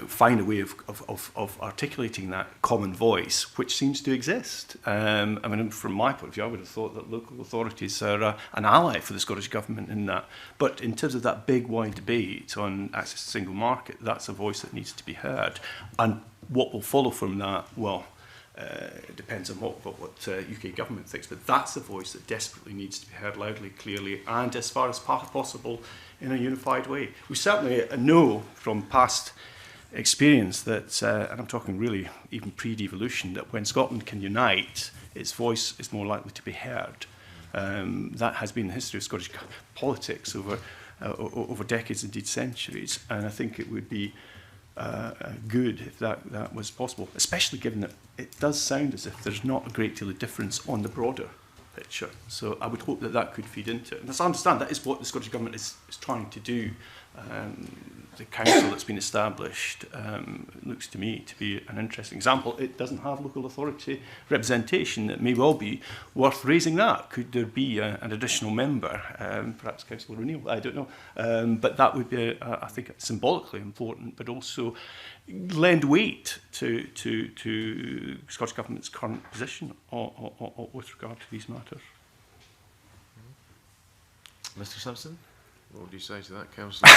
Speaker 12: find a way of articulating that common voice, which seems to exist. I mean, from my point of view, I would have thought that local authorities are an ally for the Scottish Government in that. But in terms of that big, wide debate on access to the single market, that's a voice that needs to be heard. And what will follow from that, well, it depends on what UK government thinks, but that's a voice that desperately needs to be heard loudly, clearly, and as far as possible in a unified way. We certainly know from past experience that, and I'm talking really even pre-devolution, that when Scotland can unite, its voice is more likely to be heard. That has been the history of Scottish politics over decades, indeed centuries, and I think it would be good if that was possible, especially given that it does sound as if there's not a great deal of difference on the broader picture. So I would hope that that could feed into it. And as I understand, that is what the Scottish Government is trying to do. The council that's been established looks to me to be an interesting example. It doesn't have local authority representation. It may well be worth raising that. Could there be an additional member, perhaps Councillor O'Neill, I don't know. But that would be, I think, symbolically important, but also lend weight to Scottish Government's current position with regard to these matters.
Speaker 1: Mr Simpson?
Speaker 3: What would you say to that, Councillor?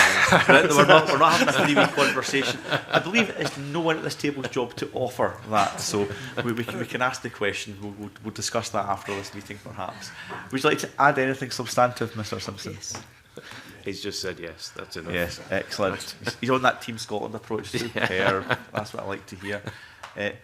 Speaker 1: we're not having a three-way conversation. I believe it's no one at this table's job to offer that, so we can ask the question. We'll discuss that after this meeting, perhaps. Would you like to add anything substantive, Mr Simpson?
Speaker 3: Yes. He's just said yes, that's enough.
Speaker 1: Yes, excellent. He's on that Team Scotland approach to prepare. That's what I like to hear.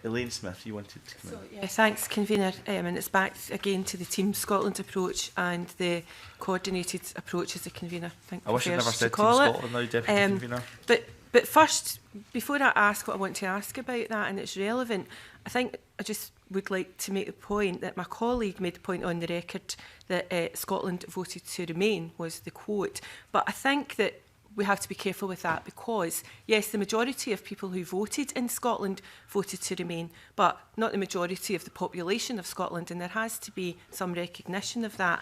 Speaker 1: Elaine Smith, you wanted to come in.
Speaker 6: Yeah, thanks, Convener. And it's back again to the Team Scotland approach and the coordinated approach as the Convener.
Speaker 1: I wish I'd never said Team Scotland now, Deputy Convener.
Speaker 6: But first, before I ask what I want to ask about that, and it's relevant, I think I just would like to make the point that my colleague made the point on the record that Scotland voted to remain, was the quote. But I think that we have to be careful with that because, yes, the majority of people who voted in Scotland voted to remain, but not the majority of the population of Scotland, and there has to be some recognition of that.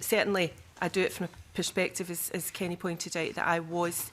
Speaker 6: Certainly, I do it from a perspective, as Kenny pointed out, that I was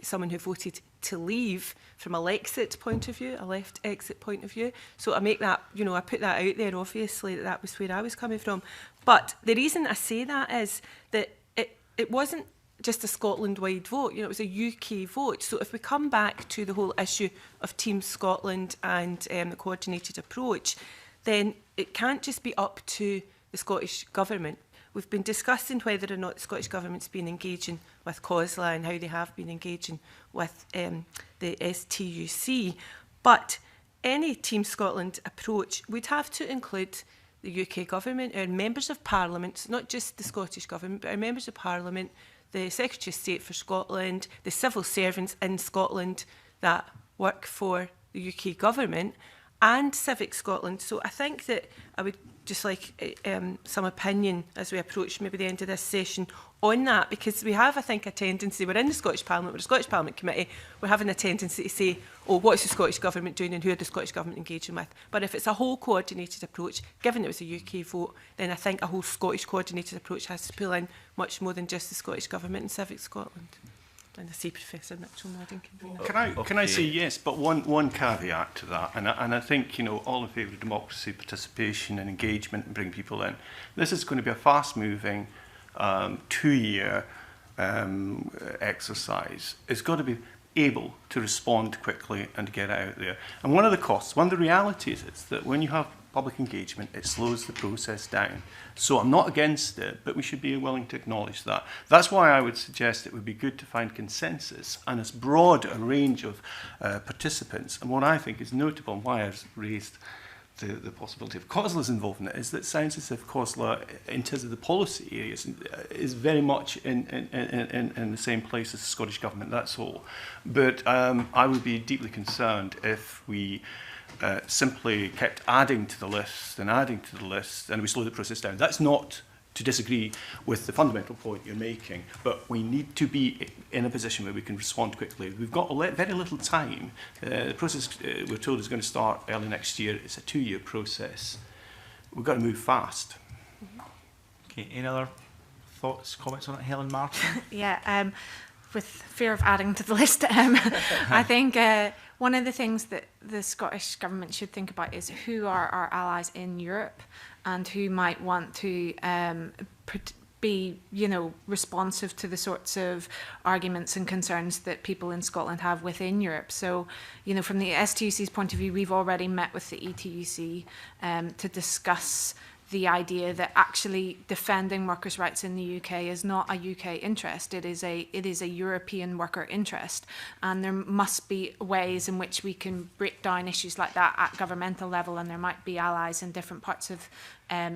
Speaker 6: someone who voted to leave from a Lexit point of view, a left exit point of view. So I make that, I put that out there, obviously, that was where I was coming from. But the reason I say that is that it wasn't just a Scotland-wide vote, it was a UK vote. So if we come back to the whole issue of Team Scotland and the coordinated approach, then it can't just be up to the Scottish Government. We've been discussing whether or not the Scottish Government's been engaging with COSLA and how they have been engaging with the STUC. But any Team Scotland approach would have to include the UK Government, our members of Parliament, not just the Scottish Government, but our members of Parliament, the Secretary of State for Scotland, the civil servants in Scotland that work for the UK Government, and Civic Scotland. So I think that I would just like some opinion as we approach maybe the end of this session on that, because we have, I think, a tendency, we're in the Scottish Parliament, we're a Scottish Parliament Committee, we're having a tendency to say, oh, what's the Scottish Government doing and who are the Scottish Government engaging with? But if it's a whole coordinated approach, given it was a UK vote, then I think a whole Scottish coordinated approach has to pull in much more than just the Scottish Government and Civic Scotland. And I see Professor Mitchell nodding.
Speaker 12: Can I say yes, but one caveat to that, and I think, all in favour of democracy, participation and engagement and bring people in. This is going to be a fast-moving, 2-year exercise. It's got to be able to respond quickly and get out there. And one of the realities is that when you have public engagement, it slows the process down. So I'm not against it, but we should be willing to acknowledge that. That's why I would suggest it would be good to find consensus and as broad a range of participants. And what I think is notable, and why I've raised the possibility of COSLA's involvement, is that it sounds as if COSLA, in terms of the policy areas, is very much in the same place as the Scottish Government, that's all. But I would be deeply concerned if we simply kept adding to the list, and we slow the process down. That's not to disagree with the fundamental point you're making, but we need to be in a position where we can respond quickly. We've got very little time. The process, we're told, is going to start early next year. It's a 2-year process. We've got to move fast.
Speaker 1: Okay, any other thoughts, comments on it? Helen Martin?
Speaker 13: Yeah, with fear of adding to the list, I think one of the things that the Scottish Government should think about is who are our allies in Europe and who might want to be, responsive to the sorts of arguments and concerns that people in Scotland have within Europe. So, from the STUC's point of view, we've already met with the ETUC to discuss the idea that actually defending workers' rights in the UK is not a UK interest. It is a European worker interest, and there must be ways in which we can break down issues like that at governmental level, and there might be allies in different parts of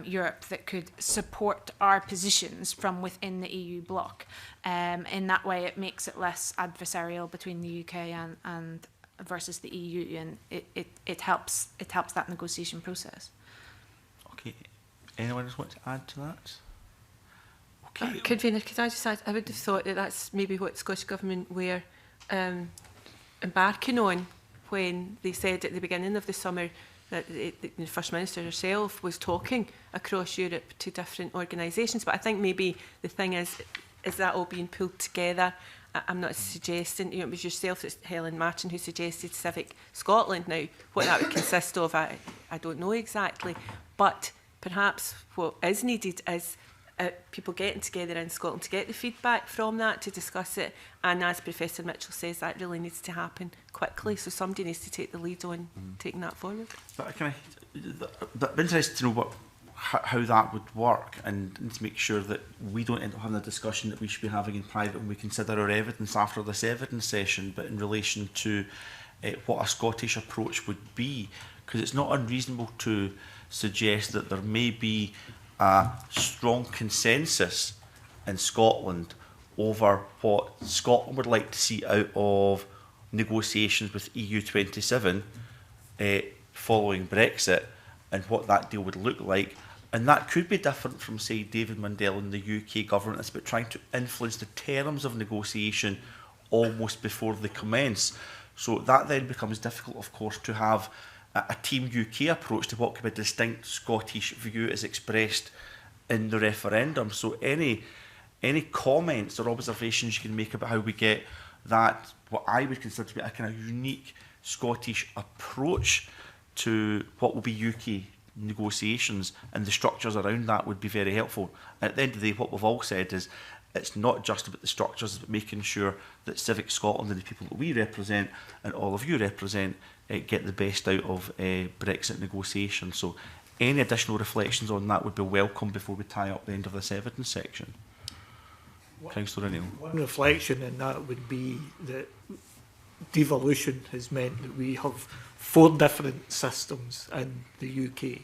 Speaker 13: Europe that could support our positions from within the EU bloc. In that way, it makes it less adversarial between the UK and versus the EU, and it helps that negotiation process.
Speaker 1: Okay. Anyone else want to add to that? Okay.
Speaker 6: Convener, could I just add, I would have thought that that's maybe what the Scottish Government were embarking on when they said at the beginning of the summer that the First Minister herself was talking across Europe to different organisations. But I think maybe the thing is that all being pulled together? I'm not suggesting, it was yourself, it's Helen Martin, who suggested Civic Scotland. Now, what that would consist of, I don't know exactly, but perhaps what is needed is people getting together in Scotland to get the feedback from that, to discuss it, and as Professor Mitchell says, that really needs to happen quickly, so somebody needs to take the lead on taking that forward.
Speaker 1: But that'd be interesting to know how that would work, and to make sure that we don't end up having a discussion that we should be having in private when we consider our evidence after this evidence session, but in relation to what a Scottish approach would be, because it's not unreasonable to suggest that there may be a strong consensus in Scotland over what Scotland would like to see out of negotiations with EU27 following Brexit, and what that deal would look like. And that could be different from, say, David Mundell and the UK government. It's about trying to influence the terms of negotiation almost before they commence. So that then becomes difficult, of course, to have a Team UK approach to what could be a distinct Scottish view as expressed in the referendum. So any comments or observations you can make about how we get that, what I would consider to be a kind of unique Scottish approach to what will be UK negotiations and the structures around that, would be very helpful. And at the end of the day, what we've all said is it's not just about the structures, but making sure that Civic Scotland and the people that we represent and all of you represent get the best out of Brexit negotiations. So any additional reflections on that would be welcome before we tie up the end of this evidence section. Councillor O'Neill.
Speaker 9: One reflection in that would be that devolution has meant that we have 4 different systems in the UK.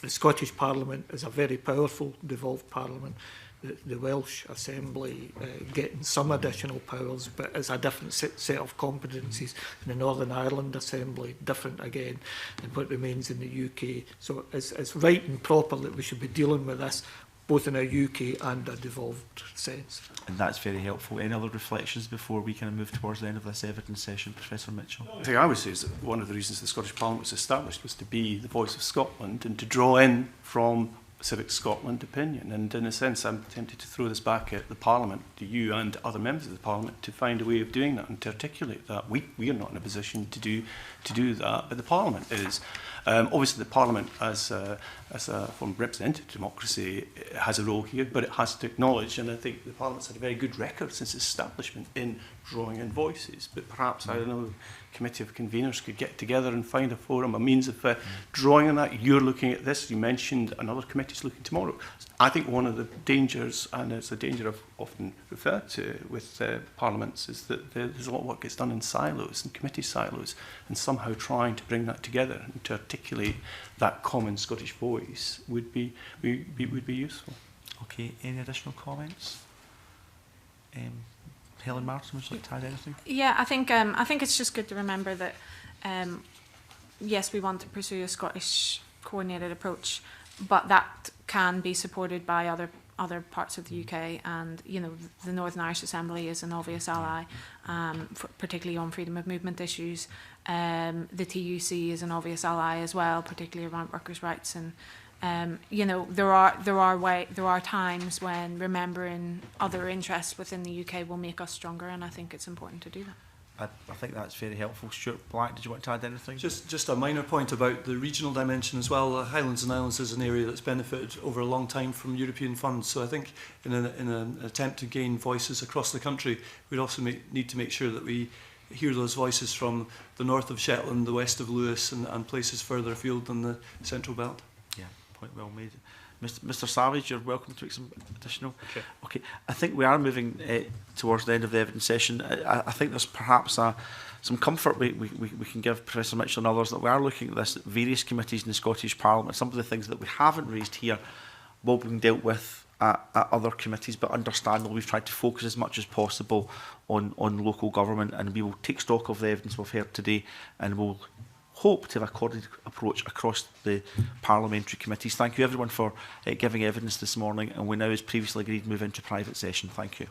Speaker 9: The Scottish Parliament is a very powerful devolved Parliament. The Welsh Assembly getting some additional powers, but it's a different set of competencies. And the Northern Ireland Assembly, different again than what remains in the UK. So it's right and proper that we should be dealing with this both in a UK and a devolved sense.
Speaker 1: And that's very helpful. Any other reflections before we kind of move towards the end of this evidence session, Professor Mitchell?
Speaker 12: The thing I would say is that one of the reasons the Scottish Parliament was established was to be the voice of Scotland and to draw in from Civic Scotland opinion. And in a sense, I'm tempted to throw this back at the Parliament, to you and other members of the Parliament, to find a way of doing that and to articulate that. We are not in a position to do that, but the Parliament is. Obviously, the Parliament, as a form of representative democracy, has a role here, but it has to acknowledge, and I think the Parliament's had a very good record since its establishment in drawing in voices. But perhaps, I don't know, the committee of conveners could get together and find a forum, a means of drawing on that. You're looking at this. You mentioned another committee's looking tomorrow. I think one of the dangers, and it's a danger I've often referred to with parliaments, is that there's a lot of work gets done in silos, in committee silos, and somehow trying to bring that together and to articulate that common Scottish voice would be useful.
Speaker 1: Okay, any additional comments? Helen Martin, would you like to add anything?
Speaker 13: Yeah, I think it's just good to remember that yes, we want to pursue a Scottish coordinated approach, but that can be supported by other parts of the UK, and you know the Northern Irish Assembly is an obvious ally, particularly on freedom of movement issues. The TUC is an obvious ally as well, particularly around workers' rights, and you know there are times when remembering other interests within the UK will make us stronger, and I think it's important to do that.
Speaker 1: I think that's very helpful. Stuart Black, did you want to add anything?
Speaker 11: Just a minor point about the regional dimension as well. Highlands and Islands is an area that's benefited over a long time from European funds. So I think in an attempt to gain voices across the country, we'd also need to make sure that we hear those voices from the north of Shetland, the west of Lewis, and places further afield than the Central Belt.
Speaker 1: Yeah, point well made. Mr. Savage, you're welcome to make some additional. Okay, I think we are moving towards the end of the evidence session. I think there's perhaps some comfort we can give Professor Mitchell and others that we are looking at this at various committees in the Scottish Parliament. Some of the things that we haven't raised here will be dealt with at other committees, but understandably we've tried to focus as much as possible on local government, and we will take stock of the evidence we've heard today, and we'll hope to have a coordinated approach across the parliamentary committees. Thank you everyone for giving evidence this morning, and we now, as previously agreed, move into private session. Thank you.